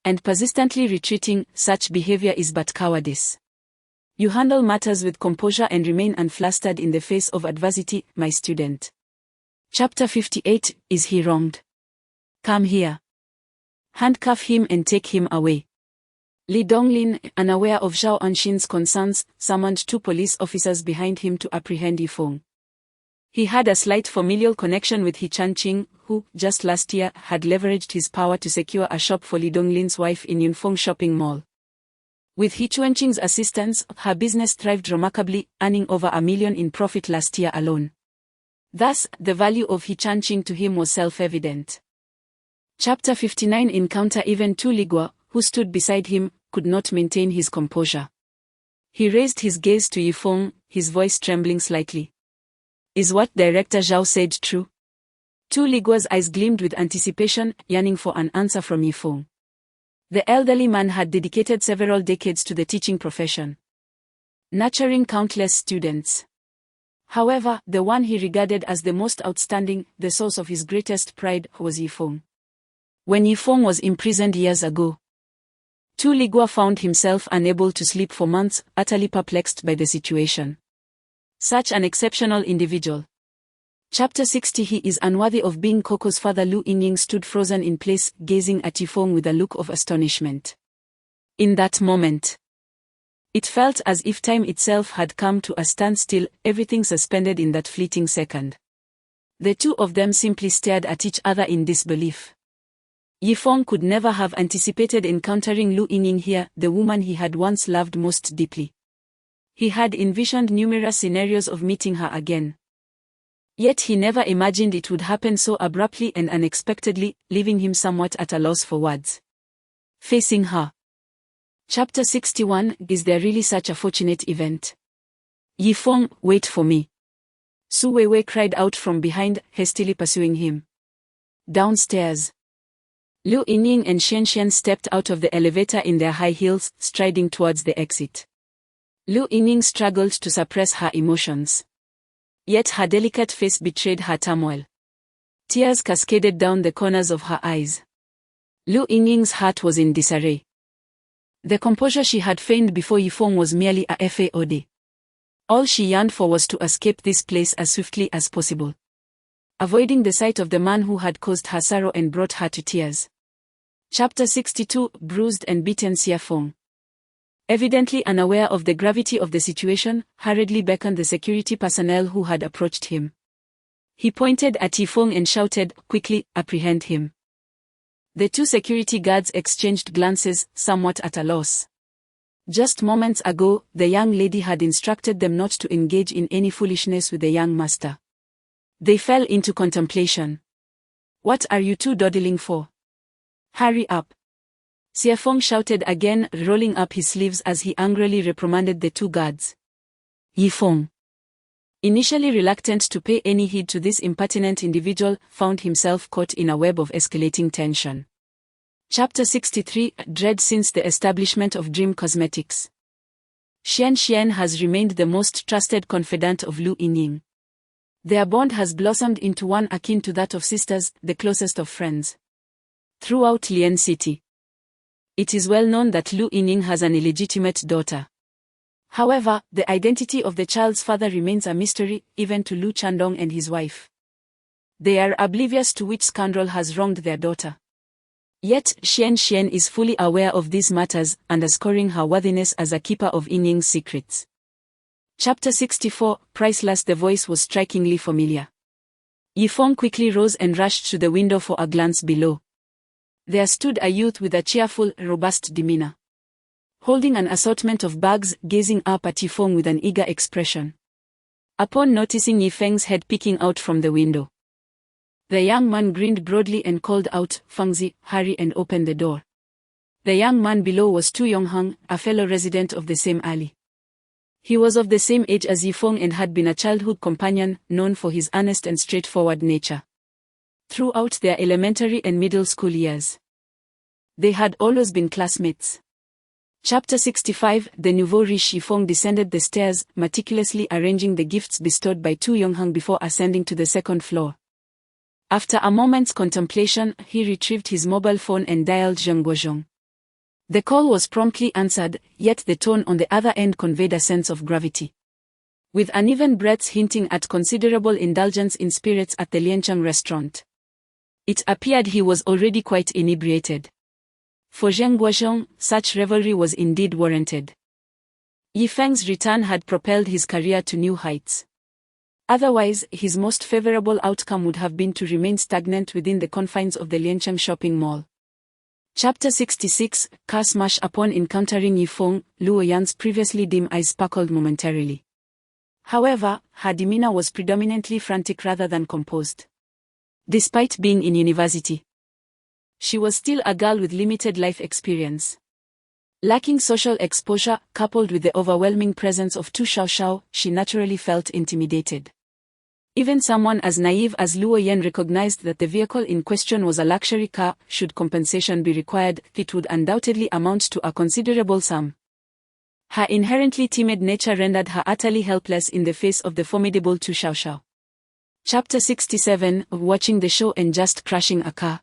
and persistently retreating, such behavior is but cowardice. You handle matters with composure and remain unflustered in the face of adversity, my student. Chapter 58, Is he wronged? Come here. Handcuff him and take him away. Li Donglin, unaware of Zhao Anshin's concerns, summoned 2 police officers behind him to apprehend Yifeng. He had a slight familial connection with He Chan-Ching, who, just last year, had leveraged his power to secure a shop for Li Donglin's wife in Yunfeng shopping mall. With He Chuanqing's assistance, her business thrived remarkably, earning over $1 million in profit last year alone. Thus, the value of He Chan-Ching to him was self-evident. Chapter 59 Encounter. Even Tu Ligua, who stood beside him, could not maintain his composure. He raised his gaze to Yifeng, his voice trembling slightly. Is what Director Zhao said true? Tu Ligua's eyes gleamed with anticipation, yearning for an answer from Yifeng. The elderly man had dedicated several decades to the teaching profession, nurturing countless students. However, the one he regarded as the most outstanding, the source of his greatest pride, was Yifeng. When Yifeng was imprisoned years ago, Tu Ligua found himself unable to sleep for months, utterly perplexed by the situation. Such an exceptional individual. Chapter 60 He is unworthy of being. Coco's father Lu Yingying stood frozen in place, gazing at Yifeng with a look of astonishment. In that moment, it felt as if time itself had come to a standstill, everything suspended in that fleeting second. The two of them simply stared at each other in disbelief. Yifeng could never have anticipated encountering Lu Yingying here, the woman he had once loved most deeply. He had envisioned numerous scenarios of meeting her again. Yet he never imagined it would happen so abruptly and unexpectedly, leaving him somewhat at a loss for words. Facing her. Chapter 61 Is there really such a fortunate event? Yifeng, wait for me. Su Weiwei cried out from behind, hastily pursuing him. Downstairs. Lu Yingying and Xian stepped out of the elevator in their high heels, striding towards the exit. Lu Yingying struggled to suppress her emotions. Yet her delicate face betrayed her turmoil. Tears cascaded down the corners of her eyes. Lu Yingying's heart was in disarray. The composure she had feigned before Yifeng was merely a FAOD. All she yearned for was to escape this place as swiftly as possible, avoiding the sight of the man who had caused her sorrow and brought her to tears. Chapter 62 Bruised and beaten. Yifeng, evidently unaware of the gravity of the situation, hurriedly beckoned the security personnel who had approached him. He pointed at Yifeng and shouted, quickly, apprehend him. The 2 security guards exchanged glances, somewhat at a loss. Just moments ago, the young lady had instructed them not to engage in any foolishness with the young master. They fell into contemplation. What are you 2 dawdling for? Hurry up. Yifeng shouted again, rolling up his sleeves as he angrily reprimanded the 2 guards. Yifeng, initially reluctant to pay any heed to this impertinent individual, found himself caught in a web of escalating tension. Chapter 63 Dread. Since the establishment of Dream Cosmetics, Xian has remained the most trusted confidant of Lu Yingying. Their bond has blossomed into one akin to that of sisters, the closest of friends. Throughout Lian City, it is well known that Lu Yingying has an illegitimate daughter. However, the identity of the child's father remains a mystery, even to Lu Chandong and his wife. They are oblivious to which scoundrel has wronged their daughter. Yet, Xian is fully aware of these matters, underscoring her worthiness as a keeper of Yingying's secrets. Chapter 64 Priceless. The voice was strikingly familiar. Yifeng quickly rose and rushed to the window for a glance below. There stood a youth with a cheerful, robust demeanor, holding an assortment of bags, gazing up at Yifeng with an eager expression. Upon noticing Yifeng's head peeking out from the window, The young man grinned broadly and called out, "Fangzi, hurry and open the door." The young man below was Tu Yonghang, a fellow resident of the same alley. He was of the same age as Yifeng and had been a childhood companion, known for his honest and straightforward nature. Throughout their elementary and middle school years, they had always been classmates. Chapter 65 The nouveau riche Yifeng descended the stairs, meticulously arranging the gifts bestowed by Tu Yonghang before ascending to the second floor. After a moment's contemplation, he retrieved his mobile phone and dialed Zheng Guozhong. The call was promptly answered, yet the tone on the other end conveyed a sense of gravity, with uneven breaths hinting at considerable indulgence in spirits at the Liancheng restaurant. It appeared he was already quite inebriated. For Zheng Guozhong, such revelry was indeed warranted. Yifeng's return had propelled his career to new heights. Otherwise, his most favorable outcome would have been to remain stagnant within the confines of the Liancheng shopping mall. Chapter 66 Car smash. Upon encountering Yifeng, Luo Yan's previously dim eyes sparkled momentarily. However, her demeanor was predominantly frantic rather than composed. Despite being in university, she was still a girl with limited life experience. Lacking social exposure, coupled with the overwhelming presence of Tu Xiaoxiao, she naturally felt intimidated. Even someone as naive as Luo Yan recognized that the vehicle in question was a luxury car. Should compensation be required, it would undoubtedly amount to a considerable sum. Her inherently timid nature rendered her utterly helpless in the face of the formidable Tu Xiaoxiao. Chapter 67 Watching the show and just crashing a car.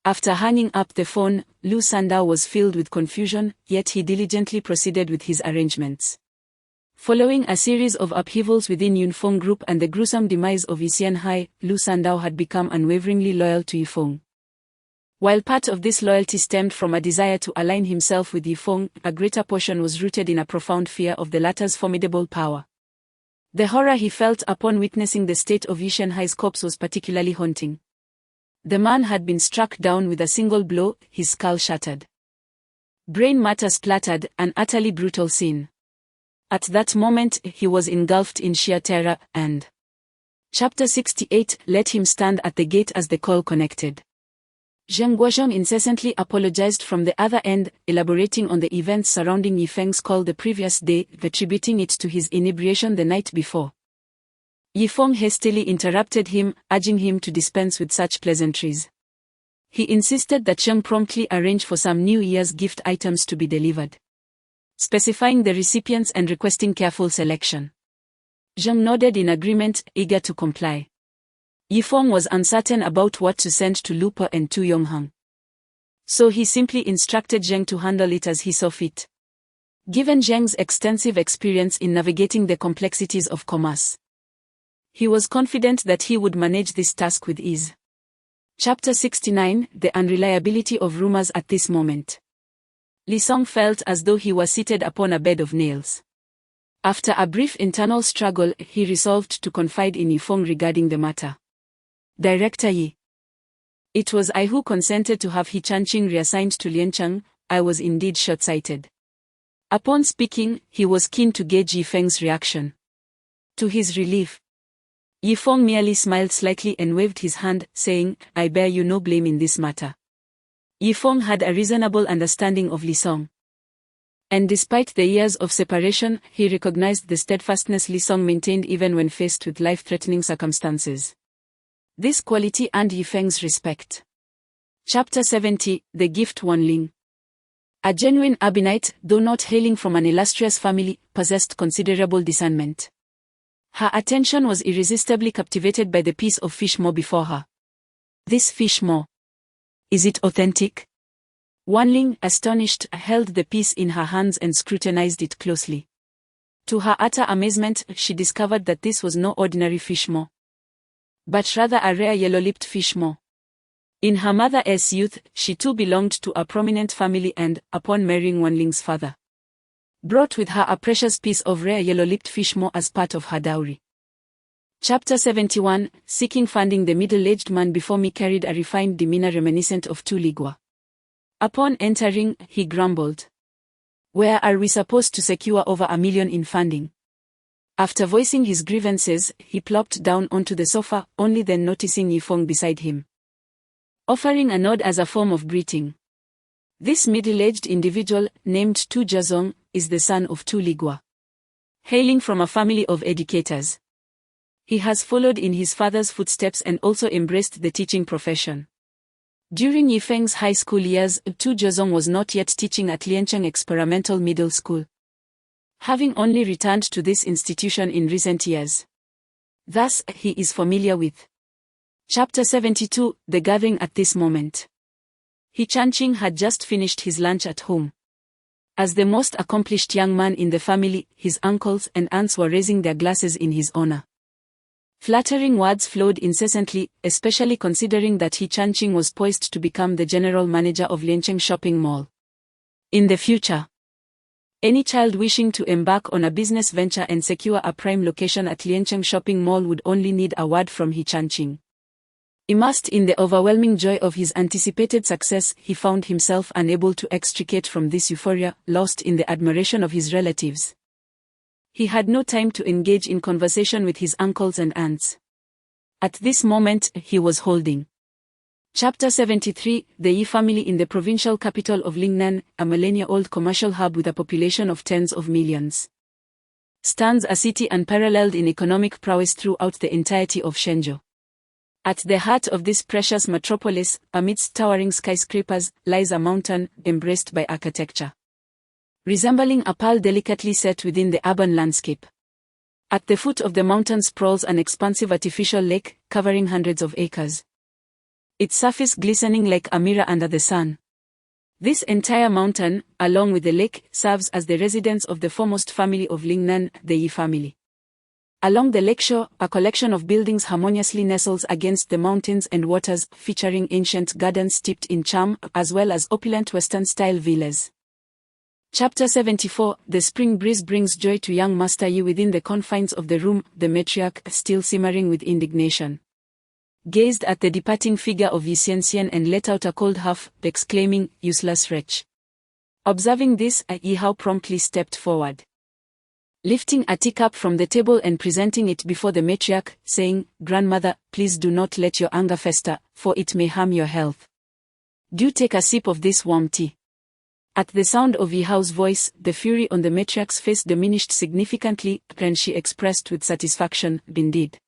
After hanging up the phone, Lu Sandao was filled with confusion, yet he diligently proceeded with his arrangements. Following a series of upheavals within Yunfeng Group and the gruesome demise of Yixian Hai, Lu Sandao had become unwaveringly loyal to Yifeng. While part of this loyalty stemmed from a desire to align himself with Yifeng, a greater portion was rooted in a profound fear of the latter's formidable power. The horror he felt upon witnessing the state of Yixian Hai's corpse was particularly haunting. The man had been struck down with a single blow, his skull shattered. Brain matter splattered, an utterly brutal scene. At that moment, he was engulfed in sheer terror, and Chapter 68 Let him stand at the gate as the call connected. Zheng Guozhong incessantly apologized from the other end, elaborating on the events surrounding Yifeng's call the previous day, attributing it to his inebriation the night before. Yifeng hastily interrupted him, urging him to dispense with such pleasantries. He insisted that Zheng promptly arrange for some New Year's gift items to be delivered, specifying the recipients and requesting careful selection. Zheng nodded in agreement, eager to comply. Yifeng was uncertain about what to send to Lupo and Tu Yonghang, so he simply instructed Zheng to handle it as he saw fit. Given Zheng's extensive experience in navigating the complexities of commerce, he was confident that he would manage this task with ease. Chapter 69 The unreliability of rumors. At this moment, Li Song felt as though he was seated upon a bed of nails. After a brief internal struggle, he resolved to confide in Yifeng regarding the matter. Director Yi. It was I who consented to have He Chanqing reassigned to Liancheng. I was indeed short-sighted. Upon speaking, he was keen to gauge Yifeng's reaction. To his relief, Yifeng merely smiled slightly and waved his hand, saying, I bear you no blame in this matter. Yifeng had a reasonable understanding of Li Song, and despite the years of separation, he recognized the steadfastness Li Song maintained even when faced with life-threatening circumstances. This quality earned Yifeng's respect. Chapter 70 The Gift Wanling. A genuine Abinite, though not hailing from an illustrious family, possessed considerable discernment. Her attention was irresistibly captivated by the piece of fish maw before her. This fish maw. Is it authentic? Wanling, astonished, held the piece in her hands and scrutinized it closely. To her utter amazement, she discovered that this was no ordinary fish maw, but rather a rare yellow-lipped fish maw. In her mother's youth, she too belonged to a prominent family and, upon marrying Wanling's father, brought with her a precious piece of rare yellow-lipped fish maw as part of her dowry. Chapter 71 Seeking funding. The middle-aged man before me carried a refined demeanor reminiscent of Tu Ligua. Upon entering, he grumbled. Where are we supposed to secure over $1 million in funding? After voicing his grievances, he plopped down onto the sofa, only then noticing Yifeng beside him, offering a nod as a form of greeting. This middle-aged individual, named Tu Jiazong, is the son of Tu Ligua. Hailing from a family of educators, he has followed in his father's footsteps and also embraced the teaching profession. During Yifeng's high school years, Tu Jiazong was not yet teaching at Liancheng Experimental Middle School, having only returned to this institution in recent years. Thus, he is familiar with. Chapter 72, The Gathering. At this moment, He Chanqing had just finished his lunch at home. As the most accomplished young man in the family, his uncles and aunts were raising their glasses in his honor. Flattering words flowed incessantly, especially considering that He Chanqing was poised to become the general manager of Liancheng Shopping Mall in the future. Any child wishing to embark on a business venture and secure a prime location at Liancheng Shopping Mall would only need a word from He Chanqing. Immersed in the overwhelming joy of his anticipated success, he found himself unable to extricate from this euphoria, lost in the admiration of his relatives. He had no time to engage in conversation with his uncles and aunts. At this moment, he was holding. Chapter 73, The Yi family in the provincial capital of Lingnan, a millennia-old commercial hub with a population of tens of millions, stands a city unparalleled in economic prowess throughout the entirety of Shenzhou. At the heart of this precious metropolis, amidst towering skyscrapers, lies a mountain, embraced by architecture, resembling a pearl delicately set within the urban landscape. At the foot of the mountain sprawls an expansive artificial lake, covering hundreds of acres, its surface glistening like a mirror under the sun. This entire mountain, along with the lake, serves as the residence of the foremost family of Lingnan, the Yi family. Along the lakeshore, a collection of buildings harmoniously nestles against the mountains and waters, featuring ancient gardens steeped in charm, as well as opulent Western-style villas. Chapter 74, The spring breeze brings joy to young Master Yi. Within the confines of the room, the matriarch, still simmering with indignation, gazed at the departing figure of Yi Xianxian and let out a cold huff, exclaiming, "Useless wretch." Observing this, Yi Hao promptly stepped forward, lifting a teacup from the table and presenting it before the matriarch, saying, "Grandmother, please do not let your anger fester, for it may harm your health. Do take a sip of this warm tea." At the sound of Yi Hao's voice, the fury on the matriarch's face diminished significantly, and she expressed with satisfaction, "Indeed,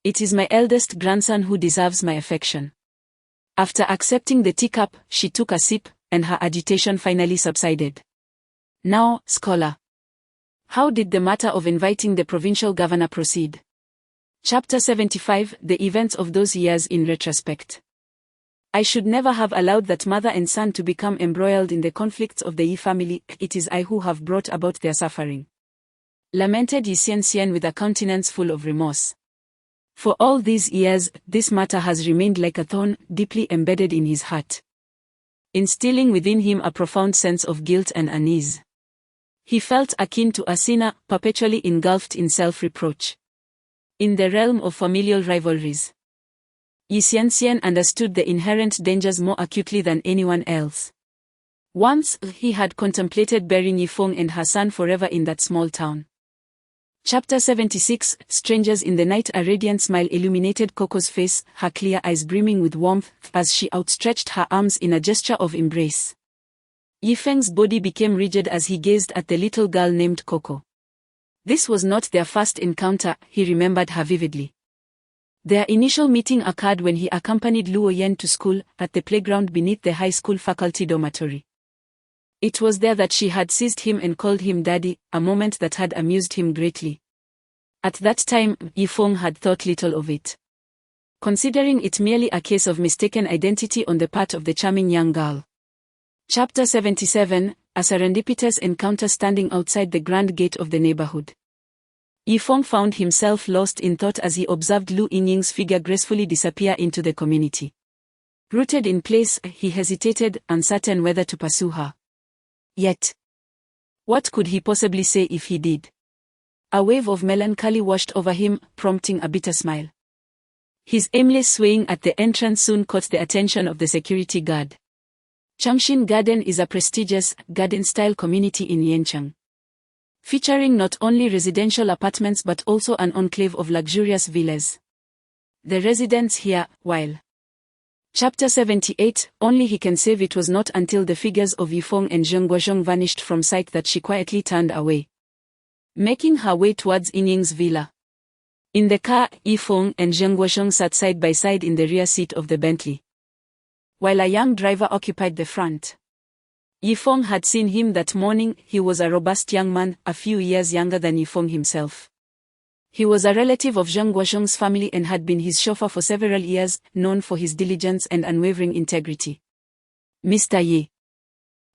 it is my eldest grandson who deserves my affection." After accepting the teacup, she took a sip, and her agitation finally subsided. "Now, scholar, how did the matter of inviting the provincial governor proceed?" Chapter 75, The events of those years in retrospect. "I should never have allowed that mother and son to become embroiled in the conflicts of the Yi family. It is I who have brought about their suffering," lamented Yi Xianxian with a countenance full of remorse. For all these years, this matter has remained like a thorn, deeply embedded in his heart, instilling within him a profound sense of guilt and unease. He felt akin to a sinner, perpetually engulfed in self-reproach. In the realm of familial rivalries, Yi Xianxian understood the inherent dangers more acutely than anyone else. Once, he had contemplated burying Yifeng and her son forever in that small town. Chapter 76, Strangers in the Night. A radiant smile illuminated Coco's face, her clear eyes brimming with warmth, as she outstretched her arms in a gesture of embrace. Yifeng's body became rigid as he gazed at the little girl named Coco. This was not their first encounter, he remembered her vividly. Their initial meeting occurred when he accompanied Luo Yan to school, at the playground beneath the high school faculty dormitory. It was there that she had seized him and called him daddy, a moment that had amused him greatly. At that time, Yifeng had thought little of it, considering it merely a case of mistaken identity on the part of the charming young girl. Chapter 77, A serendipitous encounter. Standing outside the grand gate of the neighborhood, Yifeng found himself lost in thought as he observed Lu Yingying's figure gracefully disappear into the community. Rooted in place, he hesitated, uncertain whether to pursue her. Yet, what could he possibly say if he did? A wave of melancholy washed over him, prompting a bitter smile. His aimless swaying at the entrance soon caught the attention of the security guard. Changxin Garden is a prestigious, garden-style community in Liancheng. featuring not only residential apartments but also an enclave of luxurious villas. The residents here, while Chapter 78, only he can save. It was not until the figures of Yifeng and Zheng Guozhong vanished from sight that she quietly turned away, making her way towards Yingying's villa. In the car, Yifeng and Zheng Guozhong sat side by side in the rear seat of the Bentley, while a young driver occupied the front. Yifeng had seen him that morning. He was a robust young man, a few years younger than Yifeng himself. He was a relative of Zheng Guozhong's family and had been his chauffeur for several years, known for his diligence and unwavering integrity. "Mr. Ye,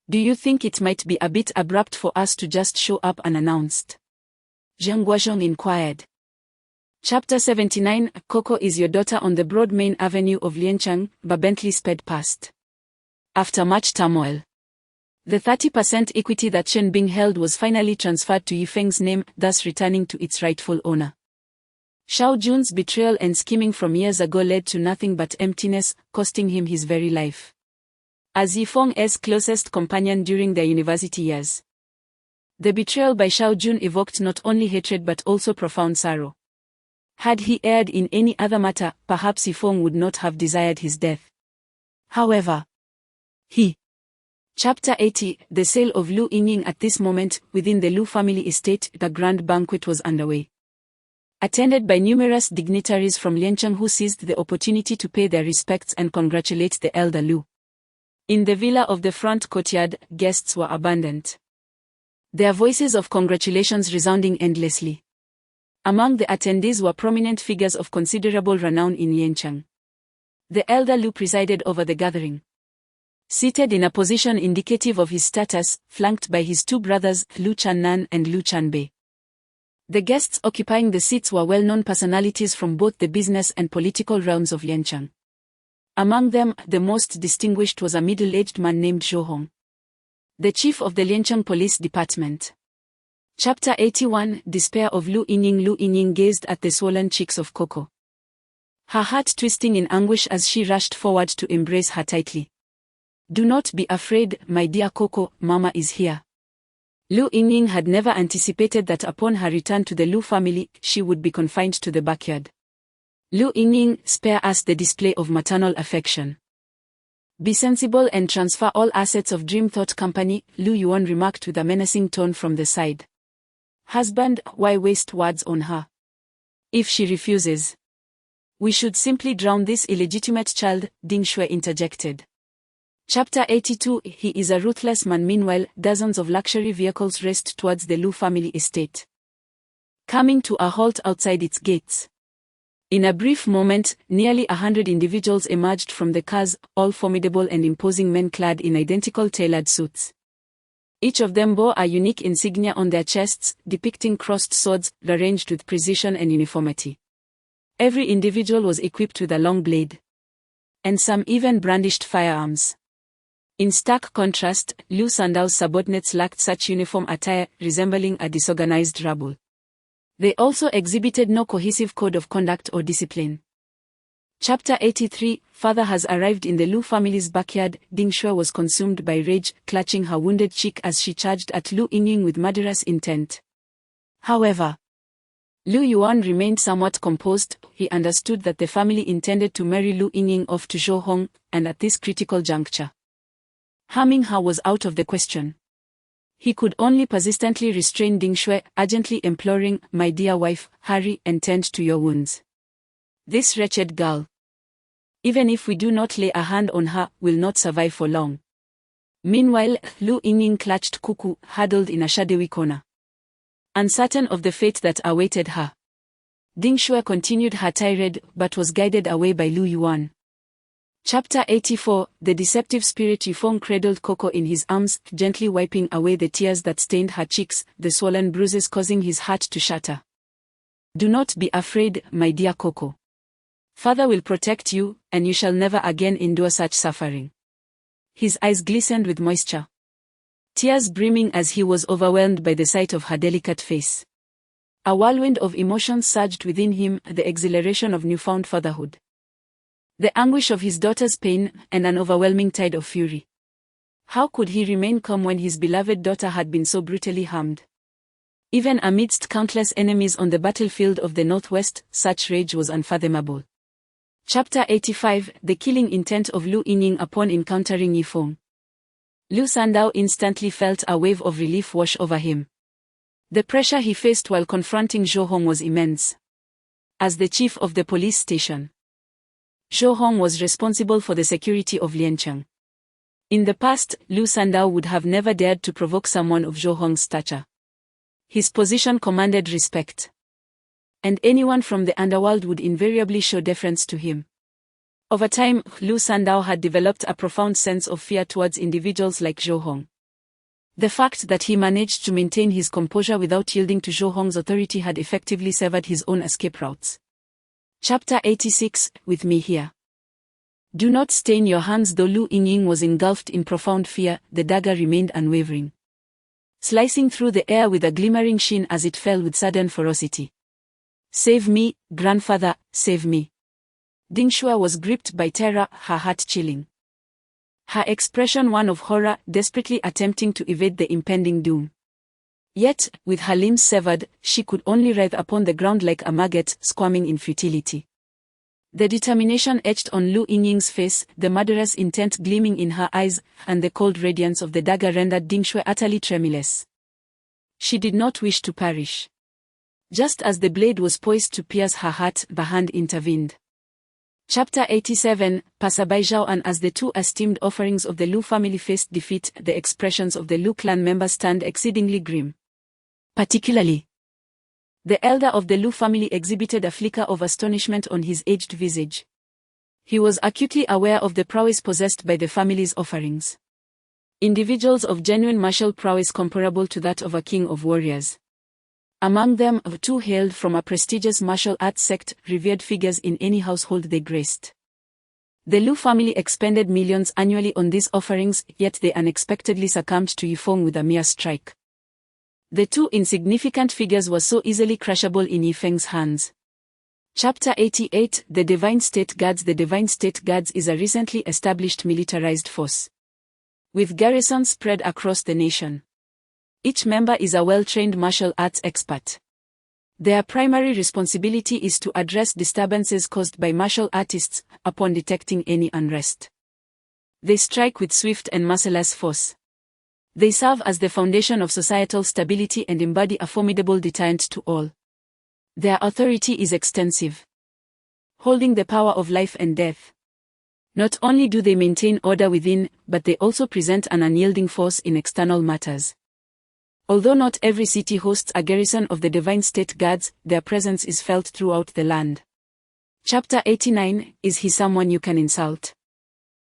do you think it might be a bit abrupt for us to just show up unannounced?" Zheng Guozhong inquired. Chapter 79, Coco is your daughter. On the broad main avenue of Liancheng, a Bentley sped past. After much turmoil, the 30% equity that Chen Bing held was finally transferred to Yifeng's name, thus returning to its rightful owner. Xiao Jun's betrayal and scheming from years ago led to nothing but emptiness, costing him his very life. As Yifeng's closest companion during their university years, the betrayal by Xiao Jun evoked not only hatred but also profound sorrow. Had he erred in any other matter, perhaps Yifeng would not have desired his death. However, Chapter 80, the sale of Lu Yingying. At this moment, within the Lu family estate, the grand banquet was underway, attended by numerous dignitaries from Liancheng who seized the opportunity to pay their respects and congratulate the elder Lu. In the villa of the front courtyard, guests were abundant, their voices of congratulations resounding endlessly. Among the attendees were prominent figures of considerable renown in Liancheng. The elder Lu presided over the gathering, seated in a position indicative of his status, flanked by his two brothers, Lu Channan and Lu Chanbei. The guests occupying the seats were well-known personalities from both the business and political realms of Liancheng. Among them, the most distinguished was a middle-aged man named Zhou Hong, the chief of the Liancheng Police Department. Chapter 81, Despair of Lu Yingying. Lu Yingying gazed at the swollen cheeks of Coco, her heart twisting in anguish as she rushed forward to embrace her tightly. "Do not be afraid, my dear Coco, Mama is here." Lu Yingying had never anticipated that upon her return to the Lu family, she would be confined to the backyard. "Lu Yingying, spare us the display of maternal affection. Be sensible and transfer all assets of Dream Thought Company," Lu Yuan remarked with a menacing tone from the side. "Husband, why waste words on her? If she refuses, we should simply drown this illegitimate child," Ding Shui interjected. Chapter 82, he is a ruthless man. Meanwhile, dozens of luxury vehicles raced towards the Lu family estate, coming to a halt outside its gates. In a brief moment, nearly 100 individuals emerged from the cars, all formidable and imposing men clad in identical tailored suits. Each of them bore a unique insignia on their chests, depicting crossed swords, arranged with precision and uniformity. Every individual was equipped with a long blade, and some even brandished firearms. In stark contrast, Lu Sandao's subordinates lacked such uniform attire, resembling a disorganized rabble. They also exhibited no cohesive code of conduct or discipline. Chapter 83, Father has arrived in the Lu family's backyard. Ding Shui was consumed by rage, clutching her wounded cheek as she charged at Lu Yingying with murderous intent. However, Lu Yuan remained somewhat composed. He understood that the family intended to marry Lu Yingying off to Zhou Hong, and at this critical juncture, harming her was out of the question. He could only persistently restrain Ding Shui, urgently imploring, "My dear wife, hurry and tend to your wounds. This wretched girl, even if we do not lay a hand on her, will not survive for long." Meanwhile, Lu Yingying clutched Cuckoo, huddled in a shadowy corner, uncertain of the fate that awaited her. Ding Shui continued her tirade, but was guided away by Lu Yuan. Chapter 84, the deceptive spirit. Yifeng cradled Coco in his arms, gently wiping away the tears that stained her cheeks, the swollen bruises causing his heart to shatter. "Do not be afraid, my dear Coco. Father will protect you, and you shall never again endure such suffering." His eyes glistened with moisture, tears brimming as he was overwhelmed by the sight of her delicate face. A whirlwind of emotions surged within him, the exhilaration of newfound fatherhood, the anguish of his daughter's pain, and an overwhelming tide of fury. How could he remain calm when his beloved daughter had been so brutally harmed? Even amidst countless enemies on the battlefield of the Northwest, such rage was unfathomable. Chapter 85 The killing intent of Lu Yingying upon encountering Yifeng. Lu Sandao instantly felt a wave of relief wash over him. The pressure he faced while confronting Zhou Hong was immense. As the chief of the police station, Zhou Hong was responsible for the security of Liancheng. In the past, Lu Sandao would have never dared to provoke someone of Zhou Hong's stature. His position commanded respect, and anyone from the underworld would invariably show deference to him. Over time, Lu Sandao had developed a profound sense of fear towards individuals like Zhou Hong. The fact that he managed to maintain his composure without yielding to Zhou Hong's authority had effectively severed his own escape routes. Chapter 86 With me here. Do not stain your hands. Though Lu Yingying was engulfed in profound fear, the dagger remained unwavering, slicing through the air with a glimmering sheen as it fell with sudden ferocity. Save me, grandfather, save me. Ding Shuai was gripped by terror, her heart chilling. Her expression one of horror, desperately attempting to evade the impending doom. Yet, with her limbs severed, she could only writhe upon the ground like a maggot, squirming in futility. The determination etched on Lu Yingying's face, the murderous intent gleaming in her eyes, and the cold radiance of the dagger rendered Ding Shuai utterly tremulous. She did not wish to perish. Just as the blade was poised to pierce her heart, the hand intervened. Chapter 87 Passerby Zhao. And as the two esteemed offerings of the Lu family faced defeat, the expressions of the Lu clan members turned exceedingly grim. Particularly, the elder of the Lu family exhibited a flicker of astonishment on his aged visage. He was acutely aware of the prowess possessed by the family's offerings. Individuals of genuine martial prowess comparable to that of a king of warriors. Among them, two hailed from a prestigious martial arts sect, revered figures in any household they graced. The Lu family expended millions annually on these offerings, yet they unexpectedly succumbed to Yifeng with a mere strike. The two insignificant figures were so easily crushable in Yifeng's hands. Chapter 88 The Divine State Guards. The Divine State Guards is a recently established militarized force, with garrisons spread across the nation. Each member is a well-trained martial arts expert. Their primary responsibility is to address disturbances caused by martial artists upon detecting any unrest. They strike with swift and merciless force. They serve as the foundation of societal stability and embody a formidable deterrent to all. Their authority is extensive, holding the power of life and death. Not only do they maintain order within, but they also present an unyielding force in external matters. Although not every city hosts a garrison of the Divine State Guards, their presence is felt throughout the land. Chapter 89 Is he someone you can insult?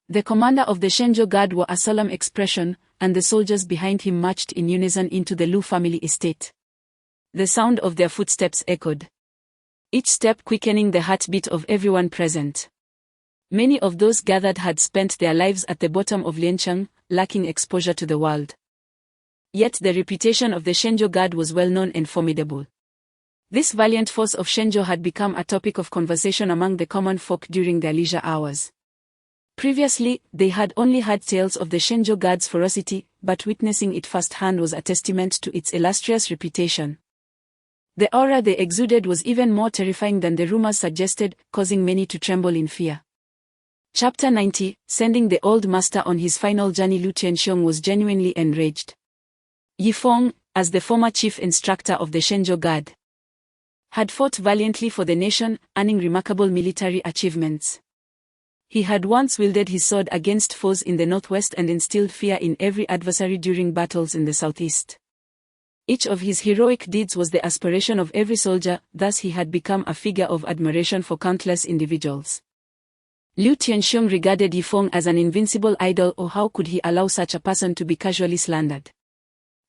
The commander of the Shenzhou Guard wore a solemn expression, and the soldiers behind him marched in unison into the Lu family estate. The sound of their footsteps echoed, each step quickening the heartbeat of everyone present. Many of those gathered had spent their lives at the bottom of Liancheng, lacking exposure to the world. Yet the reputation of the Shenzhou Guard was well known and formidable. This valiant force of Shenzhou had become a topic of conversation among the common folk during their leisure hours. Previously, they had only heard tales of the Shenzhou Guard's ferocity, but witnessing it firsthand was a testament to its illustrious reputation. The aura they exuded was even more terrifying than the rumors suggested, causing many to tremble in fear. Chapter 90 Sending the old master on his final journey. Lu Tianxiong was genuinely enraged. Yifeng, as the former chief instructor of the Shenzhou Guard, had fought valiantly for the nation, earning remarkable military achievements. He had once wielded his sword against foes in the northwest and instilled fear in every adversary during battles in the southeast. Each of his heroic deeds was the aspiration of every soldier, thus he had become a figure of admiration for countless individuals. Lu Tianxiong regarded Yifeng as an invincible idol, or how could he allow such a person to be casually slandered?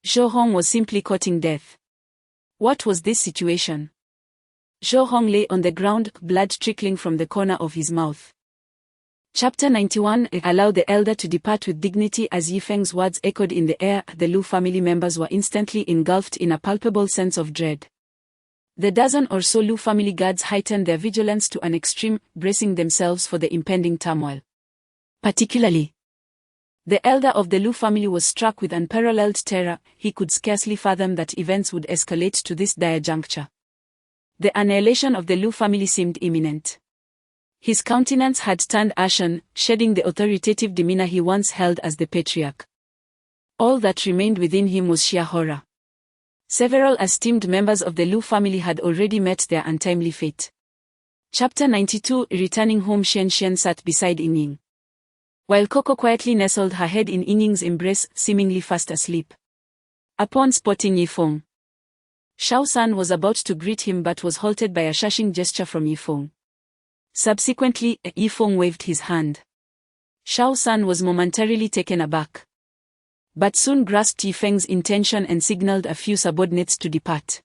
Zhou Hong was simply courting death. What was this situation? Zhou Hong lay on the ground, blood trickling from the corner of his mouth. Chapter 91 Allow the elder to depart with dignity. As Yifeng's words echoed in the air, the Lu family members were instantly engulfed in a palpable sense of dread. The dozen or so Lu family guards heightened their vigilance to an extreme, bracing themselves for the impending turmoil. Particularly, The elder of the Lu family was struck with unparalleled terror. He could scarcely fathom that events would escalate to this dire juncture. The annihilation of the Lu family seemed imminent. His countenance had turned ashen, shedding the authoritative demeanor he once held as the patriarch. All that remained within him was sheer horror. Several esteemed members of the Lu family had already met their untimely fate. Chapter 92. Returning home. Shen sat beside Yingying, while Coco quietly nestled her head in Yingying's embrace, seemingly fast asleep. Upon spotting Yifeng, Shao San was about to greet him but was halted by a shushing gesture from Yifeng. Subsequently, Yifeng waved his hand. Shao San was momentarily taken aback, but soon grasped Yifeng's intention and signaled a few subordinates to depart.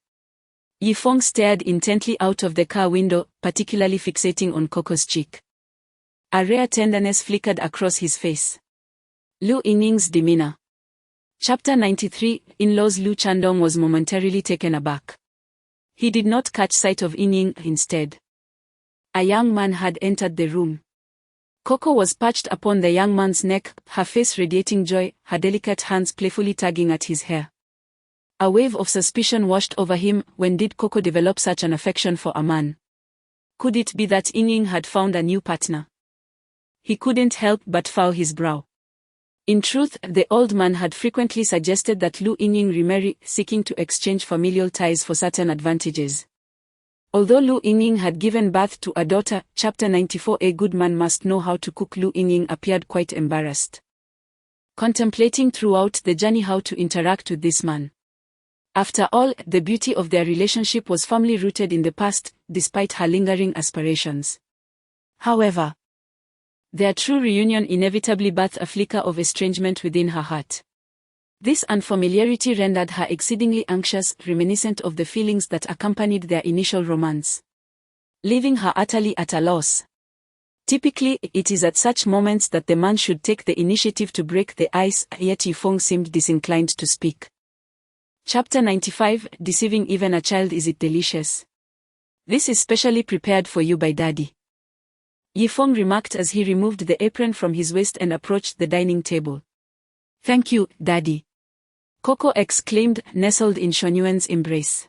Yifeng stared intently out of the car window, particularly fixating on Coco's cheek. A rare tenderness flickered across his face. Lu Yingying's demeanor. Chapter 93. In-laws. Lu Chandong was momentarily taken aback. He did not catch sight of Yingying. Instead, a young man had entered the room. Coco was perched upon the young man's neck, her face radiating joy, her delicate hands playfully tugging at his hair. A wave of suspicion washed over him. When did Coco develop such an affection for a man? Could it be that Yingying had found a new partner? He couldn't help but furrow his brow. In truth, the old man had frequently suggested that Lu Yingying remarry, seeking to exchange familial ties for certain advantages. Although Lu Yingying had given birth to a daughter, Chapter 94. A good man must know how to cook. Lu Yingying appeared quite embarrassed, contemplating throughout the journey how to interact with this man. After all, the beauty of their relationship was firmly rooted in the past, despite her lingering aspirations. However, their true reunion inevitably birthed a flicker of estrangement within her heart. This unfamiliarity rendered her exceedingly anxious, reminiscent of the feelings that accompanied their initial romance, leaving her utterly at a loss. Typically, it is at such moments that the man should take the initiative to break the ice, yet Yifeng seemed disinclined to speak. Chapter 95. Deceiving even a child. Is it delicious? This is specially prepared for you by Daddy, Yifeng remarked as he removed the apron from his waist and approached the dining table. Thank you, Daddy, Coco exclaimed, nestled in Shonyuan's embrace,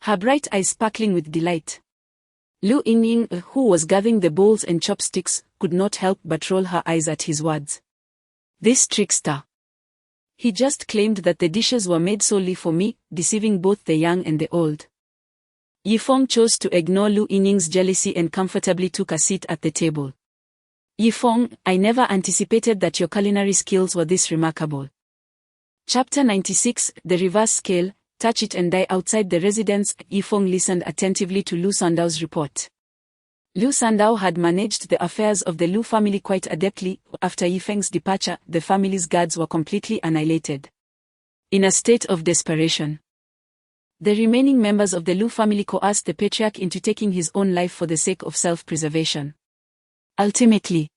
her bright eyes sparkling with delight. Lu Yingying, who was gathering the bowls and chopsticks, could not help but roll her eyes at his words. This trickster. He just claimed that the dishes were made solely for me, deceiving both the young and the old. Yifeng chose to ignore Lu Yingying's jealousy and comfortably took a seat at the table. Yifeng, I never anticipated that your culinary skills were this remarkable. Chapter 96. The reverse scale. Touch it and die. Outside the residence, Yifeng listened attentively to Lu Sandao's report. Lu Sandao had managed the affairs of the Lu family quite adeptly. After Yifeng's departure, the family's guards were completely annihilated. In a state of desperation, the remaining members of the Lu family coerced the patriarch into taking his own life for the sake of self-preservation. Ultimately,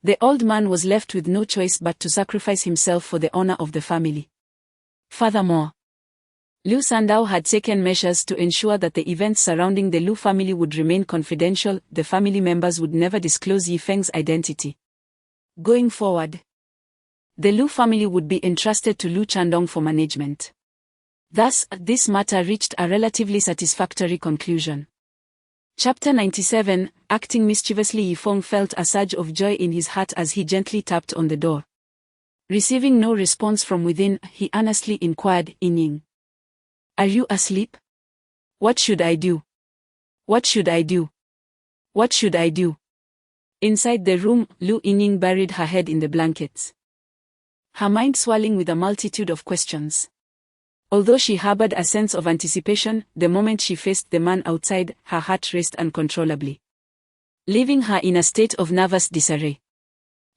the old man was left with no choice but to sacrifice himself for the honor of the family. Furthermore, Lu Sandao had taken measures to ensure that the events surrounding the Lu family would remain confidential. The family members would never disclose Yifeng's identity. Going forward, the Lu family would be entrusted to Lu Chandong for management. Thus, this matter reached a relatively satisfactory conclusion. Chapter 97. Acting mischievously. Yifeng felt a surge of joy in his heart as he gently tapped on the door. Receiving no response from within, he earnestly inquired, Yingying, are you asleep? What should I do? What should I do? What should I do? Inside the room, Lu Yingying buried her head in the blankets, her mind swirling with a multitude of questions. Although she harbored a sense of anticipation, the moment she faced the man outside, her heart raced uncontrollably, leaving her in a state of nervous disarray.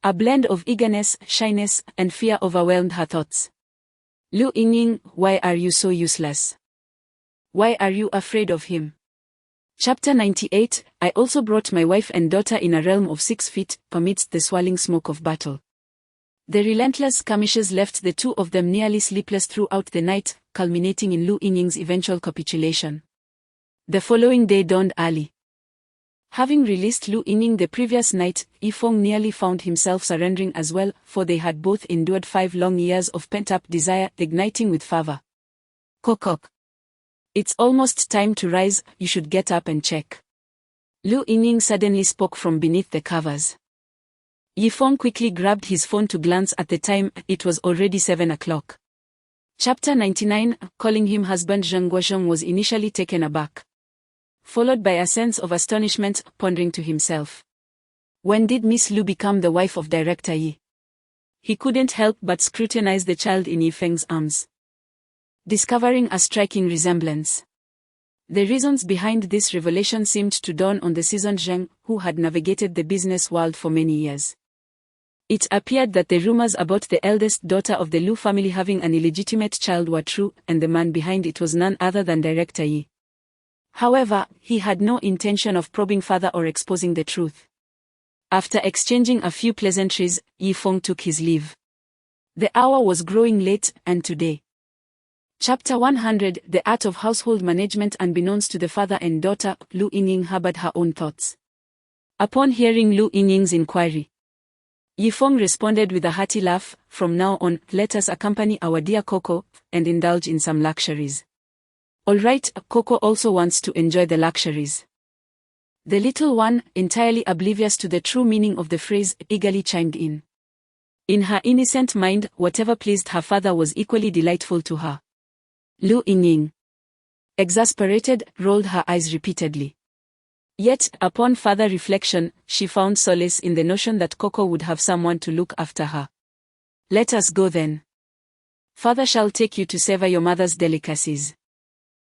A blend of eagerness, shyness, and fear overwhelmed her thoughts. Lu Yingying, why are you so useless? Why are you afraid of him? Chapter 98. I also brought my wife and daughter in a realm of 6 feet, amidst the swirling smoke of battle. The relentless skirmishes left the two of them nearly sleepless throughout the night, culminating in Lu Yingying's eventual capitulation. The following day dawned early. Having released Lu Yingning the previous night, Yifeng nearly found himself surrendering as well, for they had both endured 5 long years of pent-up desire, igniting with fervor. Kokok. It's almost time to rise, you should get up and check. Lu Yingning suddenly spoke from beneath the covers. Yifeng quickly grabbed his phone to glance at the time, it was already 7 o'clock. Chapter 99, calling him husband. Zheng Guozhong was initially taken aback, followed by a sense of astonishment, pondering to himself. When did Miss Lu become the wife of Director Yi? He couldn't help but scrutinize the child in Yifeng's arms, discovering a striking resemblance. The reasons behind this revelation seemed to dawn on the seasoned Zheng, who had navigated the business world for many years. It appeared that the rumors about the eldest daughter of the Lu family having an illegitimate child were true, and the man behind it was none other than Director Yi. However, he had no intention of probing further or exposing the truth. After exchanging a few pleasantries, Yifeng took his leave. The hour was growing late, and today. Chapter 100, The Art of Household Management. Unbeknownst to the father and daughter, Lu Yingning harbored her own thoughts. Upon hearing Lu Yingning's inquiry, Yifeng responded with a hearty laugh. From now on, let us accompany our dear Coco, and indulge in some luxuries. All right, Coco also wants to enjoy the luxuries. The little one, entirely oblivious to the true meaning of the phrase, eagerly chimed in. In her innocent mind, whatever pleased her father was equally delightful to her. Lu Yingning, exasperated, rolled her eyes repeatedly. Yet, upon further reflection, she found solace in the notion that Coco would have someone to look after her. Let us go then. Father shall take you to savor your mother's delicacies.